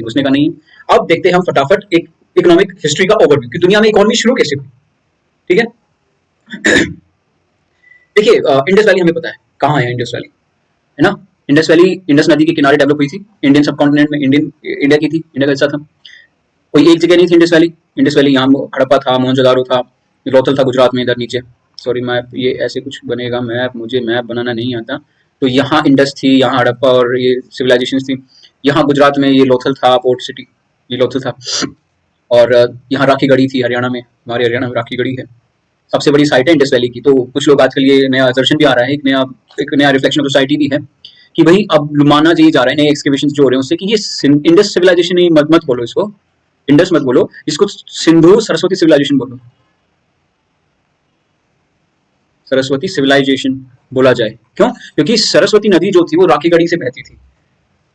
घुसने का नहीं है। अब देखते हैं हम फटाफट एक इकोनॉमिक हिस्ट्री का ओवरव्यू कि दुनिया में इकोनॉमी शुरू कैसे हुई। ठीक है, देखिए इंडस वैली हमें पता है कहाँ है इंडस वैली, है ना। इंडस वैली इंडस नदी के किनारे डेवलप हुई थी, इंडियन सब कॉन्टिनेंट में, इंडिया की थी, इंडिया का हिस्सा था। कोई एक जगह नहीं थी इंडस वैली। इंडस वैली यहाँ हड़प्पा था, मोहनजोदारो था, लोथल था गुजरात में इधर नीचे। सॉरी मैप, ये ऐसे कुछ बनेगा मैप, मुझे मैप बनाना नहीं आता। तो यहाँ इंडस थी, यहाँ हड़प्पा और ये सिविलाइजेशन थी। यहाँ गुजरात में ये लोथल था, पोर्ट सिटी, ये लोथल था। और यहाँ राखीगढ़ी थी हरियाणा में, हमारे हरियाणा में राखीगढ़ी है, सबसे बड़ी साइट है इंडस वैली की। तो कुछ लोग आजकल ये नया असर्शन भी आ रहा है, एक नया रिफ्लेक्शन ऑफ सोसाइटी भी है कि भाई अब माना ये जा रहा है नए एक्सकेवेशन जो हो रहे हैं उससे कि ये इंडस सिविलाइजेशन ही मत बोलो इसको, इंडस मत बोलो इसको, सिंधु सरस्वती सिविलाइजेशन बोलो, सरस्वती सिविलाइजेशन बोला जाए। क्यों? क्योंकि सरस्वती नदी जो थी वो राखीगढ़ी से बहती थी,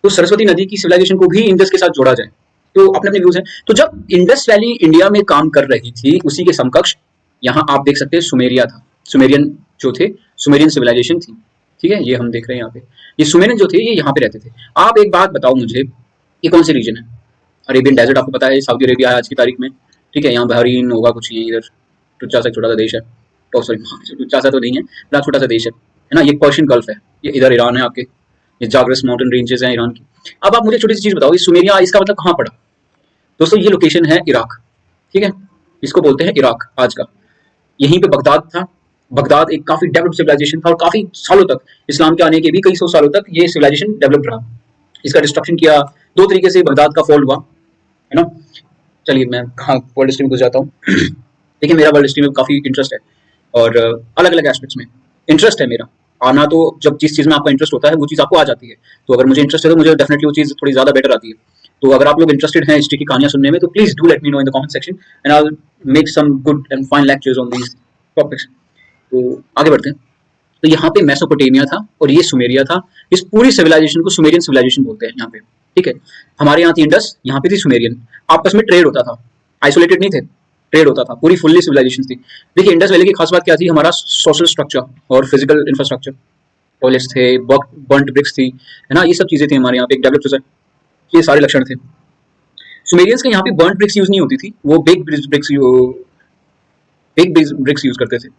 तो सरस्वती नदी की सिविलाइजेशन को भी इंडस के साथ जोड़ा जाए। तो अपने अपने व्यूज हैं। तो जब इंडस वैली इंडिया में काम कर रही थी, उसी के समकक्ष यहाँ आप देख सकते हैं सुमेरिया था, सुमेरियन जो थे, सुमेरियन सिविलाइजेशन थी। ठीक है, ये हम देख रहे हैं यहाँ पे, ये सुमेरियन जो थे ये यहाँ पे रहते थे। आप एक बात बताओ मुझे, ये कौन सी रीजन है? अरेबियन डेजर्ट आपको पता है, सऊदी अरेबिया है आज की तारीख में। ठीक है, यहाँ बहरीन होगा कुछ, ये इधर टुच्चा सा छोटा सा देश है, तो सॉरी टुच्चा सा तो नहीं है, बड़ा छोटा सा देश है ना। ये पर्शियन गल्फ है, ये इधर ईरान है आपके, ये जाग्रस माउंटेन रेंजेस हैं ईरान की। अब आप मुझे छोटी सी चीज बताओ, ये सुमेरिया इसका मतलब कहाँ पड़ा? दोस्तों ये लोकेशन है इराक। ठीक है, इसको बोलते हैं इराक आज का। यहीं पे बगदाद था। बगदाद एक काफी डेवलप्ड सिविलाइजेशन था और काफी सालों तक, इस्लाम के आने के भी कई सौ सालों तक ये सिविलाइजेशन डेवलप रहा। इसका डिस्ट्रक्शन किया दो तरीके से, बगदाद का फॉल हुआ, है ना। चलिए मैं वर्ल्ड हिस्ट्री में घुस जाता हूँ। देखिए मेरा वर्ल्ड हिस्ट्री में काफी इंटरेस्ट है और अलग अलग एस्पेक्ट्स में इंटरेस्ट है मेरा। आना तो जब जिस चीज में आपका इंटरेस्ट होता है वो चीज आपको आ जाती है। तो अगर मुझे इंटरेस्ट है तो मुझे डेफिनेटली वो चीज थोड़ी ज्यादा बेटर आती है। तो अगर आप लोग इंटरेस्टेड हैं हिस्ट्री की कहानियां सुनने में तो please do let me know in the comment section and I will make some good and fine lectures on these topics. तो आगे बढ़ते हैं। तो यहाँ पे मेसोपोटामिया था और ये सुमेरिया था। इस पूरी सिविलाइजेशन को सुमेरियन सिविलाइजेशन बोलते हैं यहाँ पे। ठीक है, हमारे यहाँ थी इंडस, यहाँ पे थी सुमेरियन। आपस में ट्रेड होता था, आइसोलेटेड नहीं थे, ट्रेड होता था, पूरी फुल्ली सिविलाइजेशन थी। देखिए इंडस वैली की खास बात क्या थी, हमारा सोशल स्ट्रक्चर और फिजिकल इंफ्रास्ट्रक्चर, टॉयलेट्स थे, बर्न्ट ब्रिक्स थी, है ना, ये सब चीजें थी हमारे यहाँ पे एक डेवलप्ड सोसाइटी, ये सारे लक्षण थे। सुमेरियंस के यहाँ पे बर्न्ट ब्रिक्स यूज नहीं होती थी, वो बिग ब्रिक्स यूज करते थे।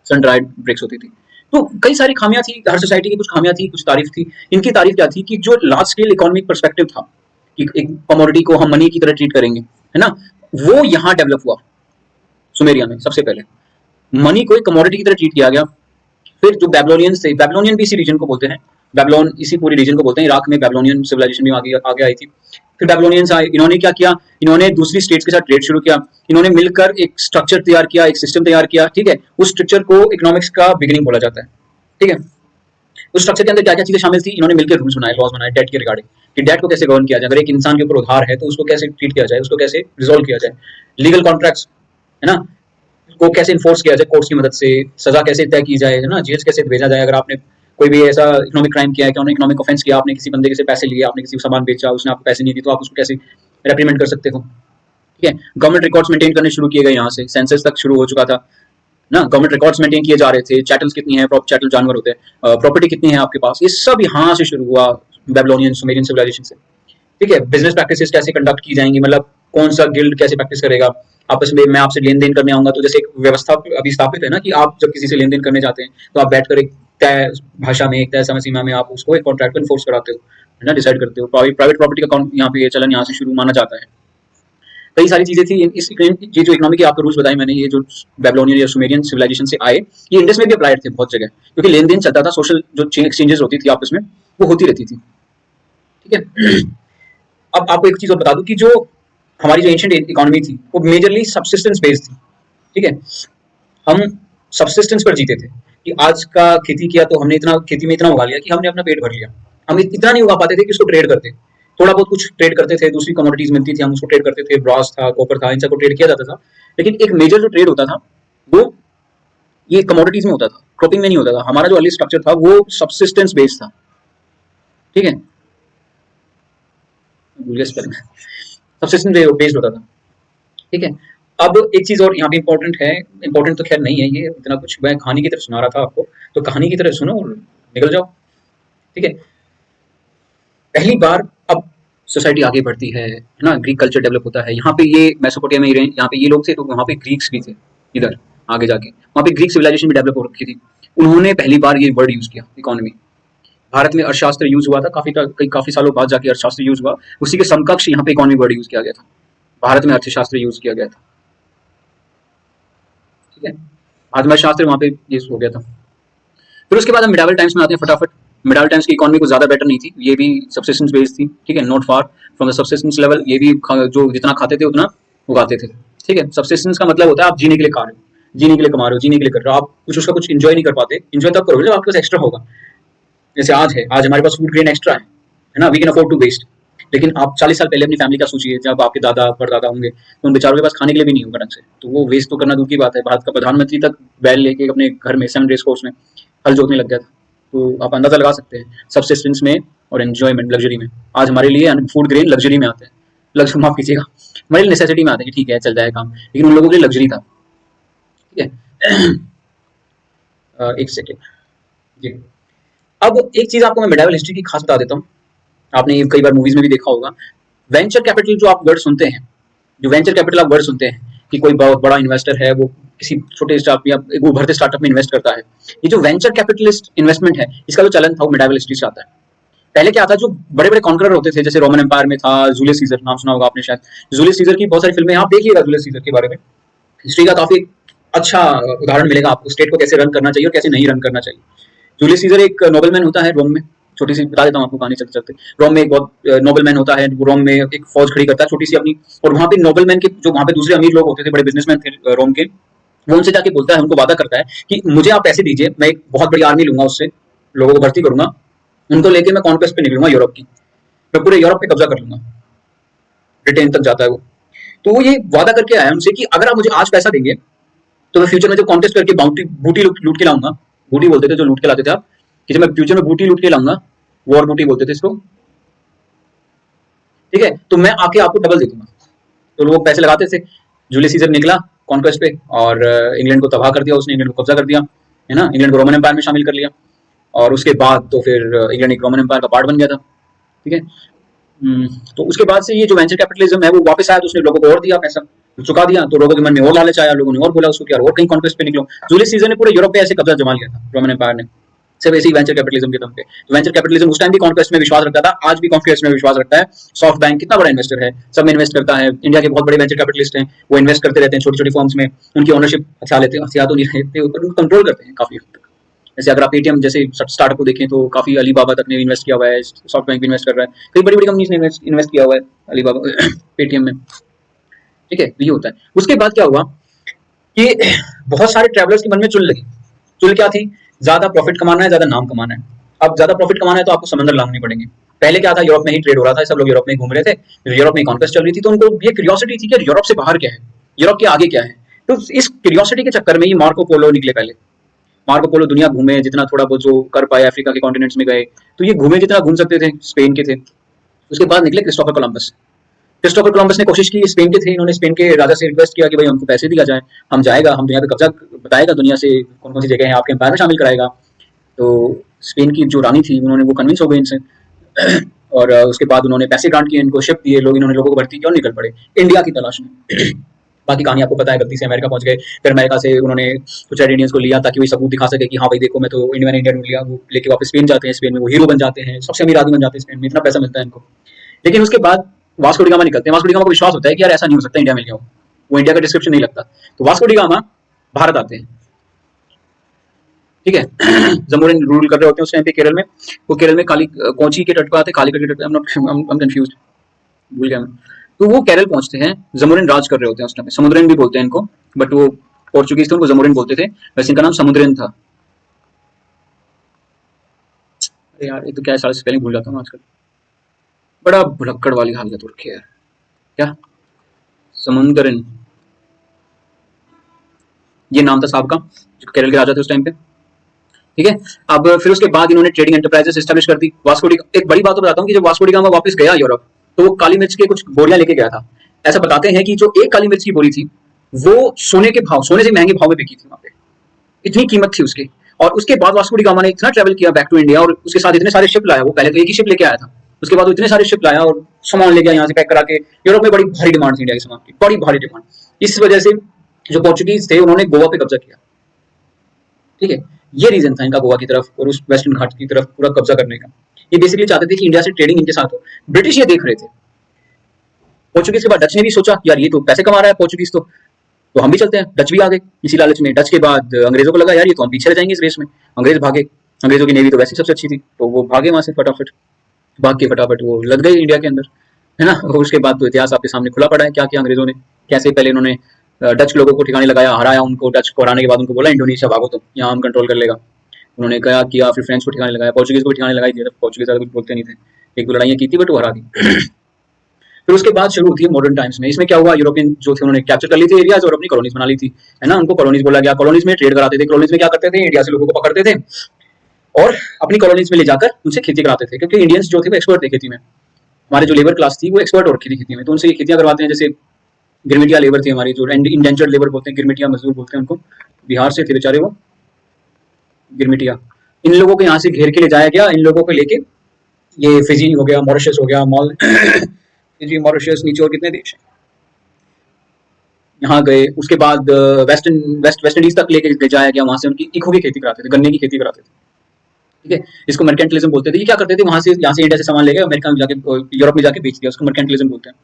सन ड्राइड ब्रिक्स होती थी। तो कई सारी खामियां थी हर सोसाइटी की, कुछ खामियां थी, कुछ तारीफ थी। इनकी तारीफ क्या थी कि जो लार्ज स्केल इकोनॉमिक पर्सपेक्टिव था कि एक कमोडिटी को हम मनी की तरह ट्रीट करेंगे, है ना, वो यहाँ डेवलप हुआ सुमेरिया में। सबसे पहले मनी को एक कमोडिटी की तरह ट्रीट किया गया। फिर जो बैबलोनियंस थे, बैबलोनियन भी इसी रीजन को बोलते हैं, बैबलोन इसी पूरी रीजन को बोलते हैं। इराक में बैबलोनियन सिविलाइजेशन भी आगे आई थी। फिर बैबलोनियंस आए, इन्होंने क्या किया, इन्होंने दूसरी स्टेट्स के साथ ट्रेड शुरू किया, इन्होंने मिलकर एक स्ट्रक्चर तैयार किया, एक सिस्टम तैयार किया। ठीक है, उस स्ट्रक्चर को इकोनॉमिक्स का बिगिनिंग बोला जाता है। ठीक है, उस स्ट्रक्चर के अंदर क्या क्या चीजें शामिल थी, इन्होंने मिलकर रूल्स बनाए, लॉज बनाए डेट के रिगार्डिंग, कि डेट को कैसे गवर्न किया जाए, अगर एक इंसान के ऊपर उधार है तो उसको कैसे ट्रीट किया जाए, उसको कैसे रिजोल्व किया जाए, लीगल कॉन्ट्रैक्ट्स, है ना, को कैसे इन्फोर्स किया जाए कोर्ट्स की मदद से, सजा कैसे तय की जाए, है ना, जेल कैसे भेजा जाए। अगर आपने कोई भी ऐसा इकोनॉमिक क्राइम किया है, इकोनॉमिक ऑफेंस किया, आपने किसी बंदे से पैसे लिए, आपने किसी को सामान बेचा, उसने आपको पैसे नहीं दिए, तो आप उसको कैसे रेप्रीमेंट कर सकते हो। ठीक है, गवर्नमेंट रिकॉर्ड्स मेंटेन करने शुरू किए गए, यहाँ से सेंसस तक शुरू हो चुका था ना, गवर्नमेंट रिकॉर्ड्स मेंटेन किए जा रहे थे, चैटल्स कितनी है, चैटल जानवर होते हैं, प्रॉपर्टी कितनी है आपके पास, ये सब यहाँ से शुरू हुआ बेबलोनियन सुमेरियन सिविलाइजेशन से। ठीक है, बिजनेस प्रैक्टिसेस कैसे कंडक्ट की जाएंगी, मतलब कौन सा गिल्ड कैसे प्रैक्टिस करेगा आपस में, मैं आपसे लेन देन करने आऊंगा तो जैसे एक व्यवस्था अभी स्थापित है ना कि आप जब किसी से लेन देन करने जाते हैं तो आप बैठकर एक तय भाषा में, एक तय समय सीमा में आप उसको एक कॉन्ट्रैक्ट को इन्फोर्स कराते हो, है ना, डिसाइड करते हो। प्राइवेट प्रॉपर्टी का यहाँ पे चलन यहाँ से शुरू माना जाता है। कई सारी चीजें थी इस ये जो इकोनॉमी के आपको रूल्स बताए मैंने, ये जो बेबलोनियन या सुमेरियन सिविलाइजेशन से आए, ये इंडस में भी अप्लाइड थे बहुत जगह, क्योंकि लेन देन चलता था, सोशल जो एक्सचेंजेस होती थी आपस में वो होती रहती थी। ठीक है, अब आपको एक चीज और बता दूं कि जो हमारी जो एंशिएंट इकोनॉमी थी वो मेजरली सबसिस्टेंस बेस्ड थी। ठीक है, हम सबसिस्टेंस पर जीते थे कि आज का खेती किया तो हमने इतना खेती में इतना उगा लिया कि हमने अपना पेट भर लिया। हम इतना नहीं उगा पाते थे कि उसको ट्रेड करते, थोड़ा बहुत कुछ ट्रेड करते थे, दूसरी कमोडिटीज मिलती थी हम उसको ट्रेड करते थे, ब्रॉस था, कॉपर था, इन सबको ट्रेड किया जाता था। लेकिन एक मेजर जो ट्रेड होता था वो ये कमोडिटीज में होता था, क्रॉपिंग में नहीं होता था। हमारा जो अर्ली स्ट्रक्चर था वो सबसिस्टेंस बेस्ड था। ठीक है, सबसिस्टेंस बेस्ड होता था। ठीक है, अब एक चीज और यहाँ पे इंपॉर्टेंट है, इंपॉर्टेंट तो खैर नहीं है ये इतना कुछ, मैं कहानी की तरफ सुना रहा था आपको, तो कहानी की तरफ सुनो और निकल जाओ। ठीक है, पहली बार अब सोसाइटी आगे बढ़ती है ना, ग्रीक कल्चर डेवलप होता है। यहाँ पे ये मेसोपोटामिया में यहाँ पे ये लोग थे, तो वहाँ पे ग्रीक्स भी थे। इधर आगे जाके वहाँ पे ग्रीक सिविलाइजेशन भी डेवलप हो रखी थी। उन्होंने पहली बार ये वर्ड यूज किया, इकोनॉमी। भारत में अर्थशास्त्र यूज हुआ था काफी सालों बाद जाके अर्थशास्त्र यूज हुआ, उसी के समकक्ष यहाँ पे इकोनॉमी वर्ड यूज किया गया था। भारत में अर्थशास्त्र यूज किया गया था, ठीक है, भारत में अर्थशास्त्र वहाँ पे यूज हो गया था। फिर उसके बाद हम मिडावल टाइम्स में आते हैं फटाफट। मिडावल टाइम्स की इकोनॉमी कुछ ज्यादा बेटर नहीं थी, ये भी सब्सिस्टेंस बेस्ड थी, ठीक है, not far from the subsistence level. ये भी जो जितना खाते थे उतना उगाते थे, ठीक है। सब्सिस्टेंस का मतलब होता है आप जीने के लिए खा रहे हो, जीने के लिए कमा रहे हो, जीने के लिए कर रहे हो। आप कुछ उसका कुछ इंजॉय नहीं कर पाते, इंजॉय तब करोगे जब आपके पास एक्स्ट्रा होगा। जैसे आज हमारे पास फूड ग्रेन एक्स्ट्रा है ना, we can afford to waste. लेकिन आप 40 साल पहले अपनी फैमिली का सोचिए, जब आपके दादा परदादा होंगे तो उन बेचारों के पास खाने के लिए भी नहीं होगा ढंग से, तो वो वेस्ट तो करना दूर की बात है। भारत का प्रधानमंत्री तक बैल लेके अपने घर में 7 डेज कोर्स में हल जोतने लग गया था। तो आप अंदाजा लगा सकते हैं सब्सिस्टेंस में और एंजॉयमेंट लग्जरी में। आज हमारे लिए फूड ग्रेन लग्जरी में आते हैं, लग्जरी माफ कीजिएगा, हमारे लिए नेसेसिटी में आते हैं कि ठीक है चल जाए काम, लेकिन उन लोगों के लिए लग्जरी था, ठीक है। एक सेकेंड जी। अब एक चीज आपको मैं मिडाइवल हिस्ट्री की खास बता देता हूँ, आपने कई बार मूवीज में भी देखा होगा। वेंचर कैपिटल जो आप वर्ड सुनते हैं, जो वेंचर कैपिटल आप वर्ड सुनते हैं कि कोई बहुत बड़ा इन्वेस्टर है, वो किसी छोटे स्टार्टअप या एक उभरते स्टार्टअप में इन्वेस्ट करता है, ये जो वेंचर कैपिटलिस्ट इन्वेस्टमेंट है, इसका जो चलन था वो मिडाइवल हिस्ट्री से आता है। पहले क्या था, जो बड़े बड़े कॉन्करर होते थे, जैसे रोमन एम्पायर में था जूलियस सीजर, नाम सुना होगा आपने शायद। जूलियस सीजर की बहुत सारी फिल्में आप देखिएगा, जूलियस सीजर के बारे में हिस्ट्री का काफी अच्छा उदाहरण मिलेगा आपको, स्टेट को कैसे रन करना चाहिए और कैसे नहीं रन करना चाहिए। जूलियस सीजर एक नोबलमैन होता है रोम में, छोटी सी बता देता हूँ आपको कहानी चलते चलते। रोम में एक बहुत नोबलमैन होता है, रोम में एक फौज खड़ी करता है छोटी सी अपनी, और वहाँ पे नोबलमैन के जो वहाँ पे दूसरे अमीर लोग होते थे, बड़े बिजनेसमैन थे रोम के, वो उनसे जाके बोलता है, उनको वादा करता है कि मुझे आप पैसे दीजिए, मैं एक बहुत बड़ी आर्मी लूंगा, उससे लोगों को भर्ती करूंगा, उनको लेके मैं कॉन्क्वेस्ट पे निकलूंगा यूरोप की, मैं पूरे यूरोप पे कब्जा कर लूंगा। ब्रिटेन तक जाता है वो। तो वो ये वादा करके आया उनसे कि अगर आप मुझे आज पैसा देंगे तो मैं फ्यूचर में जो कॉन्टेस्ट करके बूटी लूट के लाऊंगा, बूटी बोलते थे जो लूट के लाते थे आप, कि जब मैं फ्यूचर में बूटी लूट के लाऊंगा, वॉर बूटी बोलते थे इसको, ठीक है, तो मैं आके आपको डबल दे दूंगा। तो लोग पैसे लगाते थे। जूलियस सीजर निकला कॉन्क्वेस्ट पे और इंग्लैंड को तबाह कर दिया उसने, इंग्लैंड को कब्जा कर दिया, है ना, इंग्लैंड को रोमन एम्पायर में शामिल कर लिया, और उसके बाद तो फिर इंग्लैंड एक रोमन एम्पायर का पार्ट बन गया था, ठीक है। तो उसके बाद से ये जो वेंचर कैपिटलिज्म है वो वापस आया, तो उसने लोगों को और दिया, पैसा चुका दिया, तो लोगों के मन में और लालच आया, लोगों ने और बोला उसको कि यार और कहीं कॉन्क्वेस्ट पे निकलो। जूलियस सीजर ने पूरे यूरोप पे ऐसे कब्जा जमा लिया था रोमन एम्पायर ने, सिर्फ ऐसे ही वेंचर कैपिटलिज्म के दम पे। तो वेंचर कैपिटलिज्म उस टाइम भी कॉन्क्वेस्ट में विश्वास रखता था, आज भी कॉन्क्वेस्ट में विश्वास रखता है। सॉफ्ट बैंक कितना बड़ा इन्वेस्टर है, सब में इन्वेस्ट करता है, इंडिया के बहुत बड़े वेंचर कैपिटलिस्ट हैं, वो इन्वेस्ट करते रहते हैं छोटी छोटी फर्म्स में, उनकी ओनरशिप हथिया लेते हैं, हथिया तो नहीं रहते, कंट्रोल करते हैं काफी हद तक। जैसे अगर आप पेटीएम जैसे स्टार्टअप को देखें तो काफी अलीबाबा तक ने इन्वेस्ट किया हुआ है, सॉफ्ट बैंक भी इन्वेस्ट कर रहा है, कई बड़ी बड़ी कंपनीज ने इन्वेस्ट किया हुआ है अलीबाबा पेटीएम में, ठीक है। ये होता है। उसके बाद क्या हुआ कि बहुत सारे ट्रैवलर्स के मन में चुल लगी। चुल क्या थी, ज्यादा प्रॉफिट कमाना है, ज्यादा नाम कमाना है। अब ज्यादा प्रॉफिट कमाना है तो आपको समंदर लांघने पड़ेंगे। पहले क्या था, यूरोप में ही ट्रेड हो रहा था, सब लोग यूरोप में घूम रहे थे, यूरोप में कॉन्क्वेस्ट चल रही थी, तो उनको ये क्यूरियोसिटी थी कि यूरोप से बाहर क्या है, यूरोप के आगे क्या है। तो इस क्यूरियोसिटी के चक्कर में ही मार्को पोलो निकले। पहले मार्को पोलो दुनिया घूमे, जितना थोड़ा बहुत जो कर पाए, अफ्रीका के कॉन्टिनेंट्स में गए, तो ये घूमे जितना घूम सकते थे, स्पेन के थे। उसके बाद निकले क्रिस्टोफर कोलंबस। क्रिस्टोफर कोलंबस ने कोशिश की, स्पेन के थे, इन्होंने स्पेन के राजा से रिक्वेस्ट किया कि भाई हमको पैसे दिया जाए, हम जाएगा, हम दुनिया पे कब्जा बताएगा, दुनिया से कौन कौन सी जगह है आपके एम्पायर में शामिल कराएगा। तो स्पेन की जो रानी थी उन्होंने वो कन्विंस हो गई इनसे और उसके बाद उन्होंने पैसे ग्रांट किए, इनको शिप दिए, लोग इन्होंने लोगों को भर्ती किया और निकल पड़े इंडिया की तलाश में। बाकी कहानी आपको पता है, गलती से अमेरिका पहुंच गए, फिर अमेरिका से उन्होंने कुछ रेड इंडियंस को लिया ताकि वही सबूत दिखा सके कि हाँ भाई देखो मैं तो इंडिया ढूंढ लिया। वो लेके वापस स्पेन जाते हैं, स्पेन में वो हीरो बन जाते हैं, सबसे अमीर आदमी बन जाते हैं स्पेन में, इतना पैसा मिलता है इनको। लेकिन उसके बाद वास्को डी गामा निकलते हैं। वास्को डी गामा को विश्वास होता है कि यार ऐसा नहीं हो सकता, इंडिया मिल गया वो इंडिया का डिस्क्रिप्शन नहीं लगता, तो वास्को डी गामा भारत आते हैं, ठीक है। जमोरिन रूल कर रहे होते हैं उस टाइम पे केरल में, वो केरल में कोची के तट पर आते, कालीकट के तट पर, आई एम कंफ्यूज्ड, भूल गया मैं। तो वो केरल पहुंचते हैं, जमोरिन राज कर रहे होते हैं उस टाइम पे, समुद्रन भी बोलते हैं इनको, बट वो पोर्चुगीज थे, उनको जमोरिन बोलते थे, वैसे इनका नाम समुद्रन था। अरे यार ये तो क्या, सारे स्पेलिंग भूल जाता हूँ आजकल, बड़ा भुलक्कड़ वाली हालत हो रखी है क्या। समुद्रन ये नाम था साहब का, जो केरल के राजा थे उस टाइम पे, ठीक है। अब फिर उसके बाद इन्होंने ट्रेडिंग एंटरप्राइजेस एस्टैब्लिश कर दी। वास्को डी, एक बड़ी बात तो बताता हूँ कि जब वास्को डी गामा वापस गया यूरोप, तो वो काली मिर्च के कुछ बोरियां लेके गया था। ऐसा बताते हैं कि जो एक काली मिर्च की बोरी थी वो सोने के भाव, सोने से महंगे भाव में बिकी थी वहां पे, इतनी कीमत थी उसकी। और उसके बाद वास्को डी गामा ने इतना ट्रैवल किया बैक टू इंडिया, और उसके साथ इतने सारे शिप लाया, वो पहले तो एक ही शिप लेके आया था, उसके बाद वो इतने सारे शिप लाया और सामान ले गया यहाँ से पैक करा के। यूरोप में बड़ी भारी डिमांड थी इंडिया के सामान की, बड़ी भारी डिमांड। इस वजह से जो पोर्चुगीज थे उन्होंने गोवा पे कब्जा किया, ठीक है। ये रीजन था इनका गोवा की तरफ और उस वेस्टर्न घाट की तरफ पूरा कब्जा करने का। ये बेसिकली चाहते थे कि इंडिया से ट्रेडिंग इनके साथ हो। ब्रिटिश ये देख रहे थे। पोर्चुगीज के बाद डच ने भी सोचा यार ये तो पैसे कमा रहा है पोर्चुगीज, तो हम भी चलते हैं। डच भी आ गए इसी लालच में। डच के बाद अंग्रेजों को लगा यार ये तो हम पीछे रह जाएंगे इस रेस में। अंग्रेज भागे, अंग्रेजों की नेवी तो वैसे सबसे अच्छी थी, तो वो भागे वहां से फटाफट, भाग के फटाफट वो लग गए इंडिया के अंदर, है ना। और उसके बाद तो इतिहास आपके सामने खुला पड़ा है, क्या किया अंग्रेजों ने, कैसे पहले इन्होंने डच लोगों को ठिकाने लगाया, हराया उनको। डच को हराने के बाद उनको बोला इंडोनेशिया भागो, तो यहाँ हम कंट्रोल कर लेगा। उन्होंने क्या किया, फिर फ्रेंच को ठिकाने लगाया, पोर्चुगीज को ठिकाने लगाई दिया। पोर्चुगीज कुछ बोलते नहीं थे, एक दो लड़ाइयाँ की थी बट वो हरा दी। फिर उसके बाद शुरू होती है मॉडर्न टाइम्स में। इसमें क्या हुआ, यूरोपियन जो थे उन्होंने कैप्चर कर ली थी एरियाज और अपनी कॉलोनीज बना ली थी, है ना। उनको कॉलोनीज बोला गया। कॉलोनीज में ट्रेड कराते थे। कॉलोनीज में क्या करते थे, इंडिया से लोगों को पकड़ते थे और अपनी कॉलोनीज में ले जाकर उनसे खेती कराते थे, क्योंकि इंडियंस जो थे वो एक्सपर्ट थे खेती में। हमारे जो लेबर क्लास थी वो एक्सपर्ट हो रखी थी खेती में, तो उनसे ये खेतियां करवाते हैं। जैसे गिरमिटिया लेबर थी हमारी, जो इंडेंचर्ड लेबर बोलते हैं, गिरमिटिया मजदूर बोलते हैं उनको, बिहार से थे बेचारे वो गिरमिटिया। इन लोगों को यहाँ से घेर के ले जाया गया। इन लोगों को लेके ये फिजी हो गया, मॉरिशस हो गया, फिजी, मॉरिशस, नीचे और कितने देश हैं, यहाँ गए। उसके बाद वेस्ट इंडीज तक लेके जाया गया। वहां से उनकी ईखों की खेती कराते थे, गन्ने की खेती कराते थे, ठीक है। इसको मर्केंटलिज्म बोलते थे। ये क्या करते थे, वहां से यहाँ से इंडिया से सामान ले गए, अमेरिका में जाके यूरोप में जाके बेच दिया, उसको मर्केंटलिज्म बोलते हैं।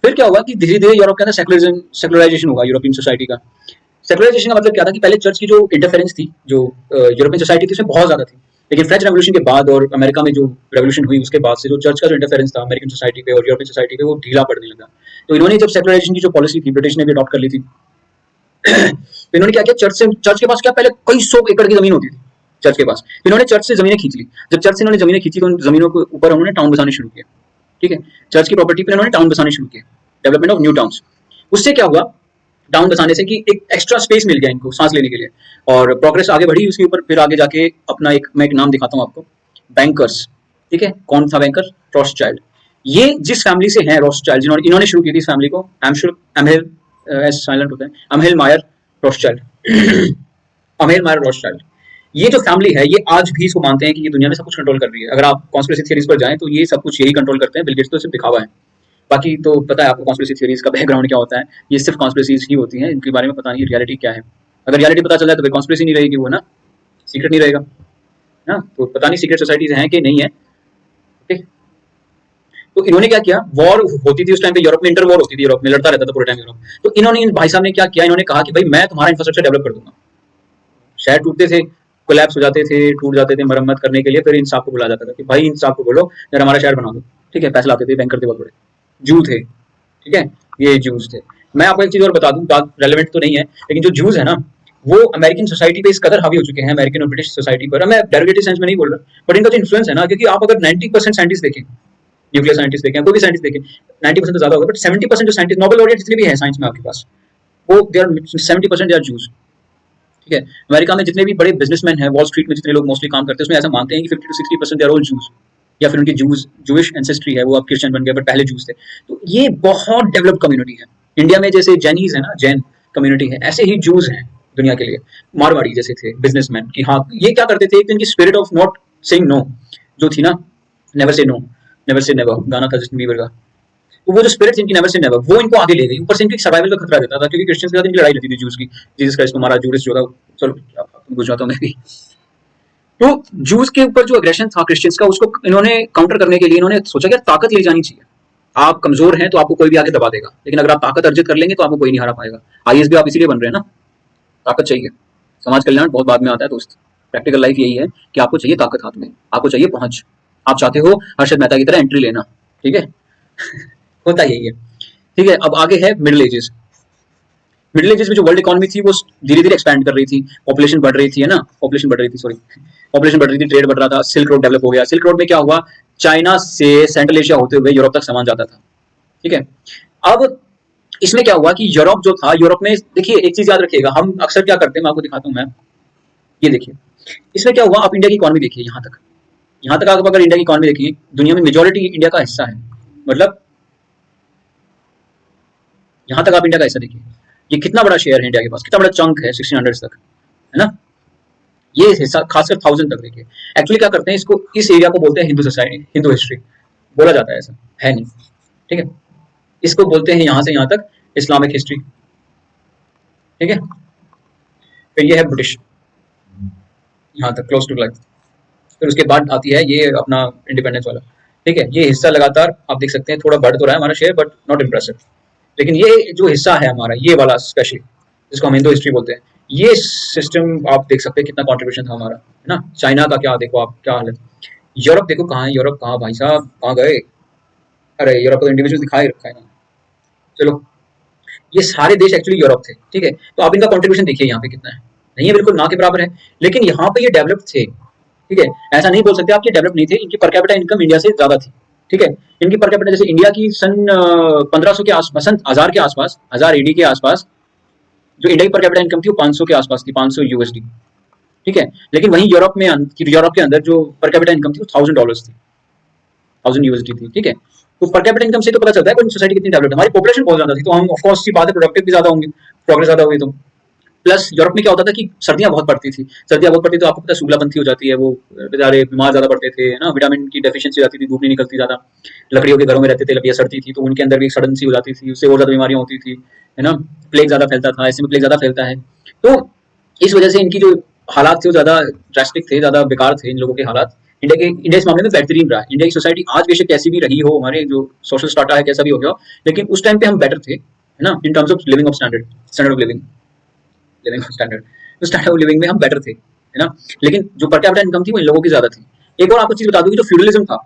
फिर क्या हुआ कि धीरे धीरे यूरोप के अंदर सेकुलराइजेशन होगा यूरोपियन सोसाइटी का। सेकुलराइजेशन का मतलब क्या था कि पहले चर्च की जो इंटरफेरेंस थी, जो यूरोपियन सोसाइटी थी, उसमें बहुत ज्यादा थी। लेकिन फ्रेंच रेवोल्यूशन के बाद और अमेरिका में जो रेवोल्यूशन हुई उसके बाद से जो चर्च का जो इंटरफेरेंस था अमेरिकन सोसाइटी पे और यूरोपियन सोसाइटी पे, वो ढीला पड़ने लगा। तो इन्होंने जब सेकुलराइजेशन की जो पॉलिसी थी ब्रिटिश ने भी अडॉप्ट कर ली थी। तो इन्होंने क्या किया, चर्च के पास क्या पहले कई 100 एकड़ की जमीन होती थी चर्च के पास। इन्होंने चर्च से जमीनें खींच ली। जब चर्च से इन्होंने जमीनें खींची तो उन जमीनों के ऊपर उन्होंने टाउन बसाने शुरू किए, ठीक है। चर्च की प्रॉपर्टी पर इन्होंने टाउन बसाने शुरू किए, डेवलपमेंट ऑफ न्यू टाउन्स। उससे क्या हुआ, टाउन बसाने से कि एक एक्स्ट्रा स्पेस मिल गया इनको सांस लेने के लिए, और प्रोग्रेस आगे बढ़ी उसके ऊपर। फिर आगे जाके अपना मैं एक नाम दिखाता हूँ आपको, बैंकर्स, ठीक है। कौन था बैंकर, रॉथस्चाइल्ड। ये जिस फैमिली से हैं रॉथस्चाइल्ड, इन्होंने शुरू की थी इस फैमिली को, साइलेंट होते हैं, अमहेल मायर रॉथस्चाइल्ड। अमहेल मायर रॉथस्चाइल्ड, ये जो फैमिली है ये आज भी इसको मानते हैं कि ये दुनिया में सब कुछ कंट्रोल कर रही है। अगर आप कॉन्स्पिरेसी थ्योरीज पर जाएं तो ये सब कुछ यही कंट्रोल करते हैं। बिल गेट्स तो सिर्फ दिखावा है, बाकी तो पता है आपको कॉन्स्पिरेसी थ्योरीज का बैकग्राउंड क्या होता है। ये सिर्फ कॉन्स्पिरेसीज ही होती हैं, इनके बारे में पता नहीं रियलिटी क्या है। अगर रियलिटी पता चल जाए तो फिर कॉन्स्पिरेसी नहीं रहेगी, वो ना सीक्रेट नहीं रहेगा ना। तो पता नहीं सीक्रेट सोसाइटीज हैं कि नहीं है, ठीक। तो इन्होंने क्या किया, वॉर होती थी उस टाइम पे यूरोप में, इंटर वॉर होती थी यूरोप में, लड़ता रहता था पूरे टाइम यूरोप। तो इन्होंने, इन भाई साहब ने क्या किया, इन्होंने कहा कि भाई मैं तुम्हारा इंफ्रास्ट्रक्चर डेवलप कर दूंगा। शहर टूटते थे, कोलैप्स हो जाते थे, टूट जाते थे, मरम्मत करने के लिए फिर इन साहब को बुलाया जाता था कि भाई इन साहब को बोलो यार हमारा शहर बना दो, ठीक है। पैसे लाते थे, बैंकर थे बहुत बड़े, जू थे, ठीक है, ये जूस थे। मैं आपको एक चीज और बता दूं, बात रेलेवेंट तो नहीं है, लेकिन जो जूस है ना वो अमेरिकन सोसाइटी पे इस कदर हावी हो चुके हैं, अमेरिकन और ब्रिटिश सोसाइटी पर। मैं डेरिवेटिव सेंस में नहीं बोल रहा, बट इनका जो इन्फ्लुएंस है ना, क्योंकि आप अगर 90% साइंटिस्ट देखें, न्यूक्लियर साइंटिस्ट देखें, कोई भी साइंटिस्ट देखें, 90% तो ज्यादा होगा, बट 70% जो साइंटिस्ट, नोबेल लॉरिएट जितने भी हैं साइंस में आपके पास, वो they are 70% they are Jews, ठीक है। अमेरिका में जितने भी बड़े बिजनेसमैन हैं, वॉल स्ट्रीट में जितने लोग मोस्टली काम करते हैं, उसमें ऐसा मानते हैं कि 50 to 60% they are all Jews, या फिर उनकी जूइश एंसेस्ट्री है, वो अब क्रिश्चियन बन गए बट पहले जूस थे। तो ये बहुत डेवलप्ड कम्युनिटी है। इंडिया में जैसे जैनीज है ना, जैन कम्युनिटी है, ऐसे ही जूस हैं दुनिया के लिए। मारवाड़ी जैसे थे बिजनेसमैन कि हाँ, ये क्या करते थे, एक दिन की spirit of not saying no जो थी ना, never say no, never say never गाना था जस्टिन बीबर का, तो वो जो स्पिरिट इनकी नेवर से नेवर, वो इनको आगे ले गई। ऊपर से इनकी सर्वाइवल का खतरा रहता था, क्योंकि क्रिश्चियंस के साथ इनकी लड़ाई रहती थी जूस की। जीसस क्राइस्ट को मारा, जूडस जो था, चलो गुजरात में भी। तो जूस के ऊपर जो एग्रेशन था क्रिश्चियंस का, उसको इन्होंने काउंटर करने के लिए इन्होंने सोचा कि ताकत ले जानी चाहिए। आप कमजोर हैं तो आपको कोई भी आके दबा देगा, लेकिन अगर आप ताकत अर्जित कर लेंगे तो आपको कोई नहीं हरा पाएगा। आईएएस भी आप इसीलिए बन रहे हैं ना, ताकत चाहिए। समाज कल्याण बहुत बाद में आता है दोस्त, प्रैक्टिकल लाइफ यही है कि आपको चाहिए ताकत हाथ में, आपको चाहिए पहुंच। आप चाहते हो हर्षद मेहता की तरह एंट्री लेना, ठीक है। होता यही है, ठीक है। अब आगे है मिडिल एजेस। मिडिल एजेस में जो वर्ल्ड इकोनॉमी थी वो धीरे धीरे एक्सपैंड कर रही थी, पॉपुलेशन बढ़ रही थी, है ना, पॉपुलेशन बढ़ रही थी, सॉरी, पॉपुलेशन बढ़ रही थी, ट्रेड बढ़ रहा था, सिल्क रोड डेवलप हो गया। सिल्क रोड में क्या हुआ, चाइना से सेंट्रल एशिया होते हुए यूरोप तक सामान जाता था, ठीक है। अब इसमें क्या हुआ कि यूरोप जो था, यूरोप में देखिए एक चीज याद रखिएगा, हम अक्सर क्या करते हैं, मैं आपको दिखाता हूँ, मैं ये देखिए, इसमें क्या हुआ, आप इंडिया की इकोनॉमी देखिए, यहाँ तक आप अगर इंडिया की इकोनॉमी देखिए, दुनिया में मेजोरिटी इंडिया का हिस्सा है, मतलब यहाँ तक आप इंडिया का हिस्सा देखिए, ये कितना बड़ा शेयर है इंडिया के पास, कितना बड़ा चंक है 1600 तक, है ना। ये हिस्सा खासकर 1000 तक देखिए। एक्चुअली क्या करते हैं, इसको, इस एरिया को बोलते हैं हिंदू सोसाइटी, हिंदू हिस्ट्री। बोला जाता है, ऐसा है नहीं, ठीक है। इसको बोलते हैं यहाँ से यहाँ तक इस्लामिक हिस्ट्री, ठीक है। फिर ये है ब्रिटिश, यहाँ तक क्लोज टू लाइफ। फिर उसके बाद आती है ये अपना इंडिपेंडेंस वाला, ठीक है। ये हिस्सा लगातार आप देख सकते हैं थोड़ा बढ़ तो रहा है हमारा शेयर, बट नॉट इम्प्रेसिव। लेकिन ये जो हिस्सा है हमारा, ये वाला स्पेशली, जिसको हम इंडो हिस्ट्री बोलते हैं, ये सिस्टम आप देख सकते हैं कितना कंट्रीब्यूशन था हमारा, है ना। चाइना का क्या देखो आप, क्या हाल है। यूरोप देखो कहाँ है, यूरोप कहाँ भाई साहब, कहाँ गए। अरे यूरोप को तो इंडिविजुअल दिखा ही रखा है ना। चलो, ये सारे देश एक्चुअली यूरोप थे, ठीक है। तो आप इनका कंट्रीब्यूशन देखिए यहाँ पे कितना है, नहीं है बिल्कुल ना के बराबर है, लेकिन यहाँ पे ये डेवलप थे, ठीक है। ऐसा नहीं बोल सकते आप कि डेवलप नहीं थे, इनकी पर कैपिटा इनकम इंडिया से ज्यादा थी, ठीक है। इनकी पर कैपिटा जैसे इंडिया की सन 1500 के आसपास, सन 1000 के आसपास, 1000 एडी के आसपास जो इंडिया की पर कैपिटा इनकम थी वो 500 के आसपास थी, 500 यूएसडी, ठीक है। लेकिन वहीं यूरोप में, यूरोप के अंदर जो पर कैपिटा इनकम थी वो $1000 थी, 1000 यूएसडी थी, ठीक है। तो पर कैपिटा इनकम से तो पता चलता है कोई सोसाइटी कितनी डेवलप्ड है। हमारी पॉपुलेशन बहुत ज्यादा थी, तो हम ऑफ कोर्स सी बात है प्रोडक्टिव भी ज्यादा होंगे, प्रोग्रेस ज्यादा हुई तो। प्लस यूरोप में क्या होता था कि सर्दियां बहुत पड़ती थी, सर्दियां बहुत पड़ती तो आपको पता है सूखलापंथी हो जाती है, वो बेचारे बीमार ज्यादा पड़ते थे, है ना। विटामिन की डेफिशिएंसी हो जाती थी, धूप नहीं निकलती ज्यादा, लकड़ियों के घरों में रहते थे, लकड़ियां सड़ती थी तो उनके अंदर भी एक सड़न सी हो जाती थी, उससे और ज्यादा बीमारियां होती थी, है ना। प्लेग ज्यादा फैलता था, ऐसे में प्लेग ज्यादा फैलता है, तो इस वजह से इनकी जो हालात थे वो ज्यादा ड्रास्टिक थे, ज्यादा बेकार थे इन लोगों के हालात। इंडिया इस मामले में बेहतरीन रहा। इंडिया की सोसाइटी आज बेशक कैसी भी रही हो, हमारे जो सोशल स्टाटा है कैसा भी हो गया, लेकिन उस टाइम पे हम बेटर थे, है ना, in terms of living of standard of living, living standard, तो स्टैंडर्ड ऑफ लिविंग में हम बेटर थे, है ना। लेकिन जो पर कैपिटा इनकम थी वो इन लोगों की ज्यादा थी। एक और आपको चीज बता दूं कि जो फ्यूडलिज्म था,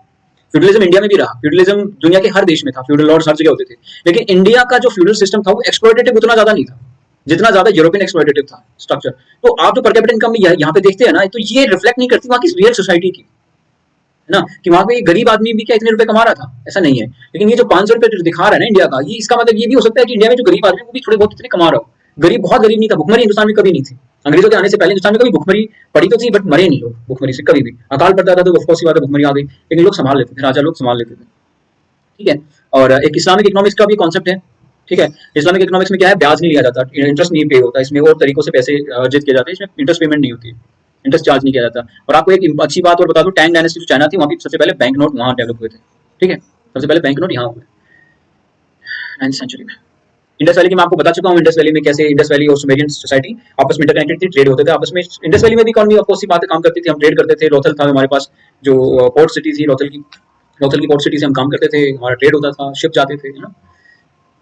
फ्यूडलिज्म इंडिया में भी रहा, फ्यूडलिज्म दुनिया के हर देश में था, फ्यूडल लॉर्ड्स हर जगह होते थे, लेकिन इंडिया का जो फ्यूडल सिस्टम था वो एक्सप्लॉयटेटिव उतना ज्यादा नहीं था जितना ज्यादा यूरोपियन एक्सप्लॉयटेटिव था स्ट्रक्चर। तो आप जो पर कैपिटा इनकम यहाँ पे देखते हैं ना, तो ये रिफ्लेक्ट नहीं करती वहाँ की रियल सोसाइटी की, है ना, कि वहां पे गरीब आदमी भी क्या इतने रुपए कमा रहा था, ऐसा नहीं है। लेकिन ये जो 500 रुपए दिखा रहा है ना इंडिया का, ये इसका मतलब ये भी हो सकता है कि इंडिया में जो गरीब आदमी वो भी थोड़े बहुत इतने कमा रहा हो। गरीब बहुत गरीब नहीं था, भुखमरी हिंदुस्तान में कभी नहीं थी। अंग्रेजों के आने से पहले हिंदुस्तान में कभी भुखमरी पड़ी तो थी, बट मरे नहीं लोग भुखमरी से कभी भी। अकाल पड़ता था तो ऑफकोर्स बात है भुखमरी आ गई, लेकिन लोग संभाल लेते थे, राजा लोग संभाल लेते थे, ठीक है। और एक इस्लामिक इकोनॉमिक्स का भी कॉन्सेप्ट है, ठीक है। इस्लामिक इकोनॉमिक्स में क्या है, ब्याज नहीं लिया जाता, इंटरेस्ट नहीं पे होता, इसमें और तरीकों से पैसे अर्जित किए जाते हैं, इसमें इंटरेस्ट पेमेंट नहीं होती, इंटरेस्ट चार्ज नहीं किया जाता। और आपको एक अच्छी बात और बता दूं, टैंग डायनेस्टी जो चाइना थी, वहाँ की सबसे पहले बैंक नोट वहाँ डेवलप हुए थे, ठीक है। सबसे पहले बैंक नोट यहाँ हुए 9th सेंचुरी में। इंडस वैली की मैं आपको बता चुका हूँ, इंडस वैली में कैसे इंडस वैली और सुमेरियन सोसाइटी आपस में इंटरकनेक्टेड थी, ट्रेड होते थे आपस में। इंडस वैली में भी इकोनॉमी ऑफ कोर्स बातें काम करती थी, हम ट्रेड करते थे, लोथल था हमारे पास जो पोर्ट सिटी थी, लोथल की पोर्ट सिटी से हम काम करते थे, हमारा ट्रेड होता था, शिप जाते थे, है ना,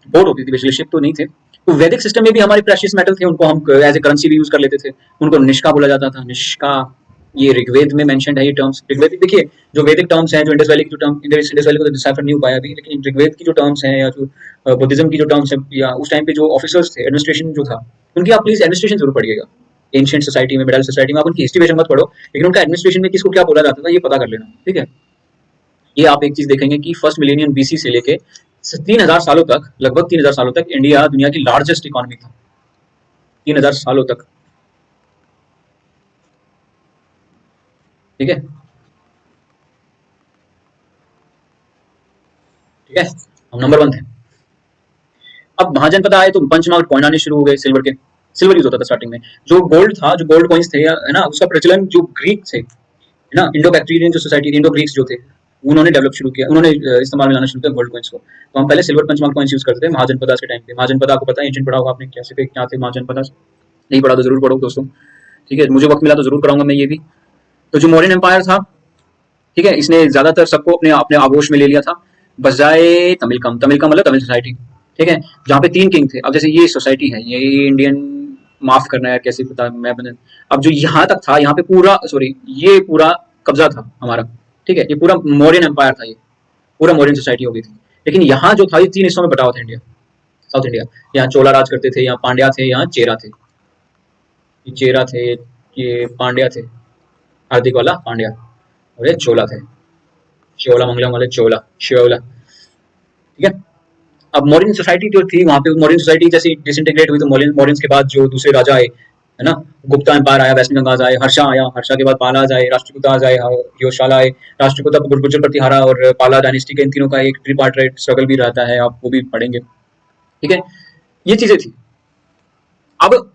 बोट होती थी बेसिकली, शिप तो नहीं थे। तो वैदिक सिस्टम में भी हमारे प्रेशियस मेटल थे, उनको हम एज ए करेंसी भी यूज कर लेते थे, उनको निष्का बोला जाता था, निष्का। ये ऋग्वेद में मेंशन्ड है ये टर्म्स। ऋग्वेद देखिए, जो वैदिक टर्म्स हैं, जो इंडस वैली की जो टर्म, इंडस वैली को तो डिसाइफर नहीं हो पाया अभी, लेकिन ऋग्वेद की जो टर्म्स हैं या जो बुद्धिज्म की जो टर्म्स है, या उस टाइम पे जो ऑफिसर्स थे, एडमिनिस्ट्रेशन जो था, उनकी आप प्लीज एडमिनिस्ट्रेशन जरूर पढ़िएगा। एंशिएंट सोसाइटी में, मिडिल सोसाइटी में आप उनकी हिस्ट्री बेशक मत पढ़ो, लेकिन उनका एडमिनिस्ट्रेशन में किसको क्या बोला जाता था ये पता कर लेना, ठीक है। ये आप एक चीज देखेंगे कि फर्स्ट मिलेनियम बीसी से लेके 3000 सालों तक, लगभग 3000 सालों तक इंडिया दुनिया की लार्जेस्ट इकोनॉमी था, 3000 सालों तक, ठीक है, ठीक है, हम नंबर 1 थे। अब महाजनपद आए तो पंचमार्क कॉइन आने शुरू हो गए, सिल्वर के, सिल्वर यूज होता था स्टार्टिंग में। जो गोल्ड था, जो गोल्ड कॉइन्स थे, है ना, उसका प्रचलन जो ग्रीक थे, है ना, इंडो बैक्टीरियन जो सोसाइटी, इंडो ग्रीक्स जो थे, उन्होंने डेवलप शुरू किया, उन्होंने इस्तेमाल में लाना शुरू किया गोल्ड कॉइन्स को। तो हम पहले सिल्वर पंचमार्क कॉइन्स यूज करते थे महाजनपदा के टाइम पे। महाजनपदा आपको पता है, एंशिएंट पढ़ा होगा आपने, कैसे थे क्या थे महाजनपदा, नहीं पढ़ा तो जरूर पढ़ो दोस्तों, ठीक है, मुझे वक्त मिला तो जरूर कराऊंगा मैं ये भी। तो जो मौर्यन एम्पायर था, ठीक है, इसने ज्यादातर सबको अपने अपने आगोश में ले लिया था, बजाय तमिलकम। तमिलकम मतलब तमिल सोसाइटी, ठीक है, जहाँ पे 3 किंग थे। अब जैसे ये सोसाइटी है, ये इंडियन, माफ करना है कैसे पता मैं बने। अब जो यहाँ तक था, यहाँ पे पूरा, सॉरी, ये पूरा कब्जा था हमारा, ठीक है, ये पूरा मौर्यन एम्पायर था, ये पूरा मौर्यन सोसाइटी हो गई थी। लेकिन यहाँ जो था ये 3 हिस्सों में बटा हुआ था इंडिया, साउथ इंडिया। यहाँ चोला राज करते थे, यहाँ पांड्या थे, यहाँ चेरा थे, ये चेरा थे, ये पांड्या थे, हार्दिक वाला पांड्या, और ये चोला थे, चोला मंगलम वाले चोला, श्योला, ठीक है। अब मौर्यन सोसाइटी जो थी वहां पे, मौर्यन सोसाइटी जैसे डिसइंटीग्रेट हुई तो मौर्यंस के बाद जो दूसरे राजा आए, है ना, गुप्ता एम्पायर आया, वेस्ट गंगाज आए, हर्षा आया, हर्षा के बाद पालाज आए, राष्ट्रकूताज आए, योशाला आए, राष्ट्रकूता गुर्जर प्रतिहारा और पाला डायनेस्टी के, इन तीनों का एक ट्रिपार्टाइट स्ट्रगल भी रहता है, आप वो भी पढ़ेंगे, ठीक है। ये चीजें थी। अब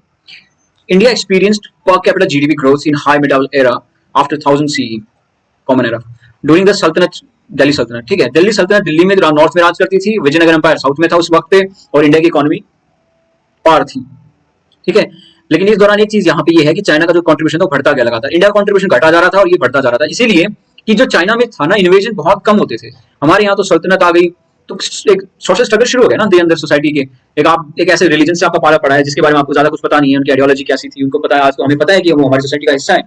India experienced per capita GDP growth in high medieval era after 1000 CE, common era. During the Sultanate Delhi सल्तनत, ठीक है। दिल्ली सल्तनत दिल्ली में नॉर्थ में राज करती थी, विजयनगर एम्पायर साउथ में था उस वक्त पे, और इंडिया की इकोनॉमी पार थी, ठीक है। लेकिन इस दौरान एक चीज यहाँ पे ये है कि चाइना का जो कंट्रीब्यूशन था वो बढ़ता गया लगातार, इंडिया का कंट्रीब्यूशन घटा जा रहा था और ये बढ़ता जा रहा था, इसीलिए कि जो चाइना में था ना इन्वेजन बहुत कम होते थे, हमारे यहाँ तो सल्तनत आ गई, तो एक सोशल स्ट्रगल शुरू हो गया ना अंदर अंदर सोसाइटी के। एक ऐसे रिलीजन से आपका पाला पड़ा है जिसके बारे में आपको ज्यादा कुछ पता नहीं है, उनकी आइडियोलॉजी कैसी थी उनको पता है, आज तो हमें पता है कि वो हमारी सोसाइटी का हिस्सा है,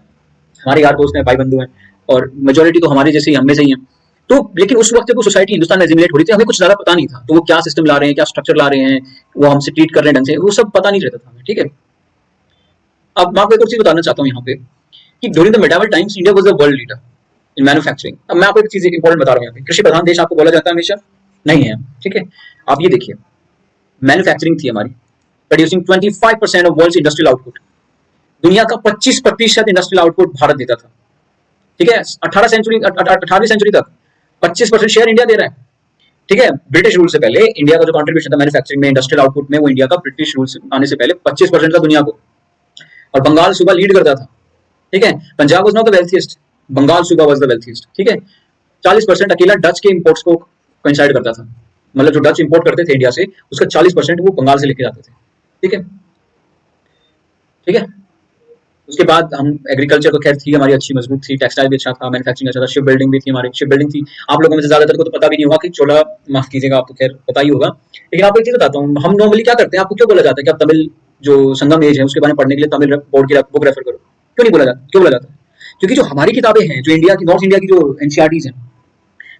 हमारे यार दोस्त हैं, भाई बंधु हैं, और मेजोरिटी तो हमारे जैसे ही, हम में से ही है। तो लेकिन उस वक्त जब वो सोसाइटी हिंदुस्तान में एसिमिलेट हो रही थी, हमें कुछ ज्यादा पता नहीं था, तो वो क्या सिस्टम ला रहे हैं, क्या स्ट्रक्चर ला रहे हैं, वो हमसे ट्रीट कर रहे हैं ढंग से, वो सब पता नहीं रहता था हमें, ठीक है। अब मैं आपको एक और चीज बताना चाहता हूँ यहाँ पे कि during the medieval times India was the world leader in manufacturing. अब मैं आपको एक चीज इंपॉर्टेंट बता रहा हूँ यहाँ पे, कृषि प्रधान देश आपको बोला जाता है हमेशा, नहीं है, ठीक है। आप ये देखिए, मैन्युफैक्चरिंग थी हमारी, producing 25% of world industrial output, दुनिया का 25% इंडस्ट्रियल आउटपुट भारत देता था, ठीक है। 18वीं सेंचुरी तक 25% शेयर इंडिया दे रहा है, ठीक है। ब्रिटिश रूल से पहले इंडिया का जो कंट्रीब्यूशन था मैन्युफैक्चरिंग में, इंडस्ट्रियल आउटपुट में, वो इंडिया का ब्रिटिश रूल आने से पहले 25% था दुनिया को, और बंगाल सूबा लीड करता था, ठीक है। Punjab was not the wealthiest, Bengal सूबा वाज द वेल्थिएस्ट, ठीक है। 40% अकेला डच के इंपोर्ट्स को कोइंसाइड करता था, मतलब जो डच इंपोर्ट करते थे इंडिया से उसका 40% वो बंगाल से लेके जाते थे, ठीक है, ठीक है। उसके बाद हम एग्रीकल्चर तो खैर थी हमारी अच्छी मजबूत थी, टेक्सटाइल भी अच्छा था, मैन्युफैक्चरिंग अच्छा था, शिप बिल्डिंग भी थी हमारी, शिप बिल्डिंग थी। आप लोगों में से ज्यादातर को तो पता भी नहीं होगा कि चोला, माफ कीजिएगा, आपको खैर पता ही होगा, लेकिन आपको एक चीज बताता हूँ, हम नॉर्मली क्या करते हैं, आपको क्यों बोला जाता है कि आप तमिल जो संगम एज है उसके बारे में पढ़ने के लिए तमिल बोर्ड की बुक रेफर करो, क्यों नहीं बोला जाता, क्यों बोला जाता है? क्योंकि जो हमारी किताबें हैं, जो इंडिया की, नॉर्थ इंडिया की जो एनसीईआरटीज हैं,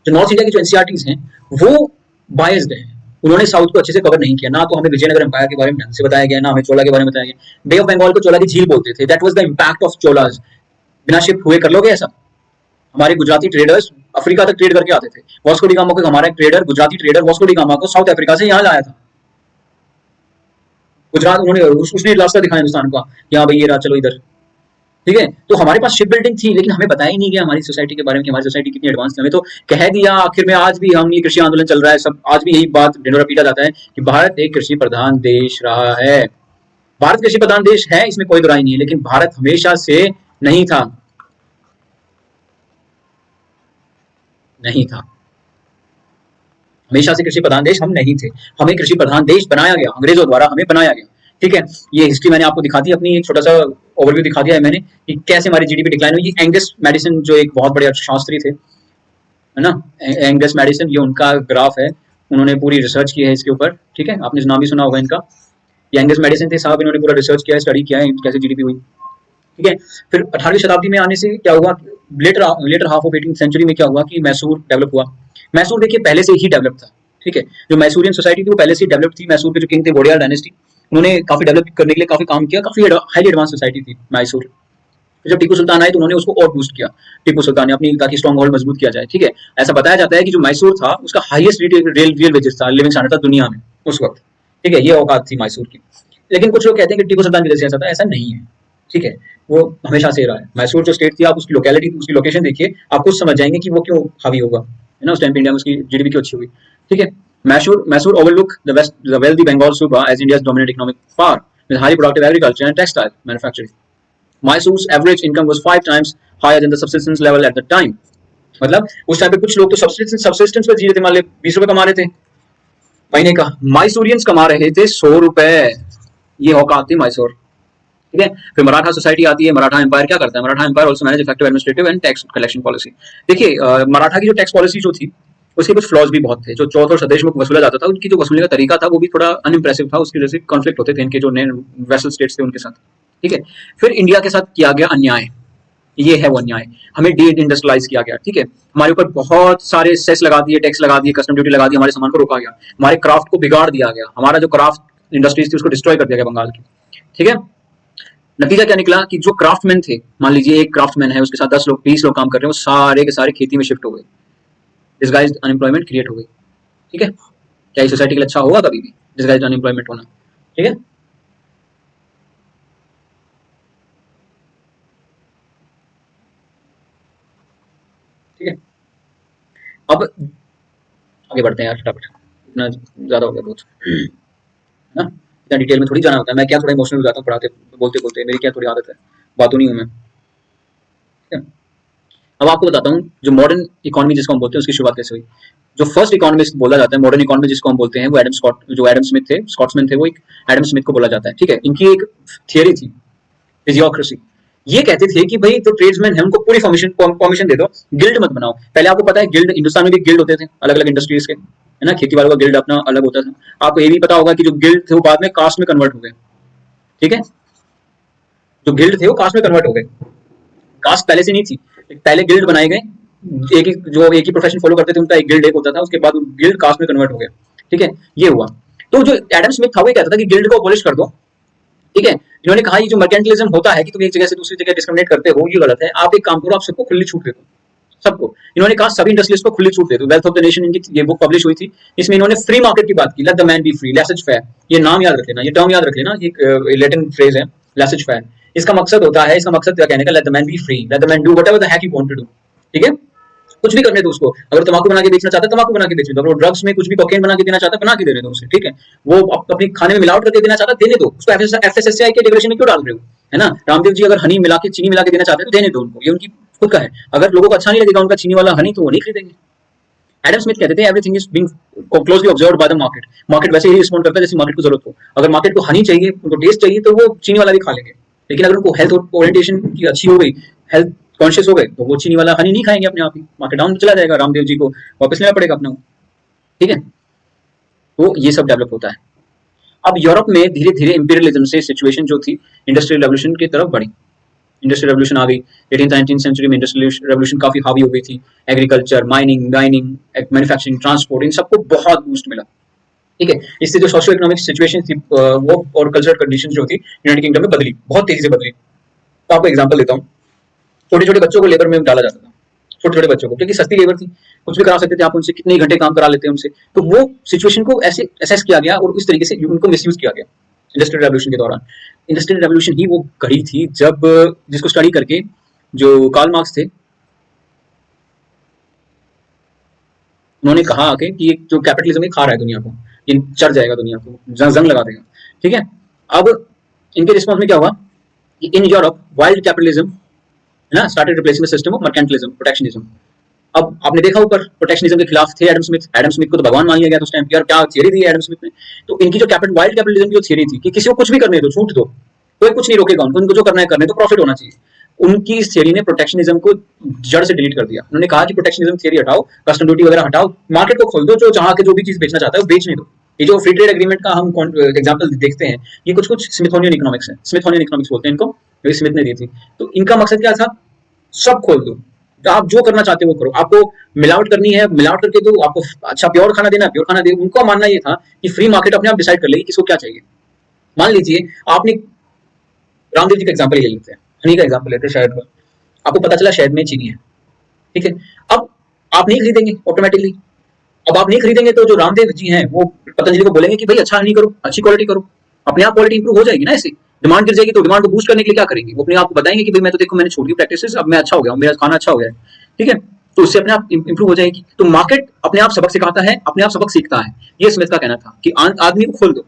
जो नॉर्थ इंडिया की जो एनसीईआरटीज हैं, वो बायस्ड हैं, उन्होंने साउथ को अच्छे से कवर नहीं किया, ना तो हमें विजयनगर एम्पायर के बारे में ढंग से बताया गया, ना हमें चोला के बारे में बताया गया। बे ऑफ बंगाल को चोला की झील बोलते थे, that was the impact of Cholas, बिना शिप हुए कर लोगे ऐसा? हमारे गुजराती ट्रेडर्स अफ्रीका तक ट्रेड करके आते थे, वास्को डी गामा को, हमारा एक trader, Gujarati trader Vasco D gamma को साउथ अफ्रीका से यहाँ लाया था, गुजरात, उन्होंने उसने रास्ता दिखाया हिंदुस्तान का, यहाँ भाई ये रहा, चलो इधर, ठीक है। तो हमारे पास शिप बिल्डिंग थी, लेकिन हमें बताया ही नहीं गया हमारी सोसाइटी के बारे में कि हमारी सोसाइटी कितनी एडवांस थी, हमें तो कह दिया आखिर में। आज भी हम, ये कृषि आंदोलन चल रहा है, सब आज भी यही बात ढिंढोरा पीटा जाता है कि भारत एक कृषि प्रधान देश रहा है, भारत कृषि प्रधान देश है, इसमें कोई दुराई नहीं है, लेकिन भारत हमेशा से नहीं था, नहीं था, हमेशा से कृषि प्रधान देश हम नहीं थे, हमें कृषि प्रधान देश बनाया गया, अंग्रेजों द्वारा हमें बनाया गया, ठीक है। ये हिस्ट्री मैंने आपको दिखा दी, अपनी एक छोटा सा ओवरव्यू दिखा दिया है मैंने कि कैसे हमारी जीडीपी डिक्लाइन हुई। एंगस मैडिसन जो एक बहुत बड़े अर्थशास्त्री थे, है ना, एंगस मैडिसन, ये उनका ग्राफ है, उन्होंने पूरी रिसर्च की है इसके ऊपर, ठीक है, आपने नाम भी सुना होगा इनका, ये एंगस मैडिसन थे साहब, इन्होंने पूरा रिसर्च किया है, स्टडी किया है कैसे जीडीपी हुई, ठीक है। फिर 18वीं शताब्दी में आने से क्या हुआ, letter half of 18th century में क्या हुआ कि मैसूर डेवलप हुआ। मैसूर देखिए पहले से ही डेवलप था, ठीक है, जो मैसूरियन सोसाइटी थी वो पहले से ही डेवलप थी, मैसूर के जो किंग थे वोडियार डायनेस्टी, उन्होंने काफी डेवलप करने के लिए काफी काम किया, काफी हाईली एडवांस सोसाइटी थी मैसूर। जब टीपू सुल्तान आए तो उन्होंने उसको और बूस्ट किया, टीपू सुल्तान ने अपनी, ताकि स्ट्रॉन्ग होल्ड मजबूत किया जाए, ठीक है। ऐसा बताया जाता है कि जो मैसूर था उसका हाईएस्ट रियल वेजेस था, लिविंग स्टैंडर्ड था दुनिया में उस वक्त, ठीक है, ये औकात थी मैसूर की। लेकिन कुछ लोग कहते हैं कि टीपू सुल्तान की वजह से ऐसा था, ऐसा नहीं है, ठीक है, वो हमेशा से रहा है। मैसूर जो स्टेट थी, आप उसकी लोकेलिटी, उसकी लोकेशन देखिए, आप खुद समझ जाएंगे कि वो क्यों हावी होगा, है ना, उस टाइम पे इंडिया में उसकी जीडीपी क्यों अच्छी हुई, ठीक है। Mysore overlook the wealthy Bengal सूबा as India's dominant economic power with highly productive agriculture and textile manufacturing. Mysore's average income was 5 times higher than the subsistence level at the time. मतलब उस टाइम पे कुछ लोग तो सबसिस्टेंस पे जी रहे थे, मान ले 20 रुपए कमा रहे थे महीने का, माइसूरियंस कमा रहे थे 100 रुपए, ये औकात थी मैसूर, ठीक है। फिर मराठा सोसाइटी आती है, मराठा एम्पायर क्या करता है, Maratha empire also manage effective administrative and tax collection policy. देखिए मराठा की जो टैक्स पॉलिसी जो थी उसके कुछ फ्लॉज भी बहुत थे, जो चौथ और सदेश मुख वसूला जाता था, उनकी जो वसूलने का तरीका था वो भी थोड़ा अनइम्प्रेसिव था, उसकी वजह से कॉन्फ्लिक्ट होते थे इनके जो वेसल स्टेट्स थे उनके साथ, ठीक है। फिर इंडिया के साथ किया गया अन्याय, ये है वो अन्याय, हमें डी इंडस्ट्रियलाइज किया गया, ठीक है, हमारे ऊपर बहुत सारे सेस लगा दिए, टैक्स लगा दिए, कस्टम ड्यूटी लगा दी, हमारे सामान को रोका गया, हमारे क्राफ्ट को बिगाड़ दिया गया, हमारा जो क्राफ्ट इंडस्ट्रीज थी उसको डिस्ट्रॉय कर दिया गया बंगाल की, ठीक है। नतीजा क्या निकला कि जो क्राफ्टमैन थे, मान लीजिए एक क्राफ्टमैन है, उसके साथ 10 लोग 20 लोग काम कर रहे हैं, वो सारे के सारे खेती में शिफ्ट हो गए, डिसगाइज्ड अनएम्प्लॉयमेंट क्रिएट हो गई, ठीक है। क्या ये सोसाइटी के लिए अच्छा होगा कभी भी डिसगाइज्ड अनएम्प्लॉयमेंट होना, ठीक है। ठीक है, अब आगे बढ़ते हैं यार फटाफट, इतना ज्यादा हो गया बहुत, है ना, इतना डिटेल में थोड़ी जाना होता है, मैं क्या थोड़ा इमोशनल हो जाता हूँ पढ़ाते बोलते बोलते, मेरी क्या थोड़ी आदत है, बातों नहीं हूँ मैं, ठीक है। अब आपको बताता हूँ जो मॉडर्न इकोनॉमी जिसको हम बोलते हैं उसकी शुरुआत कैसे हुई। जो फर्स्ट इकोनॉमिस्ट बोला जाता है मॉडर्न इकोनॉमी जिसको हम बोलते हैं वो एडम स्मिथ थे, स्कॉट्समैन थे, वो एक एडम स्मिथ को बोला जाता है। ठीक है, इनकी एक थियरी थी फिजियोक्रेसी। ये कहते थे कि भाई जो ट्रेड्समैन है उनको पूरी परमिशन दे दो, गिल्ड मत बनाओ। पहले आपको पता है गिल्ड, हिंदुस्तान में भी गिल्ड होते थे अलग अलग इंडस्ट्रीज के, है ना, खेती वालों का गिल्ड अपना अलग होता था। आपको ये भी पता होगा कि जो गिल्ड थे वो बाद में कास्ट में कन्वर्ट हो गए। ठीक है, जो गिल्ड थे वो कास्ट में कन्वर्ट हो गए, कास्ट पहले से नहीं थी, पहले गिल्ड बनाए गए, एक ही प्रोफेशन फॉलो करते थे उनका एक गिल्ड एक होता था, उसके बाद गिल्ड कास्ट में कन्वर्ट हो गया। ठीक है, ये हुआ। तो जो एडम स्मिथ था वो कहता था कि गिल्ड को अबॉलिश कर दो। ठीक है, इन्होंने कहा ये जो मर्केंटलिज्म होता है कि तुम एक जगह से दूसरी जगह डिस्क्रिमिनेट करते हो, ये गलत है। आप एक काम करो, आप सबको खुली छूट दे दो, सबको। इन्होंने कहा सभी इंडस्ट्रीज को खुली छूट दे दो। वेल्थ ऑफ द नेशन इनकी ये बुक पब्लिश हुई थी, इसमें इन्होंने फ्री मार्केट की बात की। Late the man be free, laces fair. ये नाम याद रख लेना, ये टर्म याद रख लेना, ये लैटिन फ्रेज है, लेसेज फेयर। इसका मकसद होता है, इसका मकसद क्या कहने का, let the man be free, let the man do whatever the heck he want to do. ठीक है, कुछ भी करने दो उसको। अगर तंबाकू बना के बेचना चाहता है तंबाकू बना के बेचने दो, अगर ड्रग्स में कुछ भी कोकेन बना के देना चाहता है बना के देने दो उसे। ठीक है, वो अपने खाने में मिलावट करके देना चाहता है देने दो उसको। एफएसएसआई के रेगुलेशन में क्यों डाल रहे हो, है ना। रामदेव जी अगर हनी मिला के चीनी मिला के देना चाहते हैं तो देने दो उनको, ये उनकी खुद का है। अगर लोगों को अच्छा नहीं लगेगा उनका चीनी वाला हनी तो वो नहीं खरीदेंगे। एडम स्मिथ कहते थे everything is being closely observed by the market. Market वैसे ही रिस्पॉन्ड करता है जैसे मार्केट को जरूरत हो। अगर मार्केट को हनी चाहिए, उनको टेस्ट चाहिए, तो वो चीनी वाला भी खा लेंगे। लेकिन अगर उनको हेल्थ ओरिएंटेशन की अच्छी हो गई, हेल्थ कॉन्शियस हो गए, तो वो चीनी वाला हनी नहीं खाएंगे अपने आप ही, मार्केट डाउन चला जाएगा, रामदेव जी को वापस लेना पड़ेगा अपना। ठीक है, तो ये सब डेवलप होता है। अब यूरोप में धीरे धीरे इंपीरियलिज्म से सिचुएशन जो थी इंडस्ट्रियल रेवोल्यूशन की तरफ बढ़ी। इंडस्ट्रियल रेवोल्यूशन आ गई 18th-19th सेंचुरी में। इंडस्ट्रियल रेवोल्यूशन काफी हावी हो गई थी। Agriculture, mining, mining, manufacturing, transport, इन सबको बहुत बूस्ट मिला। ठीक है, इससे जो सोशियो इकोनॉमिक सिचुएशन थी वो और कल्चरल कंडीशन जो थी यूनाइटेड किंगडम में बदली, बहुत तेजी से बदली। तो आपको एग्जांपल देता हूँ, छोटे छोटे बच्चों को लेबर में डाला जाता था, छोटे छोटे बच्चों को, क्योंकि सस्ती लेबर थी, कुछ भी करा सकते थे आप उनसे, कितने घंटे काम करा लेते हैं उनसे। तो वो सिचुएशन को ऐसे असेस किया गया और उस तरीके से उनको मिसयूज किया गया इंडस्ट्रियल रेवोल्यूशन के दौरान। इंडस्ट्रियल रेवोल्यूशन ही वो घड़ी थी जब, जिसको स्टडी करके जो कार्ल मार्क्स थे उन्होंने कहा कि ये जो कैपिटलिज्म है खा रहा है दुनिया को, ये चढ़ जाएगा दुनिया को, जंग लगा देगा। ठीक है, अब इनके रिस्पॉन्स में क्या हुआ कि इन यूरोप वाइल्ड कैपिटलिज्म है ना started replacing the system of mercantilism, protectionism. अब आपने देखा ऊपर प्रोटेक्शनिज्म के खिलाफ थे एडम स्मिथ। एडम स्मिथ को तो भगवान मान लिया गया उस टाइम। यार क्या थियरी दी एडम स्मिथ ने। तो इनकी जो वाइल्ड कैपिटलिज्म की जो थियरी थी कि किसी को कुछ भी करने दो, छूट दो, कोई कुछ नहीं रोकेगा उनको, जो करना है करने, तो प्रॉफिट होना चाहिए। उनकी इस थियरी ने प्रोटेक्शनिज्म को जड़ से डिलीट कर दिया। उन्होंने कहा कि प्रोटेक्शनिज्म थियरी हटाओ, कस्टम ड्यूटी वगैरह हटाओ, मार्केट को खोल दो, जो चाह के जो भी चीज बेचना चाहता है वो बेचने दो। ये जो फ्री ट्रेड एग्रीमेंट का हम एग्जांपल देखते हैं, ये कुछ कुछ स्मिथोनियन इकोनॉमिक्स है, स्मिथोनियन इकोनॉमिक्स बोलते हैं इनको, जो स्मिथ ने दी थी। तो इनका मकसद क्या था, सब खोल दो, तो आप जो करना चाहते हो वो करो। आपको मिलावट करनी है मिलावट करके दो, आपको अच्छा प्योर खाना देना है प्योर खाना दे। उनका मानना ये था कि फ्री मार्केट अपने आप डिसाइड कर लेगी किसको क्या चाहिए। मान लीजिए आपने रामदेव जी का एग्जाम्पल ले लेते हैं, हनी का एग्जाम्पल लेते हैं, शहद का। आपको पता चला शहद में चीनी है, ठीक है। अब आप नहीं खरीदेंगे ऑटोमेटिकली। अब आप नहीं खरीदेंगे तो जो रामदेव जी हैं वो पतंजलि को बोलेंगे कि भाई अच्छा हनी करो, अच्छी क्वालिटी करो, अपने आप क्वालिटी इंप्रूव हो जाएगी ना। ऐसे डिमांड गिर जाएगी तो डिमांड को बूस्ट करने के लिए क्या करेंगे, वो अपने आप को बताएंगे कि भाई मैं तो देखो मैंने छोड़ दी प्रैक्टिसेस, अब मैं अच्छा हो गया हूँ, मेरा खाना अच्छा हो गया है। ठीक है, तो उससे अपने आप इंप्रूव हो जाएगी। तो मार्केट अपने आप सबक सिखाता है, अपने आप सबक सीखता है। ये स्मिथ का कहना था कि आदमी को खोल दो,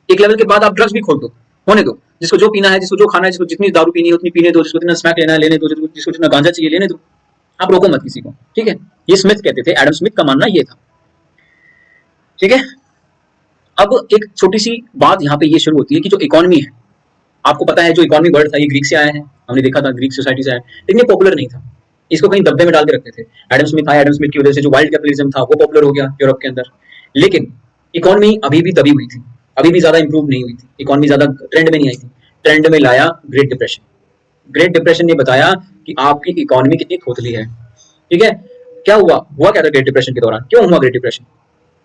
एक लेवल के बाद आप ड्रग्स भी खोल दो, होने दो, जिसको जो पीना है, जिसको जो खाना है, जिसको जितनी दारू पीनी है उतनी पीने दो, जिसको जितना स्मैक लेना है लेने दो, जिसको जितना गांजा चाहिए लेने दो, आप रोको मत किसी को। ठीक है, ये स्मिथ कहते थे, एडम स्मिथ का मानना ये था। ठीक है, अब एक छोटी सी बात यहाँ पे ये शुरू होती है कि जो इकोनॉमी है, आपको पता है जो इकोनॉमी वर्ड था ये ग्रीक से आया है, हमने देखा था ग्रीक सोसाइटी से आया, लेकिन ये पॉपुलर नहीं था। इसको कहीं दब्बे में डाल के रखते थे। एडम स्मिथ आया, एडम स्मिथ की वजह से जो वाइल्ड कैपिटलिज्म था वो पॉपुलर हो गया यूरोप के अंदर। लेकिन इकोनॉमी अभी भी दबी हुई थी, अभी भी ज्यादा इंप्रूव नहीं हुई थी, इकोनॉमी ज्यादा ट्रेंड में नहीं आई थी। ट्रेंड में लाया ग्रेट डिप्रेशन। ग्रेट डिप्रेशन ने बताया कि आपकी इकोनॉमी कितनी खोखली है। ठीक है, क्या हुआ क्या था ग्रेट डिप्रेशन के दौरान, क्यों हुआ ग्रेट डिप्रेशन।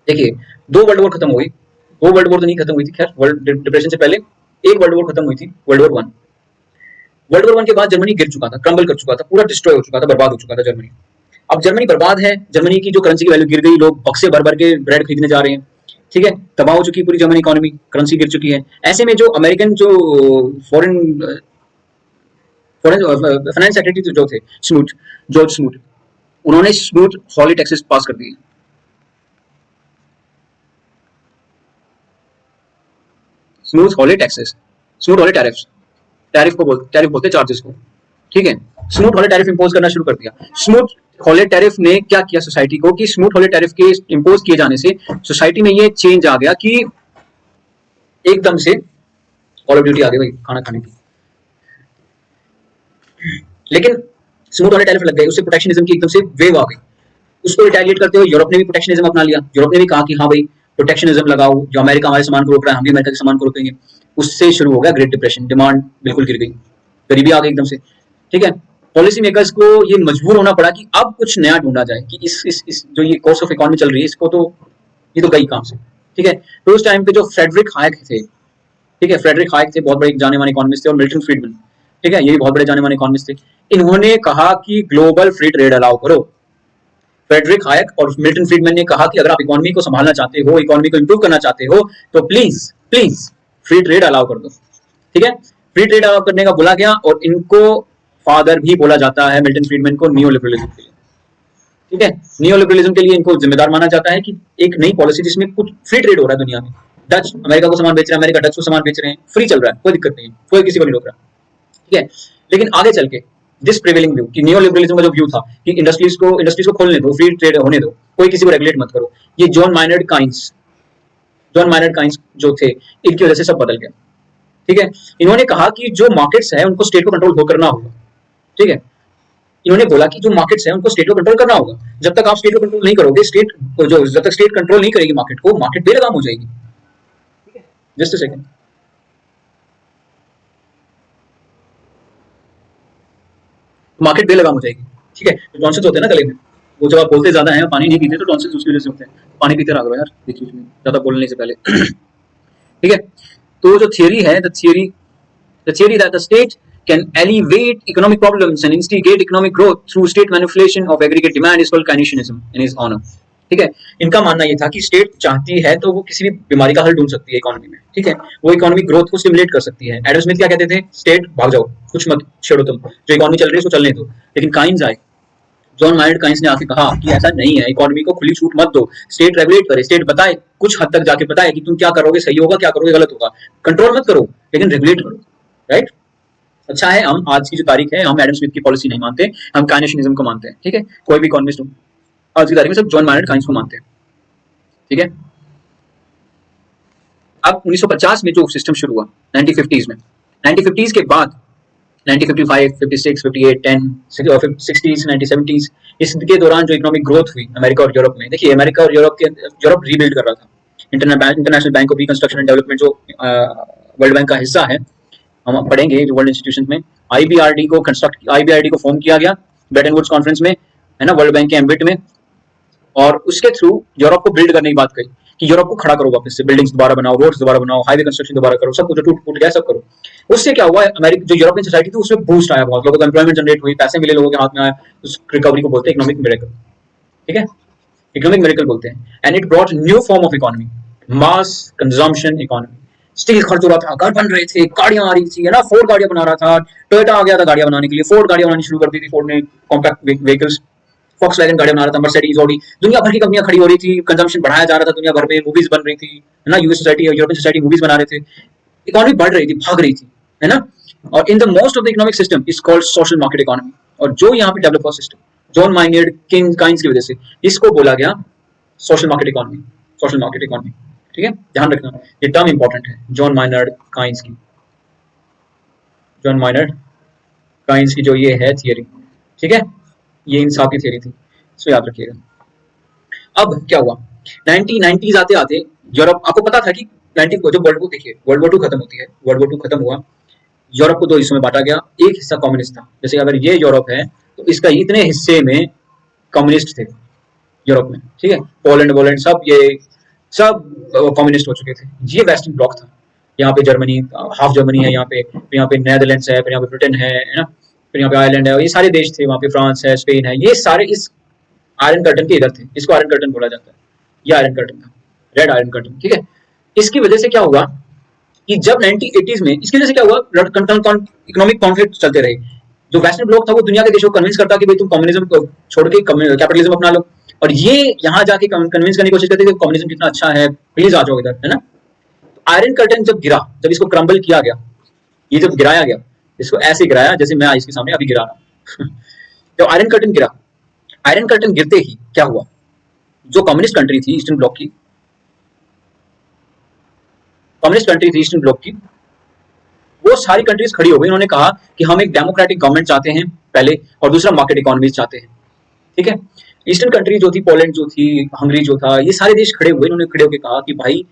देखिए, दो वर्ल्ड वॉर खत्म हो गई, दो वर्ल्ड वॉर तो नहीं खत्म हुई थी, खैर वर्ल्ड डिप्रेशन से पहले एक वर्ल्ड वॉर खत्म हुई थी, world war one. World war one के बाद जर्मनी गिर चुका था, क्रम्बल कर चुका था, पूरा डिस्ट्रॉय हो चुका था, बर्बाद हो चुका था जर्मनी। अब जर्मनी बर्बाद है, जर्मनी की जो करेंसी की वैल्यू गिर गई, लोग बक्से भर भर के ब्रेड खरीदने जा रहे हैं। ठीक है, तबाह हो चुकी पूरी जर्मनी इकोनॉमी, करेंसी गिर चुकी है। ऐसे में जो अमेरिकन जो फॉरेन फॉरेन फाइनेंस सेक्रेटरी जो थे स्नूट, जॉर्ज स्नूट, उन्होंने स्मूथ हॉली टैक्सेस पास कर दिए। स्मूथ हॉली टैक्सेस, स्मूथ हॉली टैरिफ्स, टैरिफ बोलते चार्जेस को। ठीक है, स्मूथ हॉले टैरिफ इंपोज करना शुरू कर दिया। स्मूथ हॉले टैरिफ ने क्या किया सोसाइटी को कि स्मूथ हॉले टैरिफ के इंपोज किए जाने से सोसाइटी में ये चेंज आ गया कि एकदम से कॉल ऑफ ड्यूटी आ गई भाई खाना खाने की। लेकिन स्मूथ हॉले टैरिफ लग गए, उससे प्रोटेक्शनिज्म की एकदम से वेव आ गई। उसको रिटेलिएट करते हुए यूरोप ने भी प्रोटेक्शनिज्म अपना लिया। यूरोप ने भी कहा कि हाँ भाई प्रोटेक्शनिज्म लगाओ, जो अमेरिका हमारे सामान को रोक रहा है हम भी अमेरिका के सामान को रोकेंगे। उससे शुरू हो गया ग्रेट डिप्रेशन, डिमांड बिल्कुल गिर गई, गरीबी आ गई एकदम से। ठीक है, पॉलिसी मेकर्स को ये मजबूर होना पड़ा कि अब कुछ नया ढूंढा जाए कि इस जो ये कोर्स ऑफ इकोनॉमी चल रही है इसको तो ये तो गई काम से। ठीक है, तो उस टाइम पे जो फ्रेडरिक हायक थे, ठीक है, फ्रेडरिक हायक थे, बहुत बड़े जाने माने इकोनॉमिस्ट थे, और मिल्टन फ्रीडमैन, ठीक है, ये भी बहुत बड़े जाने माने इकोनॉमिस्ट थे। इन्होंने कहा कि ग्लोबल फ्री ट्रेड अलाउ करो। फ्रेडरिक हायक और मिल्टन फ्रीडमैन ने कहा कि अगर आप इकोनॉमी को संभालना चाहते हो, इकोनॉमी को इंप्रूव करना चाहते हो, तो please please free trade allow कर दो। ठीक है, फ्री ट्रेड अलाउ करने का बोला गया, और इनको फादर भी बोला जाता है, मिल्टन फ्रीडमैन को, नियो लिबरलिज्म के लिए। ठीक है, नियो लिबरलिज्म के लिए इनको जिम्मेदार माना जाता है कि एक नई पॉलिसी जिसमें कुछ फ्री ट्रेड हो रहा है दुनिया में। डच अमेरिका को सामान बेच रहा है, अमेरिका डच को सामान बेच रहे हैं, फ्री चल रहा है, कोई दिक्कत नहीं है, कोई किसी को नहीं रोक रहा। ठीक है, लेकिन आगे चल के दिस प्रिवेलिंग व्यू कि नियो लिबरलिज्म का जो व्यू था कि इंडस्ट्रीज को खोलने दो, फ्री ट्रेड होने दो, कोई किसी को रेगुलेट मत करो, ये जॉन माइनर्ड काइंस जो थे, इनकी वजह से सब बदल गया। ठीक है, इन्होंने कहा कि जो मार्केट्स है उनको स्टेट को कंट्रोल करना होगा। ठीक है, इन्होंने बोला कि जो मार्केट्स है उनको स्टेट को कंट्रोल करना होगा। जब तक आप स्टेट को कंट्रोल नहीं करोगे, जब तक स्टेट कंट्रोल नहीं करेगी मार्केट को, मार्केट बेलगाम हो जाएगी। ठीक है, जस्ट अ सेकंड, मार्केट बेलगाम हो जाएगी। ठीक है, तो टॉन्सिल्स होते हैं ना गले में, वो जब आप बोलते ज्यादा है, पानी नहीं पीते तो टॉन्सिल्स उसकी वजह से होते हैं। पानी पीते रहो यार बीच में, ज्यादा बोलने से पहले। ठीक है, तो जो थियरी है, the theory that the state can alleviate economic problems and instigate economic growth through state manipulation of aggregate demand is called Keynesianism in his honor. ठीक है, इनका मानना ये था कि स्टेट चाहती है तो वो किसी भी बीमारी का हल ढूंढ सकती है इकोनॉमी में। ठीक है, वो इकोनॉमिक ग्रोथ को स्टिमुलेट कर सकती है। एडम स्मिथ क्या कहते थे, स्टेट भाग जाओ, कुछ मत छेड़ो, तुम जो इकोनॉमी चल रही है उसको चलने दो। लेकिन काइंस आए, जॉन माइनर्ड काइंस ने आके कहा कि ऐसा नहीं है, इकोनॉमी को खुली छूट मत दो, स्टेट रेगुलेट करे, स्टेट बताए, कुछ हद तक जाके बताए कि तुम क्या करोगे सही होगा, क्या करोगे गलत होगा, कंट्रोल मत करो लेकिन रेगुलेट करो। राइट, अच्छा है, हम आज की जो तारीख है, हम एडम स्मिथ की पॉलिसी नहीं मानते, हम काइनेशियनिज्म को मानते हैं। ठीक है, कोई भी इकोनॉमिस्ट हो आज की तारीख में सब जॉन माइनर्ड काइंस को मानते हैं। ठीक है, अब 1950 में जो सिस्टम शुरू हुआ 1950s में, 1950s के बाद 1955, 56, 58, 10, 60s, 1970s, इसके दौरान जो इकोनॉमिक ग्रोथ हुई अमेरिका और यूरोप में, देखिए अमेरिका और यूरोप रीबिल्ड कर रहा था। International bank of reconstruction and development जो वर्ल्ड बैंक का हिस्सा है, हम पढ़ेंगे जो वर्ल्ड इंस्टीट्यूशन में, आईबीआरडी को फॉर्म किया गया ब्रेटन वुड्स कॉन्फ्रेंस में, है ना, वर्ल्ड बैंक के एम्बिट में, और उसके थ्रू यूरोप को बिल्ड करने की बात कही कि यूरोप को खड़ा करो वापस से, बिल्डिंग्स दोबारा बनाओ, रोड्स दोबारा बनाओ, हाईवे कंस्ट्रक्शन दोबारा करो, सब कुछ जो टूट गया सब करो। उससे क्या हुआ, अमेरिका जो यूरोपियन सोसाइटी थी उसमें बूस्ट आया, बहुत लोगों को एम्प्लॉयमेंट जनरेट हुई, पैसे मिले लोगों के हाथ में आया, उस रिकवरी को बोलते हैं इकोनॉमिक मिरेकल। ठीक है, इकोनॉमिक मिरेकल बोलते हैं। And it brought new form of economy, mass consumption economy. Steel खर्च हो रहा था, घर बन रहे थे, गाड़ियां आ रही थी, है ना, फोर्ड गाड़ियां बना रहा था, टोयोटा आ गया था गाड़ियां बनाने के लिए, फोर्ड गाड़ियां बनानी शुरू कर दी थी, फोर्ड ने कॉम्पैक्ट व्हीकल्स, फॉक्सवैगन गाड़ियां बना रहा था, मर्सिडीज, ऑडी, दुनिया भर की कंपनियां खड़ी हो रही थी, कंजम्पशन बढ़ाया जा रहा था दुनिया भर में, मूवीज बन रही थी, है ना, यूएस सोसाइटी और यूरोपियन सोसाइटी मूवीज बना रहे थे, इकोनॉमी बढ़ रही थी, भाग रही थी, है ना। और in the most of the economic system is called social market economy, और जो यहाँ पे डेवलप हुआ सिस्टम जॉन माइनर्ड काइंस की वजह से इसको बोला गया social market economy, social market economy. ठीक है, ध्यान रखना ये टर्म इंपॉर्टेंट है, जॉन माइनर्ड काइंस की, जॉन माइनर्ड काइंस की जो ये है थियरी। ठीक है, ये इंसाफ की थियरी थी, इसको याद रखिएगा। अब क्या हुआ, 1990s आते आते यूरोप, आपको पता था कि 90 जो वर्ल्ड वॉर, देखिए वर्ल्ड वॉर 2 खत्म होती है, वर्ल्ड वॉर 2 खत्म हुआ, यूरोप को 2 हिस्सों में बांटा गया, एक हिस्सा कम्युनिस्ट था, जैसे अगर ये यूरोप है तो इसका इतने हिस्से में कम्युनिस्ट थे यूरोप में। ठीक है, पोलैंड सब ये सब कम्युनिस्ट हो चुके थे, ये वेस्टर्न ब्लॉक था। यहाँ पे जर्मनी, हाफ जर्मनी है, यहाँ पे नेदरलैंड्स है, फिर यहाँ पे ब्रिटेन है ना, फिर यहाँ पे आयरलैंड है, ये सारे देश थे, वहाँ पे फ्रांस है, स्पेन है, ये सारे इस आयरन कर्टन के इधर थे, इसको आयरन कर्टन बोला जाता है, ये आयरन कर्टन था, रेड आयरन कर्टन। ठीक है, इसकी वजह से क्या हुआ कि जब 1980s में, इसकी वजह से क्या हुआ, इकोनॉमिक कॉन्फ्लिक्ट चलते रहे। जो वेस्टर्न ब्लॉक था वो दुनिया के देशों को कन्विंस करता कि भाई तुम कम्युनिज्म को छोड़ के कैपिटलिज्म अपना लो, और ये यहाँ जाके कन्विंस करने की कोशिश करते थे कम्युनिज्म कितना अच्छा है, प्लीज आ जाओ इधर, है ना। आयरन कर्टन जब गिरा, जब इसको क्रम्बल किया गया, ये जब गिराया गया, इसको ऐसे गिराया जैसे मैं इसके सामने अभी गिरा रहा हूँ, जब आयरन कर्टन गिरा, आयरन कर्टन गिरते ही क्या हुआ, जो कम्युनिस्ट कंट्री थी ईस्टर्न ब्लॉक की, कम्युनिस्ट कंट्री थी ईस्टर्न ब्लॉक की, वो सारी कंट्रीज खड़ी हो गई। उन्होंने कहा कि हम एक डेमोक्रेटिक गवर्नमेंट चाहते हैं पहले, और दूसरा मार्केट इकोनॉमी चाहते हैं। ठीक है, ईस्टर्न कंट्री जो थी, पोलैंड जो थी, हंगरी जो था, ये सारे देश खड़े हुए। इन्होंने खड़े होकर कहा कि भाई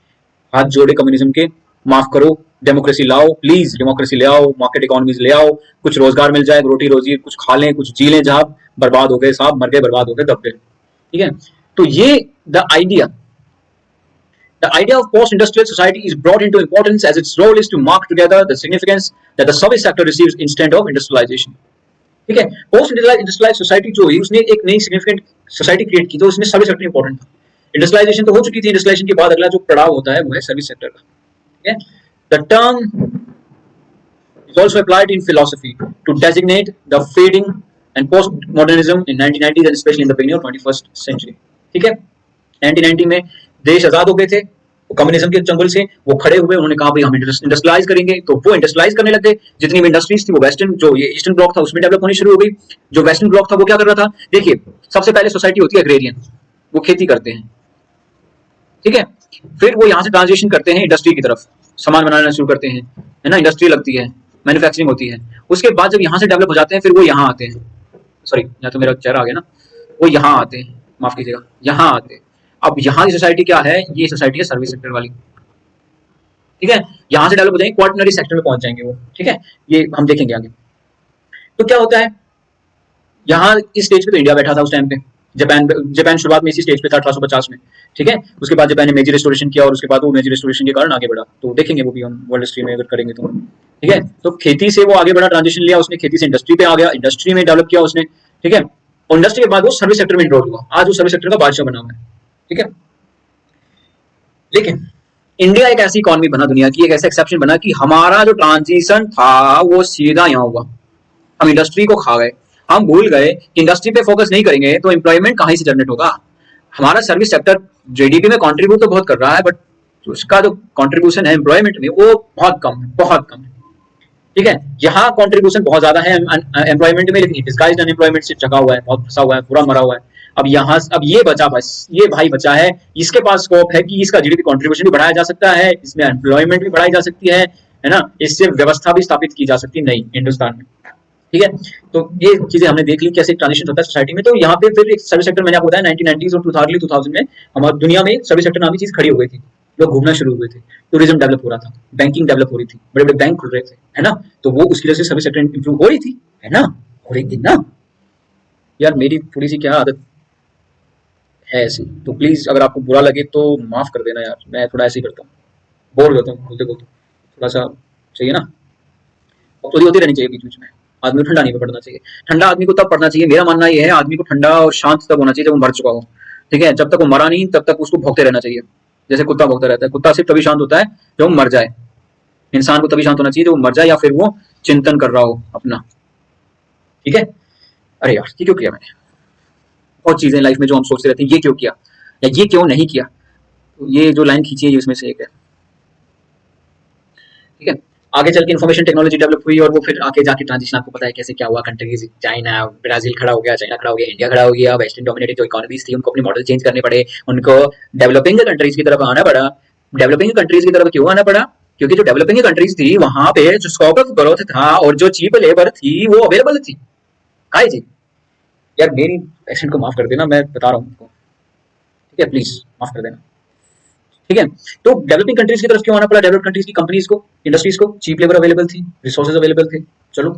हाथ जोड़े कम्युनिज्म के, माफ करो, डेमोक्रेसी लाओ, प्लीज डेमोक्रेसी ले आओ, मार्केट इकोनॉमीज ले आओ, कुछ रोजगार मिल जाए, रोटी रोजी कुछ खा लें, कुछ जी लें। जहां बर्बाद हो गए साहब, मर गए, बर्बाद हो गए, दब गए। ठीक है, तो ये the idea The idea of post-industrial society is brought into importance as its role is to mark together the significance that the service sector receives instead of industrialization. ठीक है, पोस्ट इंडस्ट्रियलाइज सोसाइटी जो हुई, उसने एक नई significant society create की, तो उसमें सर्विस सेक्टर इंपॉर्टेंट था। इंडस्ट्रियलाइजेशन तो हो चुकी थी, इंडस्ट्रियलाइजेशन के बाद अगला जो पड़ाव होता है वो है सर्विस सेक्टर का। ठीक है, the term is also applied in philosophy to designate the fading and post-modernism in 1990s and especially in the beginning of 21st century. ठीक है, 1990 में देश आजाद हो गए थे कम्युनिज्म के चंगुल से, वो खड़े हुए, उन्होंने कहा भाई हम इंडस्ट्रियलाइज करेंगे, तो वो इंडस्ट्रियलाइज करने लगे। जितनी भी इंडस्ट्रीज थी वो वेस्टर्न, जो ये ईस्टर्न ब्लॉक था उसमें डेवलप होनी शुरू हो गई। जो वेस्टर्न ब्लॉक था वो क्या कर रहा था, देखिए सबसे पहले सोसाइटी होती है एग्रेरियन, वो खेती करते हैं। ठीक है, फिर वो यहाँ से ट्रांजिशन करते हैं इंडस्ट्री की तरफ, सामान बनाना शुरू करते हैं, है ना, इंडस्ट्री लगती है, मैन्युफैक्चरिंग होती है। उसके बाद जब यहाँ से डेवलप हो जाते हैं, फिर वो यहाँ आते हैं, सॉरी यहाँ तो मेरा चेहरा आ गया ना, वो यहाँ आते हैं, माफ कीजिएगा, यहाँ आते हैं। अब यहाँ की सोसाइटी क्या है, ये सोसाइटी है सर्विस सेक्टर वाली। ठीक है, यहाँ से डेवलप हो जाएंगे, क्वार्टनरी सेक्टर में पहुंच जाएंगे वो। ठीक है, ये हम देखेंगे आगे। तो क्या होता है, यहाँ इस स्टेज पे तो इंडिया बैठा था उस टाइम पे, जापान शुरुआत में इसी स्टेज पे था 1850 में। ठीक है, उसके बाद जापान ने मेजी रेस्टोरेशन किया, और उसके बाद वो मेजी रेस्टोरेशन के कारण आगे बढ़ा, तो देखेंगे वो भी हम वर्ल्ड हिस्ट्री में अगर करेंगे तो। ठीक है, तो खेती से वो आगे बढ़ा, ट्रांजिशन लिया उसने, खेती से इंडस्ट्री पे आ गया, इंडस्ट्री में डेवलप किया उसने। ठीक है, और इंडस्ट्री के बाद वो सर्विस सेक्टर में इनरोल हुआ, आज वो सर्विस सेक्टर का बादशाह बना हुआ है। ठीक है, लेकिन इंडिया एक ऐसी इकोनॉमी बना, दुनिया की एक ऐसा एक्सेप्शन बना कि हमारा जो ट्रांजिशन था वो सीधा यहाँ हुआ, हम इंडस्ट्री को खा गए। हम भूल गए कि इंडस्ट्री पे फोकस नहीं करेंगे तो एम्प्लॉयमेंट कहाँ से जनरेट होगा। हमारा सर्विस सेक्टर जीडीपी में कंट्रीब्यूट तो बहुत कर रहा है, बट उसका जो कंट्रीब्यूशन है एम्प्लॉयमेंट में वो बहुत कम है, बहुत कम है। ठीक है, यहाँ कंट्रीब्यूशन बहुत ज्यादा है एम्प्लॉयमेंट में, लेकिन डिस्गाइज्ड अनएम्प्लॉयमेंट से जगा हुआ है, बहुत फंसा हुआ है, पूरा मरा हुआ है। अब यहाँ अब ये बचा, बस ये भाई बचा है, इसके पास स्कोप है कि इसका जीडीपी कंट्रीब्यूशन भी बढ़ाया जा सकता है, इसमें एम्प्लॉयमेंट भी बढ़ाई जा सकती है ना, इससे व्यवस्था भी स्थापित की जा सकती है नई हिंदुस्तान में। ठीक है, तो ये चीजें हमने देख ली कैसे ट्रांजिशन होता है सोसाइटी में। तो यहाँ पे फिर एक सर्विस सेक्टर, मैंने आपको बताया 1990s और 2000 में हमारी दुनिया में सर्विस सेक्टर नाम की चीज खड़ी हो गई थी, लोग घूमना शुरू हुए थे, टूरिज्म डेवलप हो रहा था, बैंकिंग डेवलप हो रही थी, बड़े बड़े बैंक खुल रहे थे, है ना, तो वो उसकी वजह से सर्विस सेक्टर इंप्रूव हो रही थी, है ना, हो रही थी ना। यार मेरी थोड़ी सी क्या आदत है ऐसी, तो प्लीज अगर आपको बुरा लगे तो माफ कर देना यार, मैं थोड़ा ऐसे ही करता हूँ, बोर हो जाता हूँ बोलते बोलते, थोड़ा सा चाहिए ना, और होती रहनी चाहिए बीच बीच में। आदमी को ठंडा नहीं पड़ना चाहिए, ठंडा आदमी को तब पड़ना चाहिए, मेरा मानना यह है आदमी को ठंडा और शांत तब होना चाहिए जब वो मर चुका हो। ठीक है, जब तक वो मरा नहीं तब तक उसको भोगते रहना चाहिए, जैसे कुत्ता भोगता रहता है। कुत्ता सिर्फ तभी शांत होता है जब वो मर जाए, इंसान को तभी शांत होना चाहिए जब वो मर जाए या फिर वो चिंतन कर रहा हो अपना। ठीक है, अरे यार ये क्यों किया मैंने, और चीजें लाइफ में जो हम सोचते रहते हैं ये क्यों किया या ये क्यों नहीं किया, तो ये जो लाइन खींची है ये उसमें से एक है। ठीक है, आगे चल के इन्फॉर्मेशन टेक्नोलॉजी डेवलप हुई और वो फिर आगे जाके ट्रांजिशन आपको पता है कैसे क्या हुआ, कंट्रीज चाइना ब्राजील खड़ा हो गया, चाइना खड़ा हो गया, इंडिया खड़ा हो गया, वेस्टर्न डोमिनेटेड जो इकोनॉमीज थी उनको अपने मॉडल चेंज करने पड़े, उनको डेवलपिंग कंट्रीज की तरफ आना पड़ा। डेवलपिंग कंट्रीज की तरफ क्यों आना पड़ा, क्योंकि जो डेवलपिंग कंट्रीज थी वहां पे जो स्कोप ऑफ ग्रोथ था और जो चीप लेबर थी वो अवेलेबल थी। काहे जी यार, मेरी एक्सेंट को माफ कर देना, मैं बता रहा हूँ आपको, ठीक है, प्लीज माफ कर देना। ठीक है, तो डेवलपिंग कंट्रीज की तरफ क्यों आना पड़ा, डेवलप कंट्रीज की कंपनीज को, इंडस्ट्रीज को, चीप लेबर अवेलेबल थी, रिसोर्सेज अवेलेबल थे, चलो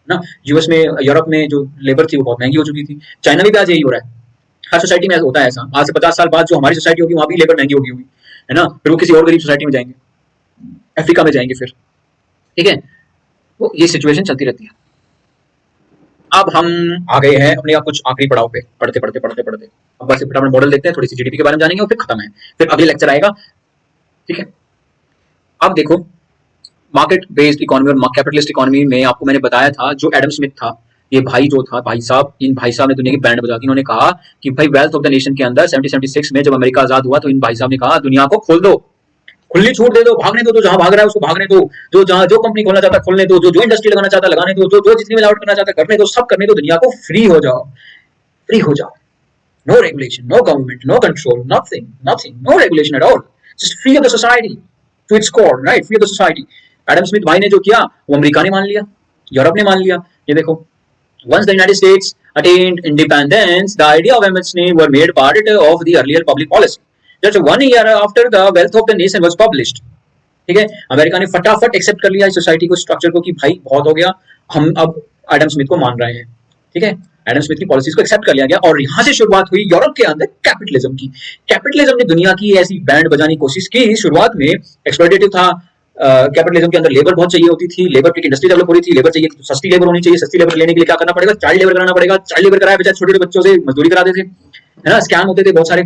ना। यूएस में, यूरोप में जो लेबर थी वो बहुत महंगी हो चुकी थी, चाइना में भी आज यही हो रहा है, हर सोसाइटी में होता है ऐसा। आज से 50 साल बाद जो हमारी सोसाइटी होगी वहां भी लेबर महंगी होगी, है ना, फिर वो किसी और गरीब सोसाइटी में जाएंगे, अफ्रीका में जाएंगे फिर। ठीक है, तो ये सिचुएशन चलती रहती है। अब हम आ गए हैं अपने कुछ आखिरी पड़ाव पे, पढ़ते पढ़ते पढ़ते पढ़ते अब बस फटाफट मॉडल देखते हैं, थोड़ी सी जीडीपी के बारे में जानेंगे और फिर खत्म है, फिर अगले लेक्चर आएगा। ठीक है, अब देखो मार्केट बेस्ड इकोनॉमी और कैपिटलिस्ट इकोनॉमी में आपको मैंने बताया था, जो एडम स्मिथ था, ये भाई जो था, भाई साहब, इन भाई साहब ने दुनिया की बैंड बजा दी। इन्होंने कहा कि भाई वेल्थ ऑफ द नेशन के अंदर 1776 में जब अमेरिका आजाद हुआ तो इन भाई साहब ने कहा दुनिया को खोल दो, खुली छूट दे दो, भागने दो, जो जहां भाग रहा है उसको भागने दो, जो जहां जो कंपनी खोलना चाहता है खोलने दो, जो इंडस्ट्री लगाना चाहता है लगाने दो, जो जितनी मिलावट करना चाहता है करने दो, सब करने दो, दुनिया को फ्री हो जाओ, फ्री हो जाओ। No regulation, no government, no control, nothing, nothing, no regulation at all. Just free of the society to its core, right? Free of the society. Adam Smith भाई ने जो किया वो अमेरिका ने मान लिया, यूरोप ने मान लिया। ये देखो, once the United States attained independence, the idea of MSNE were made part of the earlier public policy. Just 1 year after the wealth of the nation was published. ठीक है, अमेरिका ने फटाफट एक्सेप्ट कर लिया इस सोसाइटी को, structure को, कि भाई बहुत हो गया, हम अब एडम स्मिथ को मान रहे हैं। ठीक है, एडम स्मिथ की पॉलिसीज को एक्सेप्ट कर लिया गया और यहां से शुरुआत हुई यूरोप के अंदर कैपिटलिज्म की। कैपिटलिज्म ने दुनिया की ऐसी बैंड बजाने की कोशिश की। शुरुआत में एक्सप्लॉइटेटिव था, कैपिटलिज्म के अंदर लेबर बहुत चाहिए होती थी, लेबर की इंडस्ट्री डेवलप हो रही थी, लेबर चाहिए तो सस्ती लेबर होनी चाहिए, सस्ती लेबर लेने के लिए क्या करना पड़ेगा, चाइल्ड लेबर कराना पड़ेगा, चाइल्ड लेबर कराया बजाय छोटे छोटे बच्चों से मजदूरी कराते थे, है ना, स्कैम होते थे बहुत सारे,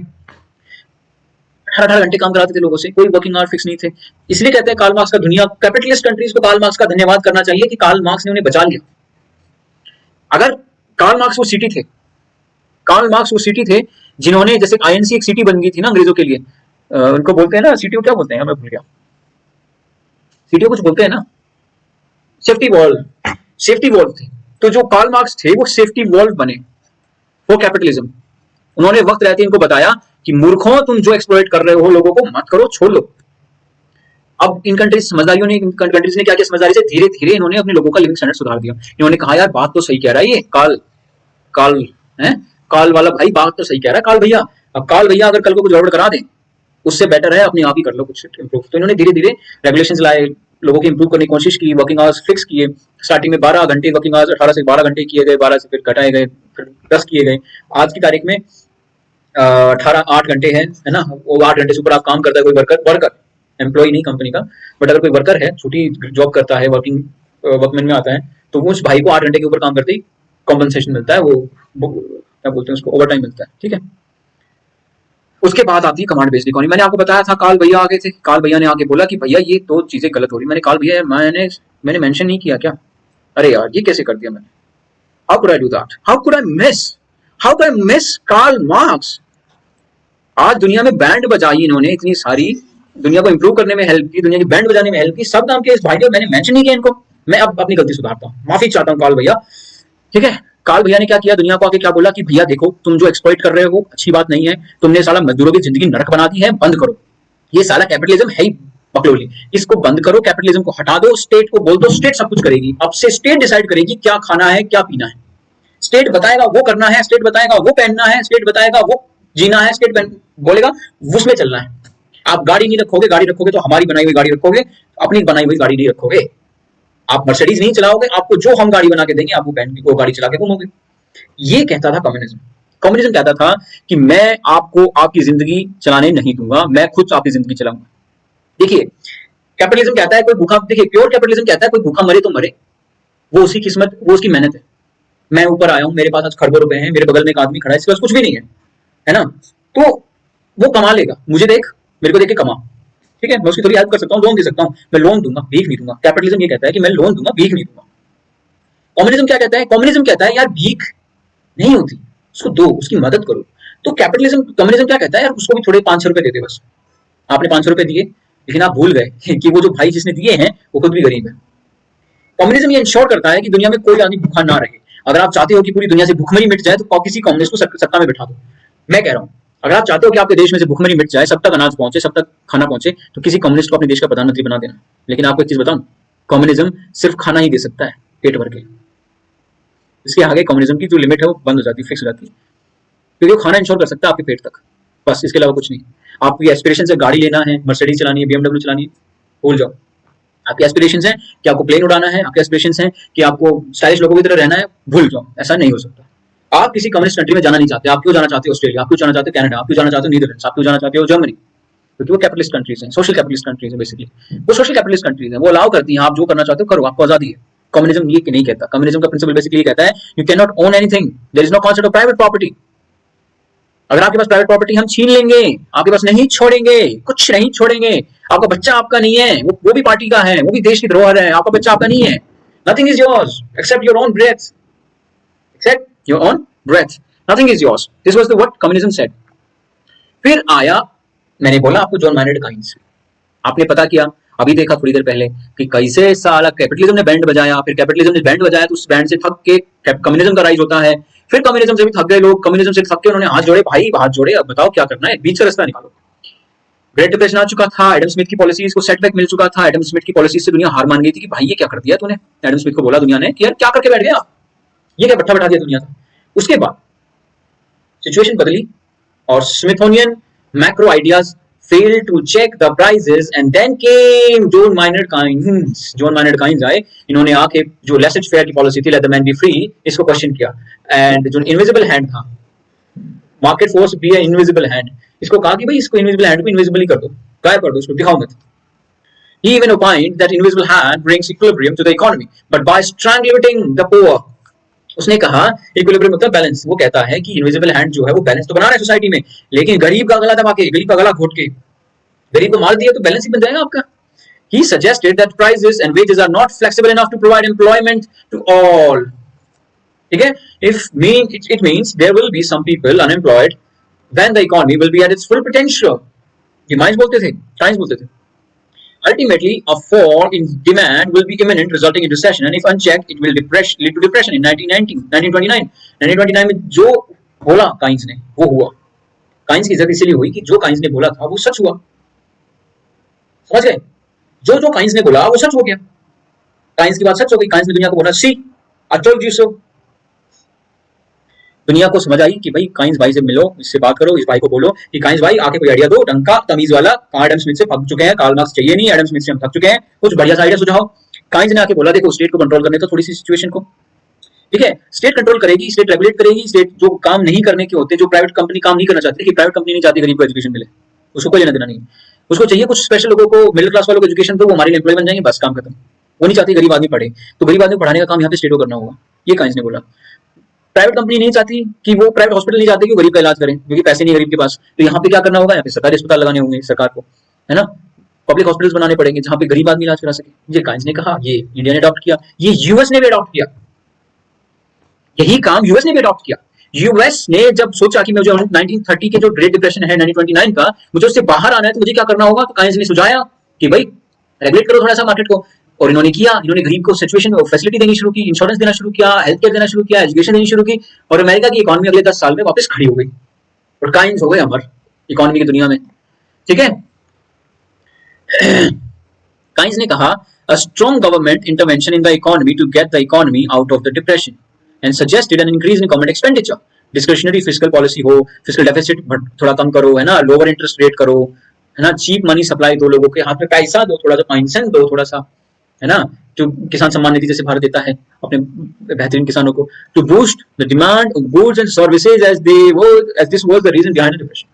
18 घंटे काम कराते थे लोगों से, कोई वर्किंग आवर फिक्स नहीं थे। इसलिए कहते हैं कार्ल मार्क्स का दुनिया कैपिटलिस्ट कंट्रीज को कार्ल मार्क्स का धन्यवाद करना चाहिए कि कार्ल मार्क्स ने उन्हें बचा लिया। अगर कार्ल मार्क्स वो सिटी थे, कार्ल मार्क्स वो सिटी थे जिन्होंने, जैसे आईएनसी एक सिटी बन गई थी ना अंग्रेजों के लिए, उनको बोलते हैं ना सिटी को क्या बोलते हैं, मैं भूल गया, सिटी को कुछ बोलते हैं ना, सेफ्टी वॉल, सेफ्टी वॉल थे। तो जो कार्ल मार्क्स थे वो सेफ्टी वॉल बने वो कैपिटलिज्म। उन्होंने वक्त रहते इनको बताया कि मूर्खों, तुम जो एक्सप्लॉइट कर रहे हो लोगों को मत करो, छोड़ लो। अब इन कंट्रीज समझदारियों ने, इन कंट्रीज ने क्या किया, समझदारी से धीरे धीरे इन्होंने अपने लोगों का लिविंग स्टैंडर्ड सुधार दिया। इन्होंने कहा यार बात तो सही कह रहा है ये काल वाला भाई, बात तो सही कह रहा है काल भैया। अब काल भैया अगर कल को कुछ गड़बड़ करा दे, उससे बेटर है अपने आप ही कर लो कुछ इंप्रूव। तो इन्होंने धीरे धीरे रेगुलेशंस लाए, लोगों की इंप्रूव करने की कोशिश की, वर्किंग आवर्स फिक्स किए। स्टार्टिंग में 12 घंटे वर्किंग आवर्स 18 से 12 घंटे किए गए, 12 से फिर घटाए गए, फिर 10 किए गए। आज की तारीख में 8 घंटे है ना, वो 8 घंटे से ऊपर आप काम करता है कोई वर्कर एम्प्लॉय नहीं कंपनी का, बट अगर कोई वर्कर है, छोटी जॉब करता है, वर्किंग वर्कमैन में आता है, तो वो उस भाई को 8 घंटे के ऊपर काम करते ही कॉम्पनसेशन मिलता है, वो क्या बोलते हैं उसको, ओवर टाइम मिलता है। ठीक है, उसके बाद आती है कमांड बेस्ड इकोनॉमी। मैंने आपको बताया था काल भैया आगे थे, काल भैया ने आके बोला कि भैया ये दो चीजें गलत हो रही। मैंने काल भैया मैंने मेंशन नहीं किया क्या, अरे यार ये कैसे कर दिया मैंने, how could I do that, how could I miss Karl Marx. आज दुनिया में बैंड बजाई इन्होंने, इतनी सारी दुनिया को इंप्रूव करने में हेल्प की, दुनिया की बैंड बजाने में हेल्प की, सब नाम के इस भाई को मैंने मेंशन नहीं किया इनको। मैं अब अपनी गलती सुधारता हूँ, माफी चाहता हूँ काल भैया। ठीक है, काल भैया ने क्या किया, दुनिया को आके क्या बोला कि भैया देखो तुम जो एक्सप्लॉइट कर रहे हो अच्छी बात नहीं है, तुमने साला मजदूरों की जिंदगी नरक बना दी है, बंद करो। ये साला कैपिटलिज्म है ही बकलोली, इसको बंद करो, कैपिटलिज्म को हटा दो, स्टेट को बोल दो, स्टेट सब कुछ करेगी। अब से स्टेट डिसाइड करेगी क्या खाना है क्या पीना है, स्टेट बताएगा वो करना है, स्टेट बताएगा वो पहनना है, स्टेट बताएगा वो जीना है, स्टेट बोलेगा उसमें चलना है। आप गाड़ी नहीं रखोगे, गाड़ी रखोगे तो हमारी बनाई हुई गाड़ी रखोगे, अपनी बनाई हुई गाड़ी नहीं रखोगे। आप मर्सिडीज नहीं चलाओगे, आपको जो हम गाड़ी बना के देंगे आप वो गाड़ी चला के घूमोगे। ये कहता था कम्युनिज्म। कम्युनिज्म कहता था कि मैं आपको आपकी जिंदगी चलाने नहीं दूंगा, मैं खुद आपकी जिंदगी चलाऊंगा। देखिए कैपिटलिज्म कहता है कोई भूखा, देखिए प्योर कैपिटलिज्म कहता है कोई भूखा मरे तो मरे, वो उसकी किस्मत, वो उसकी मेहनत है। मैं ऊपर आया हूं, मेरे पास आज खरबों रुपए हैं, मेरे बगल में एक आदमी खड़ा है, इसके पास कुछ भी नहीं है ना, तो वो कमा लेगा, मुझे देख, मेरे को देख के कमा। ठीक है, मैं उसकी थोड़ी हेल्प कर सकता हूँ, लोन दे सकता हूँ, मैं लोन दूंगा, भीख नहीं दूंगा। कैपिटलिज्म ये कहता है कि मैं लोन दूंगा, भीख नहीं दूंगा। कम्युनिज्म क्या कहता है, कम्युनिज्म कहता है यार भीख नहीं होती, उसको दो, उसकी मदद करो। तो कम्युनिज्म क्या कहता है, यार उसको भी थोड़े 500 रुपए दे दे बस। आपने 500 रुपए दिए, लेकिन आप भूल गए कि वो जो भाई जिसने दिए हैं वो खुद भी गरीब है। कम्युनिज्म ये इंश्योर करता है कि दुनिया में कोई आदमी भूखा ना रहे। अगर आप चाहते हो कि पूरी दुनिया से भूखमरी मिट जाए तो किसी कम्युनिस्ट को सत्ता में बिठा दो। मैं कह रहा हूं, अगर आप चाहते हो कि आपके देश में से भूखमरी मिट जाए, सब तक अनाज पहुंचे, सब तक खाना पहुंचे, तो किसी कम्युनिस्ट को अपने देश का प्रधानमंत्री बना देना। लेकिन आपको एक चीज बताऊं, कम्युनिज्म सिर्फ खाना ही दे सकता है, पेट भर के। इसके आगे कम्युनिज्म की जो लिमिट है वो बंद हो जाती है, फिक्स हो जाती है, क्योंकि वो खाना इंश्योर कर सकता है आपके पेट तक, बस, इसके अलावा कुछ नहीं। आपकी एस्पिरेशन से गाड़ी लेना है, मर्सिडीज चलानी है, BMW चलानी है, भूल जाओ। आपके एस्पिरेशंस हैं कि आपको प्लेन उड़ाना है, आपके एस्पिरेशंस हैं कि आपको स्टाइलिश लोगों की तरह रहना है, भूल जाओ, ऐसा नहीं हो सकता। आप किसी कम्युनिस्ट कंट्री में जाना नहीं चाहते, आप क्यों जाना चाहते हो ऑस्ट्रेलिया, आप क्यों जाना चाहते हो कनाडा, आप क्यों जाना चाहते हो नीदरलैंड्स, आप क्यों जाना चाहते हो जर्मनी, क्योंकि वो कैपिटलिस्ट कंट्रीज हैं, सोशल कैपिटलिस्ट कंट्रीज हैं। बेसिकली वो सोशल कैपिटलिस्ट कंट्रीज हैं, वो अलाउ करती हैं आप जो करना चाहते हो करो, आपको आजादी है। कम्युनिज्म ये नहीं कहता, कम्युनिज्म का प्रिंसिपल बेसिकली कहता है you can not own anything, there is no concept of private property. अगर आपके पास प्राइवेट प्रॉपर्टी हम छीन लेंगे, आपके पास नहीं छोड़ेंगे, कुछ नहीं छोड़ेंगे। आपका बच्चा आपका नहीं है, वो भी पार्टी का है, वो भी देश की धरोहर है, आपका बच्चा आपका नहीं है। Nothing is yours except your own breath, except your own breath, nothing is yours. This was the what communism said. फिर आया, मैंने बोला आपको, जॉन मैनर्ड काइंस। आपने पता किया, अभी देखा थोड़ी देर पहले कि कैसे साला कैपिटलिज्म ने बैंड बजाया, फिर कैपिटलिज्म ने बैंड बजाया तो उस बैंड से थक के कम्युनिज्म का राइज होता है, फिर कम्युनिज्म से भी थक गए लोग, कम्युनिज्म से थक के उन्होंने हाथ जोड़े, भाई हाथ जोड़े, अब बताओ क्या करना है, बीच का रास्ता निकालो। ग्रेट डिप्रेशन आ चुका था, एडम स्मिथ की पॉलिसीज को सेटबैक मिल चुका था, एडम स्मिथ की पॉलिसीज से दुनिया हार मान गई थी कि भाई ये क्या कर दिया तूने। एडम स्मिथ को बोला दुनिया ने कि यार क्या करके बैठ गया, ये क्या भट्ठा बैठा दिया दुनिया का। उसके बाद सिचुएशन बदली और Smithsonian macro ideas failed to check the prices and then came John Maynard Keynes। John Maynard Keynes आए, इन्होंने आके जो लेसेज फेयर की पॉलिसी थी, let the man be free, इसको क्वेश्चन किया। एंड जो इनविजिबल हैंड था, मार्केट फोर्स भी है इनविजिबल हैंड, इसको कहा कि भाई इसको इनविजिबल हैंड को इनविजिबल ही कर दो, गायब कर दो, इसको दिखाओ मत। He even opined that invisible hand brings equilibrium to the economy, but by strangulating the poor। उसने कहा इक्विलिब्रियम मतलब बैलेंस, वो कहता है कि इनविजिबल हैंड जो है वो बैलेंस तो बना रहा है सोसाइटी में, लेकिन गरीब का गला दबा के, गरीब का गला घोट के गरीब को मार दिया तो बैलेंस ही बन जाएगा आपका। He suggested that prices and wages are not flexible enough to provide employment to all। ठीक है, it means there will be some people unemployed when the economy will be at its full potential। ये mines बोलते थे, times बोलते थे। Ultimately, a fall in demand will be imminent, resulting in recession, and if unchecked, it will lead to depression। In 1929 में जो बोला coins ने वो हुआ। काइंस की इज्जत इसलिए हुई कि जो काइंस ने बोला था वो सच हुआ, समझ गए। जो जो काइंस ने बोला वो सच हो गया, काइंस की बात सच हो गई। काइंस ने दुनिया को बोला सी आई टोल्ड यू सो। दुनिया को समझ आई कि भाई काइंस भाई से मिलो, इससे बात करो, इस भाई को बोलो कि काइंस भाई आके कोई आइडिया दो ढंग का तमीज वाला। एडम स्मिथ से थक चुके हैं, कार्ल मार्क्स चाहिए नहीं, एडम स्मिथ से हम थक चुके हैं, कुछ बढ़िया सा आइडिया सुझाओ। काइंस ने आके बोला देखो स्टेट को कंट्रोल करने तो थोड़ी सी सिचुएशन को, ठीक है, स्टेट कंट्रोल करेगी, स्टेट रेगुलेट करेगी, स्टेट जो काम नहीं करने के होते, जो प्राइवेट कंपनी काम नहीं करना चाहती, कि प्राइवेट कंपनी नहीं चाहती गरीब को एजुकेशन मिले, उसको कोई लेना देना नहीं, उसको चाहिए कुछ स्पेशल लोगों को, मिडिल क्लास वालों को एजुकेशन दो, वो हमारे लिए एम्प्लॉय बन जाएंगे, बस काम खत्म। वो नहीं चाहती गरीब आदमी पढ़े, तो गरीब आदमी पढ़ाने का काम यहाँ पे स्टेट को करना होगा, ये काइंस ने बोला। प्राइवेट कंपनी नहीं चाहती कि वो प्राइवेट हॉस्पिटल नहीं चाहते कि गरीब का इलाज करें, क्योंकि पैसे नहीं गरीब के पास, तो यहाँ पे क्या करना होगा, यहाँ पे सरकारी अस्पताल लगाने होंगे सरकार को, है ना, पब्लिक हॉस्पिटल्स बनाने पड़ेंगे जहाँ पे गरीब आदमी इलाज करा सके। ये काइंस ने कहा, ये इंडिया ने अडॉप्ट किया, ये यूएस ने भी अडॉप्ट किया, यही काम यूएस ने भी अडॉप्ट किया। यूएस ने जब सोचा कि मुझे 1930 के जो ग्रेट डिप्रेशन है 1929 का, मुझे उससे बाहर आना है तो मुझे क्या करना होगा, तो काइंस ने सुझाया कि भाई रेगुलेट करो थोड़ा सा मार्केट को, और इन्होंने किया, इन्होंने गरीब को सिचुएशन में फैसिलिटी देनी शुरू की, इंश्योरेंस देना शुरू किया, हेल्थ केयर देना शुरू किया, एजुकेशन देनी शुरू की, और अमेरिका की इकोनॉमी अगले 10 साल में वापस खड़ी हो गई, और काइंस हो गए अमर इकोनॉमी की दुनिया में, ठीक है। काइंस ने कहा a strong government intervention in the economy to get the economy out of the depression and suggested an increase in government expenditure। discretionary fiscal policy हो, fiscal deficit थोड़ा कम करो, है ना, lower interest rate करो, है ना, cheap money supply दो, लोगों के हाथ में पैसा दो, थोड़ा सा पेंशन दो, थोड़ा सा, है ना, जो किसान सम्मान निधि जैसे भारत देता है अपने बेहतरीन किसानों को, to boost the demand of goods and services as this was the reason behind the depression।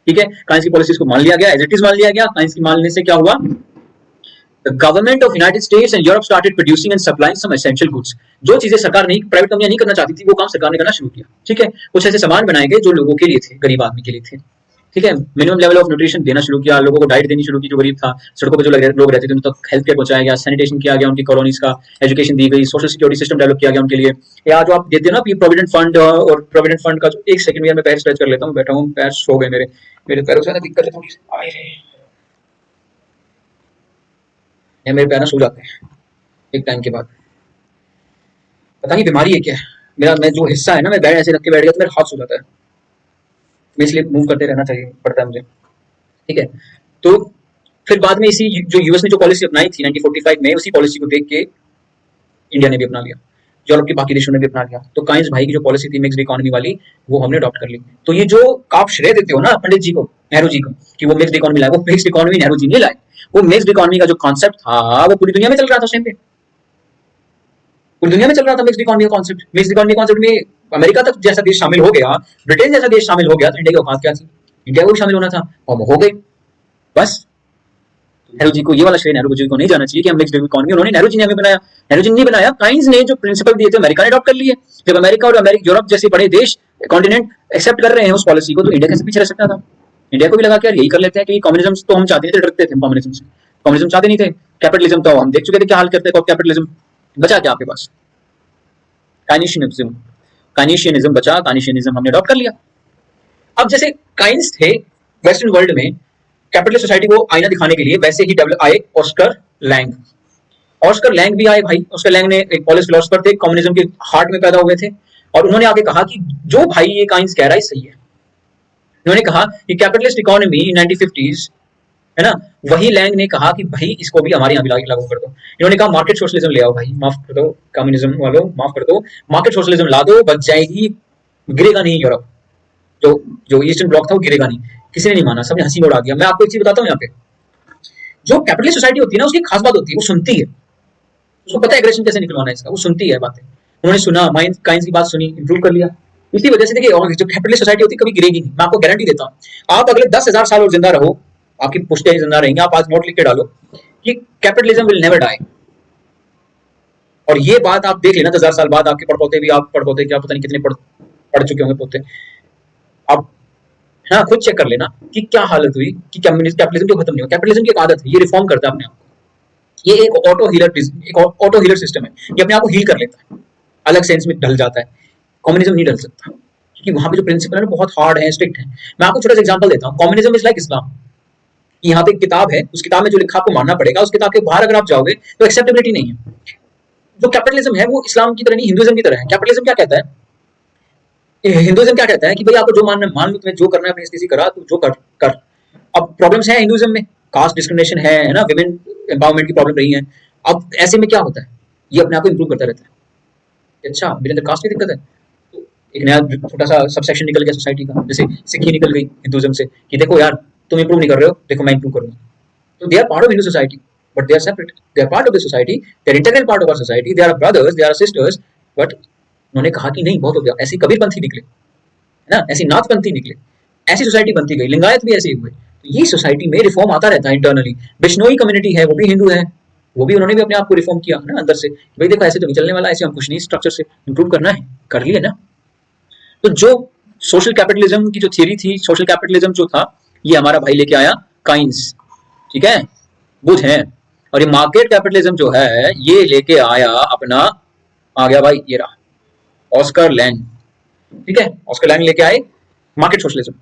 ठीक है, काइंस की पॉलिसीज को मान लिया गया, एज इट इज मान लिया गया। काइंस की मानने से क्या हुआ, The government of United States and Europe started producing and supplying some essential goods। जो चीजें सरकार नहीं, प्राइवेट कंपनियां नहीं करना चाहती थी, वो काम सरकार ने करना शुरू किया, ठीक है। कुछ ऐसे सामान बनाए गए जो लोगों के लिए थे, गरीब आदमी के लिए थे, ठीक है। मिनिमम लेवल ऑफ न्यूट्रिशन देना शुरू किया, लोगों को डाइट देनी शुरू की, जो गरीब था, सड़कों पर जो लोग रहते थे उन तक हेल्थ केयर पहुंचाया गया, सैनिटेशन किया गया, उनकी कॉलोनीज का, एजुकेशन दी गई, सोशल सिक्योरिटी सिस्टम डेवलप किया गया उनके लिए। या जो आप देते हो ना प्रोविडेंट फंड, और प्रोविडेंट फंड का जो, एक सेकंड में मैं पैर स्ट्रेच कर लेता हूँ, बैठा हूँ, पैर सो गए मेरे पैरों से दिक्कत है थोड़ी सी, मेरे पैर सो जाते हैं एक टाइम के बाद, पता नहीं बीमारी है क्या, मेरा मैं जो हिस्सा है ना, मैं बैठ ऐसे रख के बैठ गया तो मेरा हाथ सो जाता है, मैं इसलिए मूव करते रहना चाहिए पड़ता है मुझे, ठीक है। तो फिर बाद में इसी जो यूएस ने जो पॉलिसी अपनाई थी 1945 में, उसी पॉलिसी को देख के इंडिया ने भी अपना लिया, यूरोप के बाकी देशों ने भी अपना लिया। तो काइंस भाई की जो पॉलिसी थी मिक्स्ड इकोनॉमी वाली, वो हमने अडॉप्ट कर ली। तो ये जो आप श्रेय देते हो ना पंडित जी को, नेहरू जी को, कि वो मिक्स्ड इकोनॉमी लाए, वो मिक्स्ड इकोनॉमी नेहरू जी नहीं लाए, वो मिक्स्ड इकोनॉमी का जो कॉन्सेप्ट था वो पूरी दुनिया में चल रहा था उस टाइम पे, पूरी दुनिया में चल रहा था मिक्स्ड इकोनॉमी का कॉन्सेप्ट। मिक्स्ड इकोनॉमी कॉन्सेप्ट में अमेरिका तक जैसा देश शामिल हो गया, ब्रिटेन जैसा देश शामिल हो गया, तो इंडिया की औकात क्या थी, इंडिया को भी शामिल होना था, और हो गई बस। नेहरू जी को ये वाला श्रेय नेहरू जी को नहीं जाना चाहिए कि हम मिक्स्ड इकोनॉमी, उन्होंने नेहरू जी ने हमें बनाया, नेहरू जी ने नहीं बनाया, काइंस ने जो प्रिंसिपल दिए थे अमेरिका ने अडॉप्ट कर लिए। जब अमेरिका और यूरोप जैसे बड़े देश कॉन्टिनेंट एक्सेप्ट कर रहे हैं उस पॉलिसी को, तो इंडिया कैसे पीछे रह सकता था। इंडिया को भी लगा कि यार यही कर लेते हैं, क्योंकि कम्युनिज्म तो हम चाहते नहीं थे, डरते थे कम्युनिज्म से, कम्युनिज्म चाहते नहीं थे। कैपिटलिज्म तो हम देख चुके थे क्या हाल करते हैं, कैपिटलिज्म बचा क्या आपके पास, काइनेशियनिज्म बचा, काइनेशियनिज्म हमने अडॉप्ट कर लिया। अब जैसे काइंस थे वेस्टर्न वर्ल्ड में, कैपिटलिस्ट सोसाइटी को आईना दिखाने के लिए वैसे ही डेवलप आए ऑस्कर लैंग। ऑस्कर लैंग भी आए भाई। ऑस्कर लैंग ने एक पॉलिश फिलोसफर थे, कम्युनिज्म के हार्ट में पैदा हुए थे, और उन्होंने आके कहा कि जो भाई ये काइंस कह रहा है सही है। उन्होंने कहा कि कैपिटलिस्ट इकोनॉमी 1950s है ना, वही लैंग ने कहा कि भाई इसको भी हमारे यहाँ भी लागू कर दो। इन्होंने कहा मार्केट सोशलिज्म ले आओ भाई, माफ कर दो कम्युनिज्म वालों, माफ कर दो, मार्केट सोशलिज्म ला दो, बच जाएगी, गिरेगा नहीं यूरोप, जो जो ईस्टर्न ब्लॉक था वो गिरेगा नहीं। किसी ने नहीं माना, सबने हंसी में उड़ा दिया। मैं आपको एक चीज बताता हूँ, यहाँ पे जो कैपिटलिस्ट सोसाइटी होती है ना, उसकी खास बात होती है, वो सुनती है। उसको पता है एग्रेशन कैसे निकलवाना है इसका, वो सुनती है बातें। उन्होंने सुना, माइंड काइंस की बात सुनी, इंप्रूव कर लिया। इसी वजह से देखिए, और जो कैपिटलिस्ट सोसाइटी होती है कभी गिरेगी नहीं, मैं आपको गारंटी देता हूँ। आप अगले 10,000 साल और जिंदा रहो, आपकी पुश्तें जिंदा रहेंगी, आप आज नोट लिख के डालो कि कैपिटलिज्म विल नेवर डाई। और ये बात आप देख लेना, 10,000 साल बाद आपके पड़पोते भी, आप पड़पोते क्या पता नहीं कितने पढ़ चुके होंगे पोते, आप हाँ खुद चेक कर लेना कि क्या हालत हुई कि कैपिटलिज्म जो खत्म नहीं हुआ। कैपिटलिज्म की एक आदत है, ये रिफॉर्म करता है अपने आप को। ये एक ऑटो हीलर सिस्टम है, ये अपने आप को हील कर लेता है, अलग सेंस में ढल जाता है। कम्युनिज्म नहीं ढल सकता, क्योंकि वहां पे जो प्रिंसिपल है ना बहुत हार्ड है, स्ट्रिक्ट है। मैं आपको छोटा सा एग्जांपल देता हूँ। कम्युनिज्म इज लाइक इस्लाम। यहाँ पे एक किताब है, उस किताब में जो लिखा आपको मानना पड़ेगा, उस किताब के बाहर अगर आप जाओगे तो एक्सेप्टेबिलिटी नहीं है। जो कैपिटलिज्म है वो इस्लाम की तरह नहीं, हिंदुइज्म की तरह है। कैपिटलिज्म क्या कहता है, हिंदुइज्म क्या कहता है कि भाई आपको जो मानना मान लो, तुम्हें जो करना है अपनी स्थिति करा, तू जो कर। अब प्रॉब्लम्स है हिंदुइज्म में, कास्ट डिस्क्रिमिनेशन है ना, विमेन एम्पावरमेंट की प्रॉब्लम रही है। अब ऐसे में क्या होता है, ये अपने आप को इंप्रूव करता रहता है। अच्छा मेरे अंदर कास्ट की दिक्कत है, तो एक नया छोटा सा सबसेक्शन निकल गया सोसाइटी का, जैसे सिक्खी निकल गई हिंदुइज्म से कि देखो यार तुम इंप्रूव नहीं कर रहे हो, देखो मैं इंप्रूव करूंगा। तो they are part of Hindu society, but they are separate, they are part of the society, they are integral part of our society, they are brothers, they are sisters. But उन्होंने कहा कि नहीं बहुत हो गया, ऐसी कबीरपंथी निकले है ना, ऐसी नाथपंथी निकले, ऐसी सोसाइटी बनती गई, लिंगायत भी ऐसे ही हुए। तो ये सोसाइटी में रिफॉर्म आता रहता है इंटरनली। बिश्नोई कम्युनिटी है, वो भी हिंदू है, वो भी उन्होंने भी अपने आप को रिफॉर्म किया ना अंदर से, भाई देखो ऐसे तो नहीं चलने वाला, ऐसे हम कुछ नहीं, स्ट्रक्चर से इंप्रूव करना है, कर लिए ना। तो जो सोशल कैपिटलिज्म की जो थियरी थी, सोशल कैपिटलिज्म जो था, ये हमारा भाई लेके आया काइंस, ठीक है, बुध है। और ये मार्केट कैपिटलिज्म जो है ये लेके आया अपना, आ गया भाई ये रहा ऑस्कर लैंग, ठीक है, ऑस्कर लैंग लेके आए मार्केट सोशलिज्म,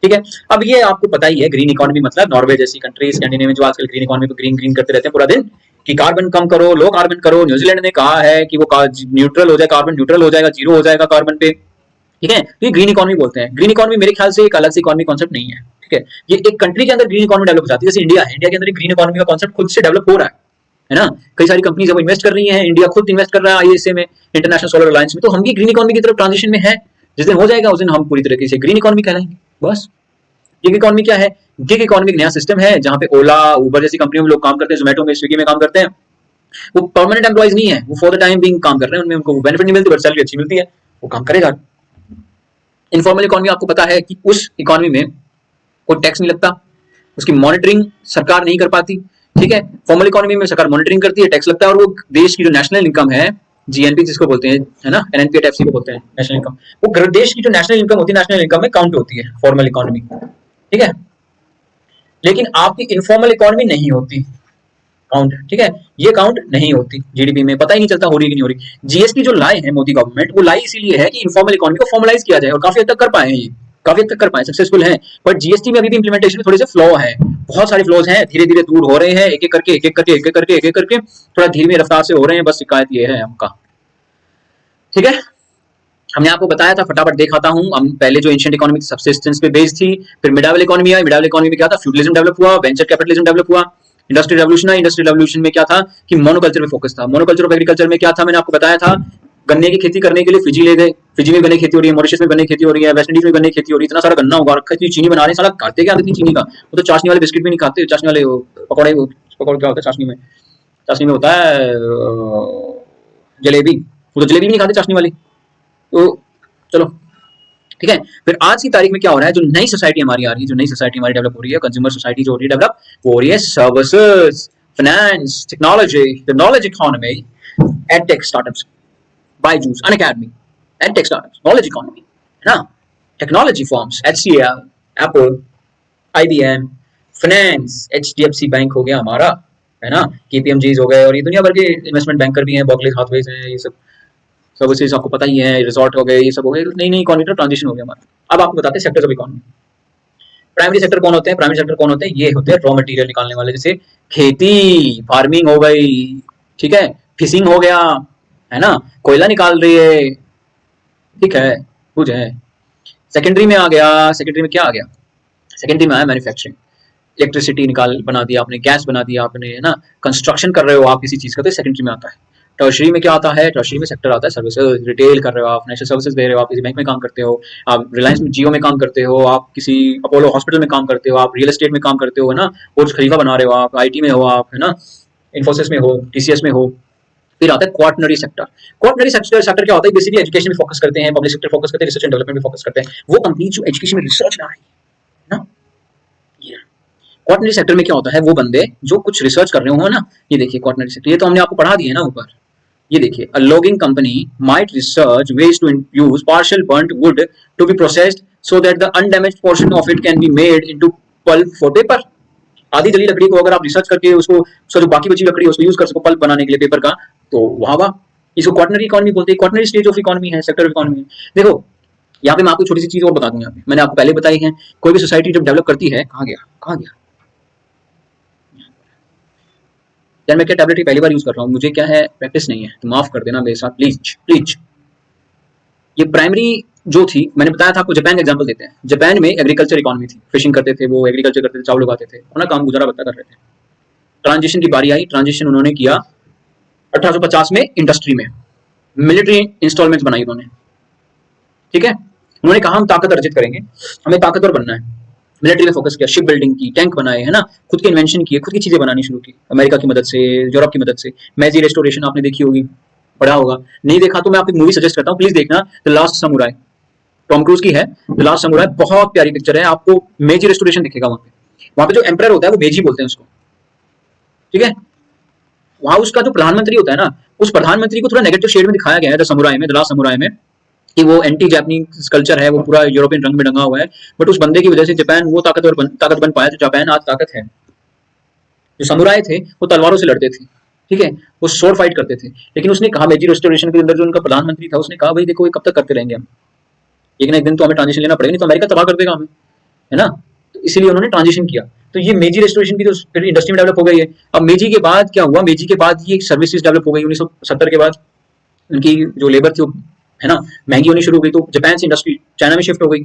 ठीक है। अब ये आपको पता ही है, ग्रीन इकोनॉमी मतलब नॉर्वे जैसी कंट्री, स्कैंडिनेविया में जो आजकल ग्रीन इकोनॉमी को ग्रीन ग्रीन करते रहते हैं पूरा दिन कि कार्बन कम करो, लो कार्बन करो। न्यूजीलैंड ने कहा है कि वो न्यूट्रल हो जाए, कार्बन न्यूट्रल हो जाएगा, जीरो हो जाएगा कार्बन पे, ठीक है। तो ये ग्रीन इकोनॉमी बोलते हैं। ग्रीन इकोनॉमी मेरे ख्याल से एक अलग से इकोनॉमी कॉन्सेप्ट नहीं है, ठीक है। ये एक कंट्री के अंदर ग्रीन इकोनॉमी डेवलप हो जाती है, जैसे इंडिया है, इंडिया के अंदर ग्रीन इकोनॉमी का कॉन्सेप्ट खुद से डेवलप हो रहा है ना। कई सारी कंपनीज वो इन्वेस्ट कर रही हैं, इंडिया खुद इन्वेस्ट कर रहा है आईएसए में, इंटरनेशनल सोलर अलायंस में। तो हम भी ग्रीन इकोनॉमी की तरफ ट्रांजिशन में है, जिस दिन हो जाएगा उस दिन हम पूरी तरीके से ग्रीन इकोनॉमी कहलाएंगे। बस गिग इकोनॉमी क्या है, गिग इकोनॉमी एक नया सिस्टम है जहां पे ओला, उबर जैसी कंपनियों में लोग काम करते हैं, जोमेटो में, स्विगी में काम करते हैं। वो परमानेंट एम्प्लॉइज नहीं है, वो फॉर द टाइम बिंग काम कर रहे हैं, उनमें उनको बेनिफिट नहीं मिलती बट सैलरी अच्छी मिलती है, वो काम करेगा। इनफॉर्मल इकोनॉमी आपको पता है कि उस इकोनॉमी में कोई टैक्स नहीं लगता, उसकी मॉनिटरिंग सरकार नहीं कर पाती, ठीक है। फॉर्मल इकोनॉमी में सरकार मॉनिटरिंग करती है, टैक्स लगता है, और वो देश की जो नेशनल इनकम है, जीएनपी जिसको बोलते हैं है ना, एनएनपी एफसी को बोलते हैं नेशनल इनकम, वो देश की जो नेशनल इनकम होती है, नेशनल इनकम में काउंट होती है फॉर्मल इकोनॉमी, ठीक है। लेकिन आपकी इनफॉर्मल इकोनॉमी नहीं होती काउंट, ठीक है, ये काउंट नहीं होती जीडीपी में, पता ही नहीं चलता हो रही कि नहीं हो रही। जीएसटी जो लाई है मोदी गवर्नमेंट, वो लाई इसीलिए है कि इनफॉर्मल इकोनॉमी को फॉर्मलाइज किया जाए, और काफी हद तक कर पाए हैं, ये काफी हद तक कर पाए, सक्सेसफुल हैं। बट जीएसटी में अभी भी इंप्लीमेंटेशन में थोड़े से फ्लॉ है, बहुत सारे फ्लॉज हैं, धीरे धीरे दूर हो रहे हैं, एक एक करके एक एक करके एक एक करके एक एक करके थोड़ा धीमी रफ्तार से हो रहे हैं। बस शिकायत ये है हमका, ठीक है। हमने आपको बताया था, फटाफट दिखाता हूं। हम पहले जो एंशिएंट इकोनॉमी सब्सिस्टेंस पे बेस्ड थी, फिर मिडावल इकोनॉमी आई, मिडावल इकोनॉमी में क्या था, फ्यूडलिज्म डेवलप हुआ, वेंचर कैपिटलिज्म डेवलप हुआ, इंडस्ट्रियल रेवोल्यूशन आई, इंडस्ट्रियल रेवोल्यूशन में क्या था कि मोनोकल्चर में फोकस था। मोनोकल्चर ऑफ एग्रीकल्चर में क्या था, मैंने आपको बताया था, गन्ने की खेती करने के लिए फिजी ले गए, फिजी में गन्ने की खेती हो रही है, मॉरिशस में गन्ने की खेती हो रही है, वेस्ट इंडीज में गन्ने की खेती हो रही है, इतना सारा गन्ना उगा रखा है, इतनी चीनी बना रहे हैं, साला खाते क्या इतनी चीनी का, वो तो चाशनी वाले बिस्किट भी नहीं खाते, चाशनी वाले पकौड़े, पकौड़े क्या होता है चाशनी में, चाशनी में होता है जलेबी, वो तो जलेबी भी नहीं खाते चाशनी वाली। तो चलो ठीक है। फिर आज की तारीख में क्या हो रहा है, जो नई सोसाइटी हमारी आ रही है, जो नई सोसाइटी हमारी डेवलप हो रही है, कंज्यूमर सोसाइटी जो हो रही है डेवलप, वो हो रही है services, finance, technology, the knowledge economy, edtech startups, Byju's, Unacademy, edtech startups, knowledge economy, है ना, technology firms, HCL, Apple, IBM, finance, HDFC bank हो गया हमारा, है ना, केपीएमजीज हो गए, और ये दुनिया भर के इन्वेस्टमेंट बैंकर भी हैं, बॉर्कलेज हाथवेज हैं, ये सब सर्विसेज आपको पता ही है, रिजॉर्ट हो गए, ये सब हो गए, नई नई इकोनॉमी का ट्रांजिशन हो गया हमारा। अब आपको बताते हैं sectors of economy. Primary sector कौन होते हैं? प्राइमरी सेक्टर कौन होते हैं? ये होते हैं रॉ मटेरियल निकालने वाले, जैसे खेती, फार्मिंग हो गई, ठीक है, फिशिंग हो गया, है ना, कोयला निकाल रही है, ठीक है, कुछ है। सेकेंडरी में आ गया, सेकेंडरी में क्या आ गया? सेकेंडरी में आया मैन्युफैक्चरिंग, इलेक्ट्रिसिटी निकाल बना दिया आपने, गैस बना दिया आपने, है ना, कंस्ट्रक्शन कर रहे हो आप किसी चीज का, तो सेकेंडरी में आता है। टर्शरी में क्या आता है? टर्शरी में सेक्टर आता है सर्विसेज, रिटेल कर रहे हो आप, नेशनल सर्विसेज दे रहे हो, आप किसी बैंक में काम करते हो, आप रिलायंस में, जियो में काम करते हो, आप किसी अपोलो हॉस्पिटल में काम करते हो, आप रियल एस्टेट में काम करते हो, है ना, बुर्ज खलीफा बना रहे हो आप, आईटी में हो आप, है ना, इन्फोसिस में हो, टीसीएस में हो। फिर आता है क्वार्टनरी सेक्टर। क्वार्टनरी सेक्टर क्या होता है? बेसिकली एजुकेशन में फोकस करते हैं, पब्लिक सेक्टर फोकस करते हैं, रिसर्च एंड डेवलपमेंट में फोकस करते हैं। वो कंपनी जो एजुकेशन में रिसर्च ला रही है ना, ये क्वार्टनरी सेक्टर में क्या होता है? वो बंदे जो कुछ रिसर्च कर रहे हो ना, ये देखिए क्वार्टनरी सेक्टर, ये तो हमने आपको पढ़ा दिया है ना ऊपर, ये देखिए, a logging company might research ways to use partial burnt wood to be processed so that the undamaged portion of it can be made into pulp for paper. आधी जली लकड़ी को अगर आप रिसर्च करके उसको, जो बाकी बची लकड़ी उसको यूज कर सको पल्प बनाने के लिए पेपर का, तो वाह वाह, इसको क्वार्टनरी इकोनॉमी बोलते हैं। क्वार्टनरी स्टेज ऑफ इकोनॉमी है, सेक्टर ऑफ इकोनॉमी है। देखो यहाँ पे मैं आपको छोटी सी चीज और बता दूं, यहाँ पे मैंने आपको पहले बताई है, कोई भी सोसाइटी जब डेवलप करती है, कहाँ गया, कहाँ गया यार, मैं क्या टैबलेट ही पहली बार यूज कर रहा हूँ, मुझे क्या है, प्रैक्टिस नहीं है, तो माफ कर देना मेरे साथ प्लीज प्लीज। ये प्राइमरी जो थी, मैंने बताया था आपको, जापान का एग्जांपल देते हैं। जापान में एग्रीकल्चर इकोनॉमी थी, फिशिंग करते थे वो, एग्रीकल्चर करते थे, चावल उगाते थे, अपना काम गुजारा बत्ता कर रहे थे। ट्रांजिशन की बारी आई, ट्रांजिशन उन्होंने किया 1850 में इंडस्ट्री में, मिलिट्री इंस्टॉलमेंट्स बनाई उन्होंने, ठीक है। उन्होंने कहा हम ताकत अर्जित करेंगे, हमें ताकतवर बनना है, मिलिट्री में फोकस किया, शिप बिल्डिंग की, टैंक बनाए, है ना, खुद के इन्वेंशन किए, खुद की चीजें बनानी शुरू की, अमेरिका की मदद से, यूरोप की मदद से। मैजी रेस्टोरेशन आपने देखी होगी, पढ़ा होगा, नहीं देखा तो मैं आपको मूवी सजेस्ट करता हूँ, प्लीज देखना, the last samurai, Tom cruise की है, द लास्ट समुराई, बहुत प्यारी पिक्चर है, आपको मेजी रेस्टोरेशन दिखेगा वहां पे। वहां पे जो एम्पर होता है वो मेजी बोलते हैं उसको, ठीक है। वहां उसका जो प्रधानमंत्री होता है ना, उस प्रधानमंत्री को थोड़ा नेगेटिव शेड में दिखाया गया है द समुराई में, द लास्ट समुराई में, कि वो एंटी जापानीज कल्चर है, वो पूरा यूरोपियन रंग में रंगा हुआ है, बट उस बंदे की वजह से जापान वो ताकत बन पाया, तो जापान आज ताकत है। जो समुराय थे वो तलवारों से लड़ते थे, ठीक है, वो शॉर्ट फाइट करते थे, लेकिन उसने कहा, मेजी रेस्टोरेशन के अंदर जो उनका प्रधानमंत्री था, उसने कहा भाई देखो ये कब तक करते रहेंगे हम, एक ना एक दिन तो हमें ट्रांजिशन लेना पड़ेगा, नहीं तो अमेरिका तबाह कर देगा हमें, है ना। तो इसीलिए उन्होंने ट्रांजिशन किया। तो ये मेजी रेस्टोरेशन की जो फिर इंडस्ट्री में डेवलप हो गई है। अब मेजी के बाद क्या हुआ, मेजी के बाद ये सर्विसेज डेवलप हो गई 1970 के बाद, उनकी जो लेबर थी, है ना, महंगी होनी शुरू हो गई, तो जापान से इंडस्ट्री चाइना में शिफ्ट हो गई,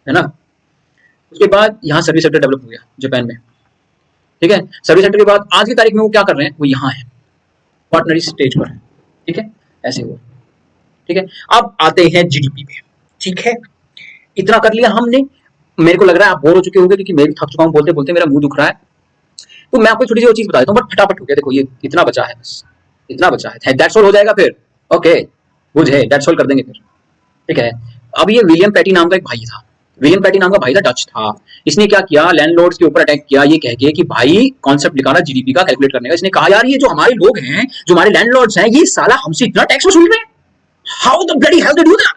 है ना। उसके बाद यहाँ सर्विस सेक्टर डेवलप हो गया जापान में, ठीक है। सर्विस सेक्टर के बाद आज की तारीख में वो क्या कर रहे हैं, वो यहाँ है, पार्टनरी स्टेज पर है, ठीक है, ऐसे हुआ, ठीक है। अब आते हैं जीडीपी पे, ठीक है। इतना कर लिया हमने, मेरे को लग रहा है आप बोर हो चुके होंगे, क्योंकि मैं भी थक चुका हूँ, बोलते बोलते मेरा मुंह दुख रहा है। तो मैं आपको छोटी सी और चीज बता देता हूँ, बट फटाफट हो गया, देखो ये इतना बचा है, बस इतना बचा है, दैट्स ऑल हो जाएगा फिर, ओके, बुझे, दैट्स ऑल कर देंगे फिर, ठीक है। अब ये विलियम पैटी नाम का एक भाई था, विलियम पैटी नाम का भाई था, डच था। इसने क्या किया, लैंडलॉर्ड्स के ऊपर अटैक किया, ये कह के कि भाई कॉन्सेप्ट निकाला जीडीपी का कैलकुलेट करने का। इसने कहा यार ये जो हमारे लोग हैं, जो हमारे लैंडलॉर्ड्स हैं, ये साला हमसे इतना टैक्स वसूल रहे हैं, how the bloody hell they do that,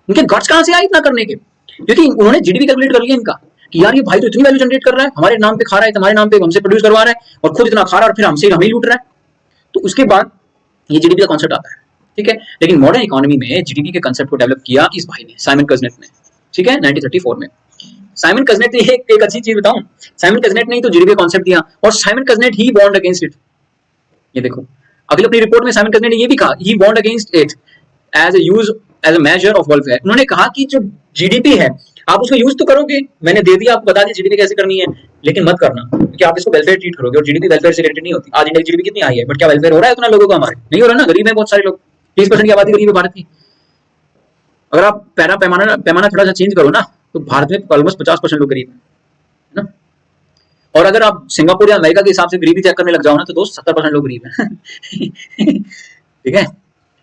इनके गट्स कहां से आए इतना करने के, क्योंकि उन्होंने जीडीपी कैलकुलेट कर लिया इनका, कि यार ये भाई तो इतनी वैल्यू जनरेट कर रहा है, हमारे नाम पे खा रहा है, तुम्हारे नाम पे हमसे प्रोड्यूस करवा रहा है, और खुद इतना खा रहा है और फिर हमसे हमें ही लूट रहा है। तो उसके बाद ये जीडीपी का कॉन्सेप्ट आता है, ठीक है। लेकिन मॉडर्न इकोनॉमी में जीडीपी के कॉन्सेप्ट को डेवलप किया इस भाई ने, साइमन कज़नेट ने, ठीक है, 1934 में। साइमन कज़नेट ने एक अच्छी चीज बताऊं, साइमन कज़नेट ने ही तो जीडीपी का कॉन्सेप्ट दिया, और Simon कज़नेट he warned against it. ये देखो, अगली अपनी रिपोर्ट में साइमन कज़नेट ने ये भी कहा, he warned against it as a use as a measure of welfare. उन्होंने कहा कि जो जीडीपी है आप उसको यूज तो करोगे, मैंने दे दिया आपको, बता दिया जीडीपी कैसे करनी है, लेकिन मत करना क्योंकि आप इसको वेलफेयर ट्रीट करोगे, और जीडीपी वेलफेयर से रिलेटेड नहीं होती। आज इंडिया की जीडीपी कितनी आई है, बट क्या वेलफेयर हो रहा है उतना लोगों का, हमारे नहीं हो रहा ना, गरीब है बहुत सारे लोग, 30% की आबादी गरीब है भारत की। अगर आप पैमाना पैमाना थोड़ा सा चेंज करो ना, तो भारत में ऑलमोस्ट 50% लोग गरीब है ना। और अगर आप सिंगापुर या अमेरिका के हिसाब से गरीबी चेक करने लग जाओ ना, तो दोस्त 70% लोग गरीब है ठीक है।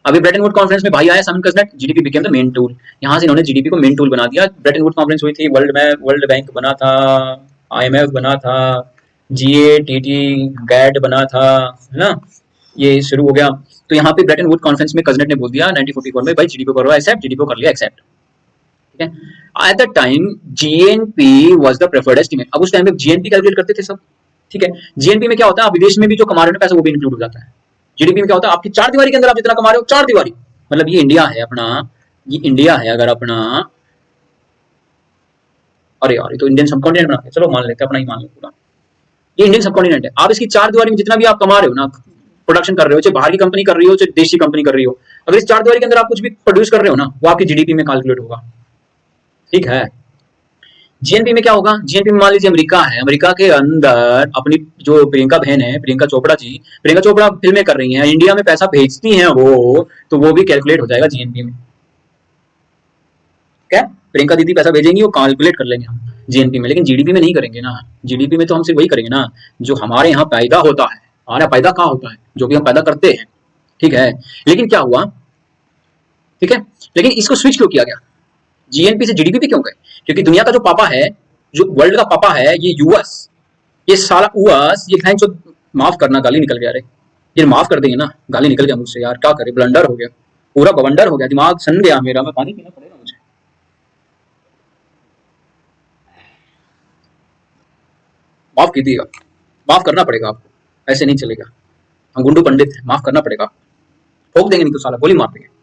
अभी ब्रेटन वुड कॉन्फ्रेंस में भाई आया Simon Kuznets, GDP became the main tool, यहाँ से इन्होंने जीडीपी को मेन टूल बना दिया। ब्रेटन वुड कॉन्फ्रेंस हुई थी, वर्ल्ड बैंक बना था, आईएमएफ बना था, जीएटीटी गैट बना था, है ना, ये शुरू हो गया। तो यहाँ पे ब्रेटन वुड कॉन्फ्रेंस में कज़नेट ने बोल दिया 1944 में, भाई जीडीपी करो एक्सेप्ट, जीडीपी को कर लिया एक्सेप्ट, ठीक है। At the time GNP was the preferred estimate. अब उस टाइम पे जीएनपी कैलकुलेट करते थे सब, ठीक है। जीएनपी में क्या होता है, आप विदेश में भी जो कमा रहे हो पैसा वो भी इंक्लूड हो जाता है। जीडीपी में क्या होता है, आपकी चार दीवारी के अंदर आप जितना कमा रहे हो, चार दीवारी मतलब ये इंडिया है अपना, ये इंडिया है अगर अपना, अरे यार ये तो इंडियन सबकॉन्टिनेंट बना के, चलो मान लेते हैं, अपना ही मान लो पूरा, ये इंडियन सबकॉन्टिनेंट है। आप इसकी चार दीवारी में जितना भी आप कमा रहे हो ना, प्रोडक्शन कर रहे हो, चाहे बाहर की कंपनी कर रही हो, चाहे देशी कंपनी कर रही हो, अगर इस चार दीवारी के अंदर आप कुछ भी प्रोड्यूस कर रहे हो ना, वो आपकी जीडीपी में कैलकुलेट होगा। ठीक है। जीएनपी में क्या होगा, जीएनपी में मान लीजिए अमेरिका है, अमेरिका के अंदर अपनी जो प्रियंका बहन है, प्रियंका चोपड़ा जी, प्रियंका चोपड़ा फिल्में कर रही हैं, इंडिया में पैसा भेजती हैं वो, तो वो भी कैलकुलेट हो जाएगा जीएनपी में। क्या प्रियंका दीदी पैसा भेजेंगी, वो कैलकुलेट कर लेंगे हम जीएनपी में, लेकिन जीडीपी में नहीं करेंगे ना। जीडीपी में तो हम सिर्फ वही करेंगे ना जो हमारे यहाँ पैदा होता है, हमारा पैदा कहाँ होता है, जो भी हम पैदा करते हैं। ठीक है। लेकिन क्या हुआ, ठीक है, लेकिन इसको स्विच क्यों किया गया, जीएनपी से जीडीपी पे क्यों गए, क्योंकि दुनिया का जो पापा है, जो वर्ल्ड का पापा है, ये यूएस, ये साला यूएस, ये जो, माफ करना गाली निकल गया रे, ये माफ कर देंगे ना, गाली निकल गया मुझसे यार, क्या करे, ब्लंडर हो गया, पूरा बवंडर हो गया, दिमाग सन गया मेरा, मैं पानी पीना पड़ेगा मुझे। माफ कीजिएगा, माफ करना पड़ेगा आपको, ऐसे नहीं चलेगा, हम गुंडू पंडित हैं, माफ करना पड़ेगा, ठोक देंगे नहीं तो साला गोली मार देंगे।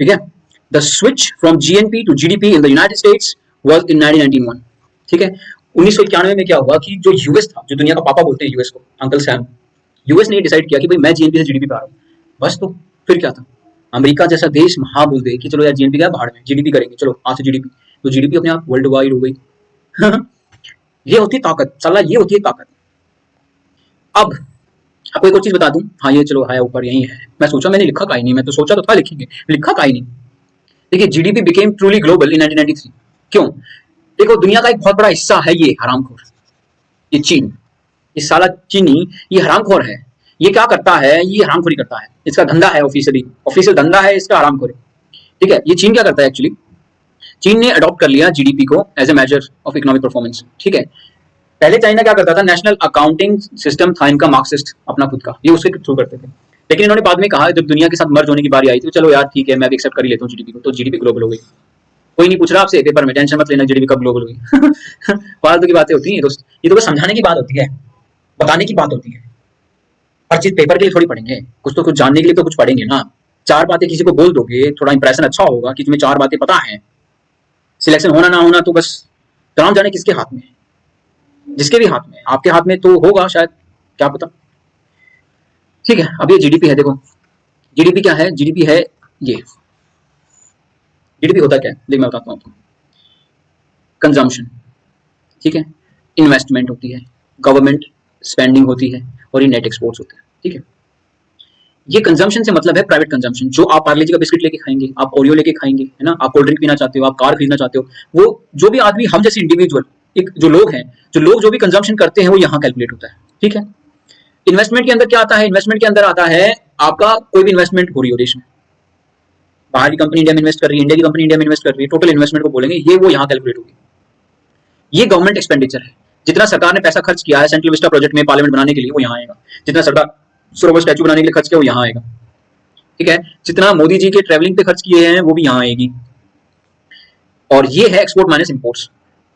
ठीक है। The switch from GNP to GDP in the United States was in 1991। ठीक है। 1991 में क्या हुआ कि जो यूएस था, जो दुनिया का पापा बोलते हैं यूएस को, अंकल सैम, यूएस ने डिसाइड किया कि भाई मैं जीएनपी से जीडीपी पे आ रहा हूँ, बस। तो फिर क्या था, अमेरिका जैसा देश महा बोल दे कि चलो यार जीएनपी क्या भाड़ में, जीडीपी करेंगे, चलो आज से जीडीपी, तो जीडीपी अपने आप वर्ल्ड वाइड हो गई। ये होती है ताकत, साला ये होती है ताकत। अब आपको एक और चीज बता दूं, हाँ ये चलो है ऊपर यही है, मैं सोचा, मैंने लिखा काहे नहीं, मैं तो सोचा तो था लिखेंगे, लिखा काहे नहीं। देखिए जीडीपी बिकेम ट्रूली ग्लोबल इन 1993। क्यों, देखो दुनिया का एक बहुत बड़ा हिस्सा है ये हरामखोर, ये चीन, ये साला चीनी, ये हरामखोर है। ये क्या करता है, ये हरामखोरी करता है, इसका धंधा है, ऑफिशियली ऑफिशियल धंधा है इसका, हरामखोरी। ठीक है। ये चीन क्या करता है एक्चुअली, चीन ने अडॉप्ट कर लिया जीडीपी को as a measure of economic performance. ठीक है। पहले चाइना क्या करता था, नेशनल अकाउंटिंग सिस्टम था इनका, मार्क्सिस्ट अपना खुद का, ये उसके थ्रू करते थे। लेकिन इन्होंने बाद में कहा, जब दुनिया के साथ मर्ज होने की बारी आई थी, चलो यार ठीक है, मैं भी एक्सेप्ट कर ही लेता हूँ जीडीपी को, तो जीडीपी ग्लोबल हो गई। कोई नहीं पूछ रहा आपसे पेपर में, टेंशन मत लेना जीडीपी कब ग्लोबल हुई। फालतू की बातें होती हैं दोस्त, ये तो बस समझाने की बात होती है, बताने की बात होती है। हर चीज पेपर के लिए थोड़ी पढ़ेंगे, कुछ तो कुछ जानने के लिए तो कुछ पढ़ेंगे ना। चार बातें किसी को बोल दोगे, थोड़ा इंप्रेशन अच्छा होगा कि तुम्हें चार बातें पता है, सिलेक्शन होना ना होना तो बस तमाम जाने किसके हाथ में है, जिसके भी हाथ में, आपके हाथ में तो होगा शायद, क्या पता। ठीक है। अब ये जीडीपी है, देखो जीडीपी क्या है, जीडीपी है ये, जीडीपी होता क्या है, देख मैं बताता हूँ आपको। कंजम्पशन, ठीक है, इन्वेस्टमेंट होती है, गवर्नमेंट स्पेंडिंग होती है, और ये नेट एक्सपोर्ट्स होते हैं। ठीक है। ये कंजम्पशन से मतलब है प्राइवेट कंजम्पशन, जो आप पार्ले जी का बिस्किट लेके खाएंगे, आप ओरियो लेके खाएंगे, है ना, आप कोल्ड ड्रिंक पीना चाहते हो, आप कार खरीदना चाहते हो, वो जो भी आदमी, हम जैसे इंडिविजुअल, एक जो लोग हैं, जो भी कंजम्पशन करते हैं, वो यहाँ कैलकुलेट होता है। ठीक है। इन्वेस्टमेंट के अंदर क्या आता है, इन्वेस्टमेंट के अंदर आता है आपका कोई भी इन्वेस्टमेंट हो रही हो देश में, बाहर की कंपनी इंडिया में इन्वेस्ट कर रही है, इंडिया की कंपनी इंडिया में इन्वेस्ट कर रही है, टोटल इन्वेस्टमेंट को बोलेंगे, ये वो यहाँ कैलकुलेट होगी। ये गवर्नमेंट एक्सपेंडिचर है, जितना सरकार ने पैसा खर्च किया है सेंट्रल विस्टा प्रोजेक्ट में पार्लियामेंट बनाने के लिए, वो यहाँ आएगा। जितना सरदार सरोवर स्टैचू बनाने के लिए खर्च किया, वो यहाँ आएगा। ठीक है। जितना मोदी जी के ट्रेवलिंग पे खर्च किए हैं, वो भी यहाँ आएगी। और ये है एक्सपोर्ट माइनस इंपोर्ट्स।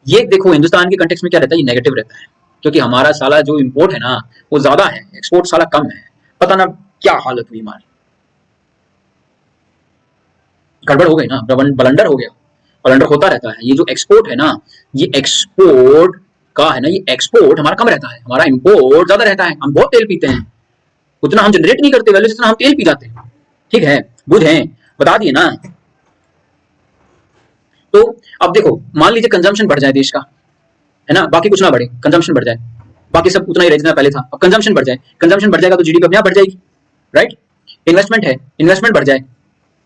ये देखो हिंदुस्तान के कंटेक्स्ट में क्या रहता है, ये नेगेटिव रहता है, क्योंकि हमारा साला जो इंपोर्ट है ना वो ज्यादा है, एक्सपोर्ट साला कम है। पता ना क्या हालत हुई हमारी, गड़बड़ हो गई ना, ब्लंडर हो गया, ब्लंडर होता रहता है। ये जो एक्सपोर्ट है ना, ये एक्सपोर्ट का है ना, ये एक्सपोर्ट हमारा कम रहता है, हमारा इंपोर्ट ज्यादा रहता है। हम बहुत तेल पीते हैं, उतना हम जनरेट नहीं करते वैल्यू जितना हम तेल पी जाते हैं। ठीक है, बुझे, बता दिए ना। तो अब देखो, मान लीजिए कंजम्पशन बढ़ जाए देश का, है ना, बाकी कुछ ना बढ़े, कंजम्पशन बढ़ जाए, बाकी सब उतना ही रहे जितना पहले था। अब कंजम्पशन बढ़ जाए, कंजम्पशन बढ़ जाएगा तो जीडीपी अपने आप बढ़ जाएगी, राइट। इन्वेस्टमेंट है, इन्वेस्टमेंट बढ़ जाए,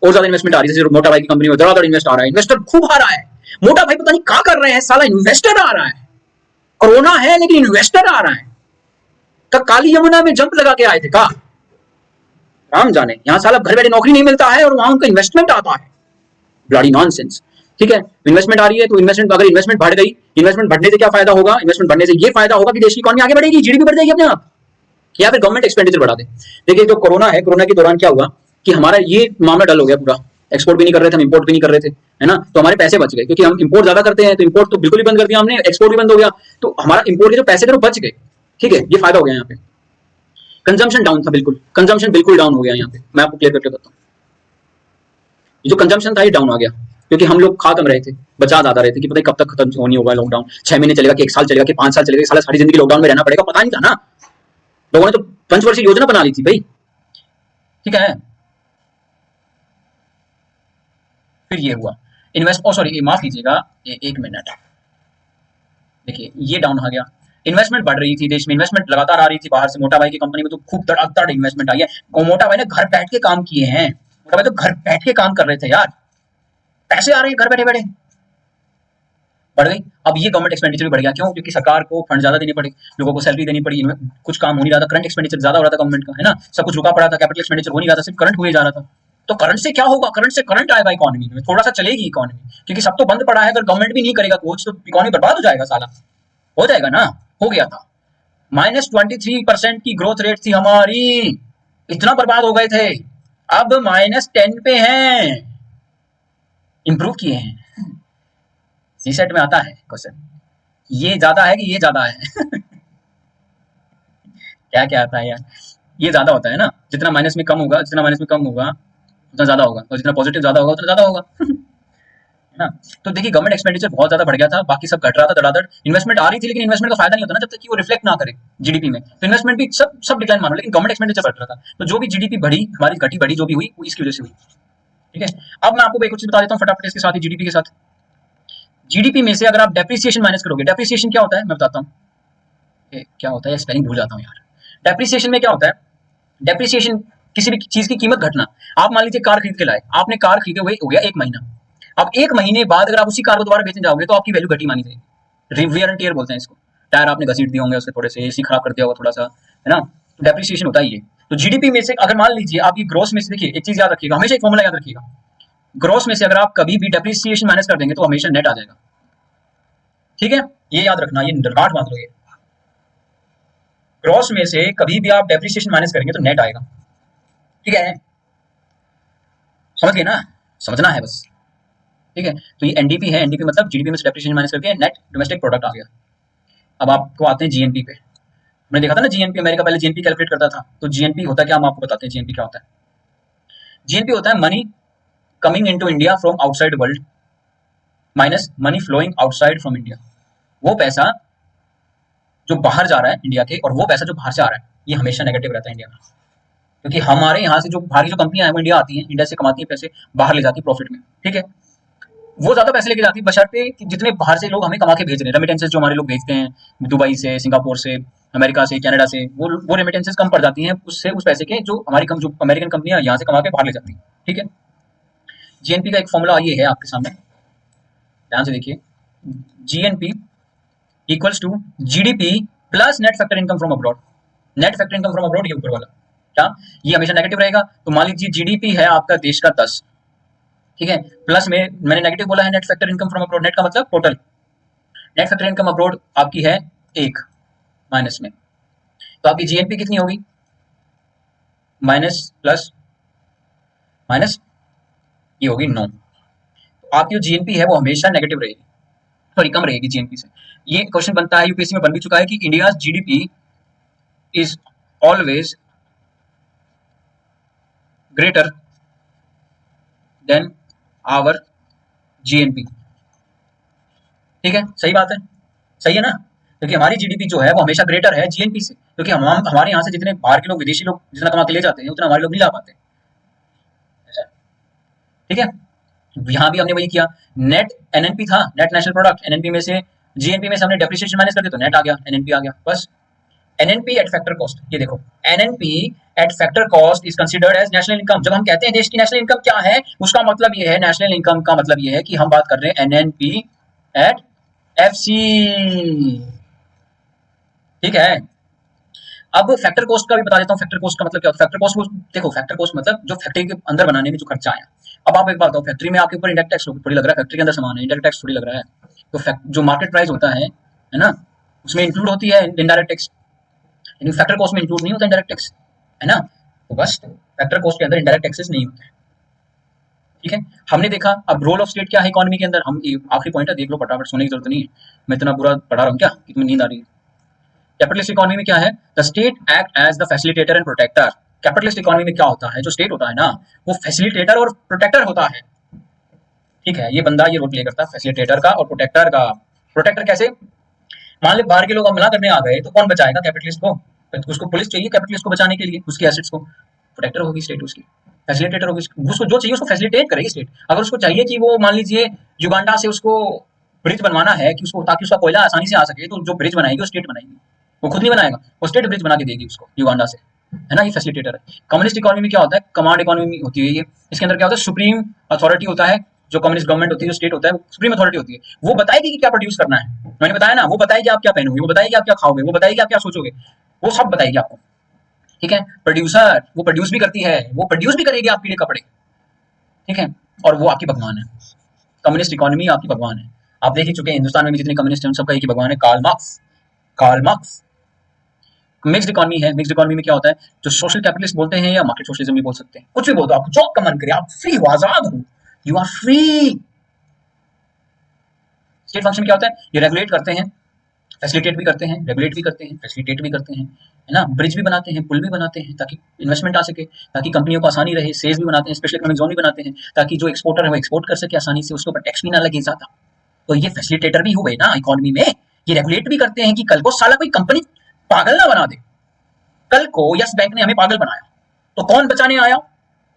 और ज्यादा इन्वेस्टमेंट आ रही है, जैसे मोटा भाई की कंपनी में ज्यादा इन्वेस्ट आ रहा है, इन्वेस्टर खूब आ रहा है। मोटा भाई पता नहीं क्या कर रहे हैं, साला इन्वेस्टर आ रहा है, कोरोना है लेकिन इन्वेस्टर आ रहा है। का काली यमुना में जंप लगा के आए थे का, राम जाने, यहाँ साला घर बैठे नौकरी नहीं मिलता है और वहां उनका इन्वेस्टमेंट आता है, ब्लडी नॉनसेंस। ठीक है, इन्वेस्टमेंट आ रही है तो इन्वेस्टमेंट, अगर इन्वेस्टमेंट बढ़ गई, इन्वेस्टमेंट बढ़ने से क्या फायदा होगा, इन्वेस्टमेंट बढ़ने से ये फायदा होगा कि देश की इकोनॉमी आगे बढ़ेगी, जीडीपी बढ़ जाएगी अपने आप, या फिर गवर्नमेंट एक्सपेंडिचर बढ़ा दे। देखिए जो कोरोना है, कोरोना के दौरान क्या हुआ कि हमारा ये मामला डल हो गया पूरा, एक्सपोर्ट भी नहीं कर रहे थे हम, इंपोर्ट भी नहीं कर रहे थे, है ना, तो हमारे पैसे बच गए, क्योंकि हम इंपोर्ट ज्यादा करते हैं तो इंपोर्ट तो बिल्कुल ही बंद कर दिया हमने, एक्सपोर्ट भी बंद हो गया, तो हमारा इंपोर्ट के जो पैसे थे वो बच गए। ठीक है, ये फायदा हो गया यहाँ पे। कंजम्पशन डाउन था, बिल्कुल कंजम्पशन बिल्कुल डाउन हो गया यहाँ पे, मैं आपको क्लियर करके बताता हूँ। जो कंजम्पशन था ये डाउन आ गया, क्योंकि हम लोग खा कम रहे थे, बचा ज्यादा रहे थे कि पता नहीं कब तक खत्म नहीं होगा लॉकडाउन, 6 महीने चलेगा कि 1 साल चलेगा कि 5 साल चलेगा, साला सारी जिंदगी लॉकडाउन में रहना पड़ेगा, पता नहीं था ना। लोगों ने तो पंचवर्षीय योजना बना ली थी भाई, ठीक है। फिर ये हुआ सॉरी माफ कीजिएगा, 1 मिनट, देखिए ये डाउन आ गया। इन्वेस्टमेंट बढ़ रही थी देश में, इन्वेस्टमेंट लगातार आ रही थी बाहर से, मोटा भाई की कंपनी में तो खूब धड़ाधड़ इन्वेस्टमेंट आई है। मोटा भाई ने घर बैठ के काम किए हैं, मोटा भाई तो घर बैठ के काम कर रहे थे यार, पैसे आ रहे हैं घर बैठे बैठे, बढ़ गई। अब ये गवर्नमेंट एक्सपेंडिचर भी बढ़ गया, क्यों? क्योंकि सरकार को फंड ज्यादा देने पड़े, लोगों को सैलरी देनी पड़ी, कुछ काम हो नहीं रहा था, करंट एक्सपेंडिचर ज्यादा हो रहा था गवर्नमेंट का, है ना, सब कुछ रुका पड़ा था, कैपिटल एक्सपेंडिचर हो नहीं रहा था, सिर्फ करंट हुए जा रहा था। तो करंट से क्या होगा? करंट से करंट आएगा इकोनॉमी में, थोड़ा सा चलेगी इकोनॉमी, क्योंकि सब तो बंद पड़ा है, अगर गवर्नमेंट भी नहीं करेगा कुछ तो इकोनॉमी बर्बाद हो जाएगा साला, हो जाएगा ना, हो गया था। -23% की ग्रोथ रेट थी हमारी, इतना बर्बाद हो गए थे, अब -10 पे हैं, इंप्रूव किए हैं। सीसेट में आता है क्वेश्चन, ये ज्यादा है कि ये ज्यादा है क्या क्या आता है यार, ये ज्यादा होता है ना, जितना माइनस में कम होगा, जितना माइनस में कम होगा उतना ज्यादा होगा, और जितना पॉजिटिव ज्यादा होगा उतना ज्यादा होगा है ना। तो देखिए गवर्नमेंट एक्सपेंडिचर बहुत ज्यादा बढ़ गया था, बाकी सब घट रहा था धड़ाधड़, इन्वेस्टमेंट आ रही थी, लेकिन इन्वेस्टमेंट का फायदा नहीं होता ना जब तक कि वो रिफ्लेक्ट ना करे जीडीपी में, तो इन्वेस्टमेंट भी सब डिक्लाइन मानो, लेकिन गवर्नमेंट एक्सपेंडिचर बढ़ रहा था, तो जो भी जीडीपी बढ़ी हमारी, घटी बढ़ी जो भी हुई वो इसकी वजह से हुई, ठीक है। अब मैं आपको एक कुछ बता देता हूँ फटाफट इसके साथ ही, जीडीपी के साथ। जीडीपी में से अगर आप डेप्रिसिएशन माइनस करोगे, डेप्रिसिएशन क्या होता है मैं बताता हूँ, क्या होता है, स्पेलिंग भूल जाता हूँ यार। डेप्रिसिएशन में क्या होता है, डेप्रिसिएशन किसी भी चीज की कीमत घटना। आप मान लीजिए कार खरीद के लाए, आपने कार खरीदे हुए हो गया 1 महीना, अब 1 महीने बाद अगर आप उसी कार को दोबारा बेचने जाओगे तो आपकी वैल्यू घटी मानी जाएगी, वियर एंड टियर बोलते हैं इसको, टायर आपने घसीट दिए होंगे उसके थोड़े से, एसी खराब कर दिया होगा थोड़ा सा, है ना, डेप्रिसिएशन होता है ये। तो जीडीपी में से अगर मान लीजिए आप ये ग्रोस में से, देखिए एक चीज याद रखिएगा, हमेशा एक फॉर्मूला याद रखिएगा, ग्रोस में से अगर आप कभी भी डेप्रिसिएशन माइनस कर देंगे तो हमेशा नेट आ जाएगा, ठीक है, ये याद रखना, ये गांठ बांध लो, ये ग्रॉस में से कभी भी आप डेप्रिसिएशन माइनस करेंगे तो नेट आएगा, ठीक है, समझ गए ना, समझना है बस, ठीक है। तो ये एनडीपी है, एनडीपी मतलब जीडीपी में से डेप्रिसिएशन माइनस करके नेट डोमेस्टिक प्रोडक्ट आ गया। अब आपको आते हैं जीएनपी पे, हमने देखा था ना जीएनपी, अमेरिका पहले जीएनपी कैलकुलेट करता था, तो जीएनपी होता क्या, हम आपको बताते हैं जीएनपी क्या होता है। जीएनपी होता है money coming into India from outside world minus money flowing outside from India, वो पैसा जो बाहर जा रहा है इंडिया के और वो पैसा जो बाहर से आ रहा है, ये हमेशा नेगेटिव रहता है इंडिया में, क्योंकि हमारे यहाँ से जो बाहरी जो कंपनियां हैं वो इंडिया आती हैं, इंडिया से कमाती हैं पैसे, बाहर ले जाती है प्रॉफिट में, ठीक है, वो ज्यादा पैसे लेके जाती है, बशर्ते कि जितने बाहर से लोग हमें कमा के भेज रहे हैं, रेमिटेंसेस जो हमारे लोग भेजते हैं दुबई से, सिंगापुर से, अमेरिका से, कनाडा से, वो रेमिटेंसेस कम पड़ जाती हैं उससे, उस पैसे के जो हमारी जो अमेरिकन कंपनियां यहाँ से कमा के बाहर ले जाती हैं, ठीक है। जीएनपी का एक फॉर्मूला ये है आपके सामने, ध्यान से देखिए, GNP equals to GDP plus net factor income from abroad, net factor income from abroad ये ऊपर वाला, क्या ये हमेशा नेगेटिव रहेगा, तो मान लीजिए जीडीपी है आपका देश का 10, ठीक है, प्लस में मैंने नेगेटिव बोला है net factor income from abroad, net का मतलब total, net factor income abroad आपकी है 1 माइनस में, तो आपकी जीएनपी कितनी होगी, माइनस प्लस माइनस ये होगी 9, तो आपकी जो जीएनपी है वो हमेशा नेगेटिव रहेगी, सॉरी कम रहेगी जीएनपी से। ये क्वेश्चन बनता है, यूपीएससी में बन भी चुका है कि India GDP is always greater than our GNP, ठीक है, सही बात है, सही है ना, क्योंकि हमारी जीडीपी जो है वो हमेशा ग्रेटर है जीएनपी से, क्योंकि हम हमारे यहाँ से जितने बाहर के लोग, विदेशी लोग जितना कमा के ले जाते हैं उतना हमारे लोग नहीं ला पाते, ठीक है। यहाँ भी हमने वही किया, नेट एनएनपी था, नेट नेशनल प्रोडक्ट, एनएनपी में से जीएनपी में से हमने डेप्रिसिएशन माइनस कर दिया तो नेट आ गया, एनएनपी आ गया, बस। एनएनपी एट फैक्टर कॉस्ट, ये देखो NNP at factor cost is considered as national income. जब हम कहते हैं देश की नेशनल इनकम क्या है, उसका मतलब ये है, नेशनल इनकम का मतलब ये है कि हम बात कर रहे हैं एनएनपी एट एफसी, ठीक है। अब फैक्टर कॉस्ट का भी बता देता हूँ, फैक्टर कॉस्ट का मतलब क्या होता है, फैक्टर कॉस्ट देखो, फैक्टर कॉस्ट मतलब जो फैक्ट्री के अंदर बनाने में जो खर्चा आया। अब आप एक बात बताओ, फैक्ट्री में आपके ऊपर इंडायरेक्ट टैक्स थोड़ी लग रहा है, फैक्ट्री के अंदर सामान है, इंडायरेक्ट टैक्स थोड़ी लग रहा है, तो जो मार्केट प्राइस होता है ना, उसमें इंक्लूड होती है इनडायरेक्ट टैक्स, लेकिन फैक्टर कॉस्ट में इंक्लूड नहीं होता इंडायरेक्ट टैक्स, है ना, तो बस फैक्टर कॉस्ट के अंदर इंडायरेक्ट टैक्सेस नहीं होते, ठीक है। हमने देखा अब रोल ऑफ स्टेट क्या है इकोनॉमी के अंदर, हम आखिरी पॉइंट है, देख लो फटाफट, सोने की जरूरत नहीं है, मैं इतना बुरा पढ़ा रहा हूँ क्या कि तुम्हें नींद आ रही है। कैपिटलिस्ट इकोनॉमी में क्या है, the state act as the facilitator and protector. Capitalist economy में क्या होता है, जो स्टेट होता है ना वो फैसिलिटेटर और प्रोटेक्टर होता है, ठीक है, ये बंदा ये रोल प्ले करता है फैसिलिटेटर का और प्रोटेक्टर का। प्रोटेक्टर कैसे? मान ले बाहर के लोग हमला करने आ गए तो कौन बचाएगा कैपिटलिस्ट को? तो उसको पुलिस चाहिए कैपिटलिस्ट को बचाने के लिए, उसके एसेट्स को। प्रोटेक्टर होगी स्टेट उसकी, फैसिलिटेटर होगी, उसको जो चाहिए उसको फैसिलिटेट करेगी स्टेट। अगर उसको चाहिए कि वो मान लीजिए युगांडा से उसको ब्रिज बनवाना है कि उसको, ताकि उसका कोयला आसानी से आ सके, तो जो ब्रिज बनाएगी वो स्टेट बनाएगी, वो खुद नहीं बनाएगा, वो स्टेट ब्रिज बना के देगी उसको युगांडा से, है ना। ये फैसिलिटेटर है। कम्युनिस्ट इकोनॉमी में क्या होता है? कमांड इकोनॉमी होती है ये। इसके अंदर क्या होता है? सुप्रीम अथॉरिटी होता है। जो कम्युनिस्ट गवर्नमेंट होती है, जो स्टेट होता है, वो सुप्रीम अथॉरिटी होती है। वो बताएगी कि क्या प्रोड्यूस करना है। मैंने बताया ना, वो बताएगी आप क्या पहनोगे, वो बताएगी आप क्या खाओगे, वो बताएगी आप क्या सोचोगे, वो सब बताएगी आपको। ठीक है। प्रोड्यूसर, वो प्रोड्यूस भी करती है, वो प्रोड्यूस भी करेगी आपके लिए कपड़े। ठीक है। और वो आपकी भगवान है। कम्युनिस्ट इकोनॉमी आपकी भगवान है। आप देख ही चुके हैं हिंदुस्तान में भी जितने कम्युनिस्ट हैं, उन सबका एक ही भगवान है, Karl Marx. Karl Marx. Mixed economy है। मिक्स्ड इकोनॉमी में क्या होता है? जो सोशल कैपिटलिस्ट बोलते हैं या मार्केट सोशलिज्म भी बोल सकते हैं, कुछ भी बोल दो, आपको जो आपका मन करे, आप फ्री हो, आजाद हो, you are free. State function क्या होता है? ये रेगुलेट करते हैं, फैसिलिटेट भी करते हैं, रेगुलेट भी करते हैं, फैसिलिटेट भी करते हैं, है ना। ब्रिज भी बनाते हैं, पुल भी बनाते हैं, ताकि इन्वेस्टमेंट आ सके, ताकि कंपनियों को आसानी रहे। सेल्स भी बनाते हैं, स्पेशल इकोनॉमिक जोन भी बनाते हैं, ताकि जो एक्सपोर्टर है वो एक्सपोर्ट कर सके आसानी से, उसके ऊपर टैक्स भी ना लगे ज्यादा। तो ये फैसिलिटेटर भी हुए ना इकोनॉमी में। ये रेगुलेट भी करते हैं कि कल को साला कोई कंपनी पागल ना बना दे। कल को यस बैंक ने हमें पागल बनाया तो कौन बचाने आया?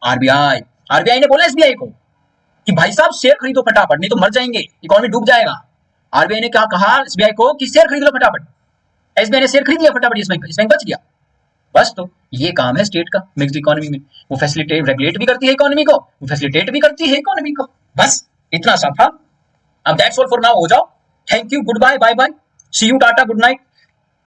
आरबीआई। आरबीआई ने बोला एसबीआई को कि भाई साहब शेयर खरीदो फटाफट, नहीं तो मर जाएंगे, इकोनॉमी डूब जाएगा। आरबीआई ने क्या कहा एसबीआई को कि शेयर खरीद लो फटाफट। एसबीआई ने शेयर खरीद लिया फटाफट, इस बैंक बच गया। बस, तो ये काम है स्टेट का मिक्स्ड इकोनॉमी में। वो फैसिलिटेट, रेगुलेट भी करती है इकोनॉमी को, वो फैसिलिटेट भी करती है इकोनॉमी को। बस इतना सा था। अब दैट्स ऑल फॉर नाउ, हो जाओ। Thank you, good bye, bye bye, see you, tata, good night.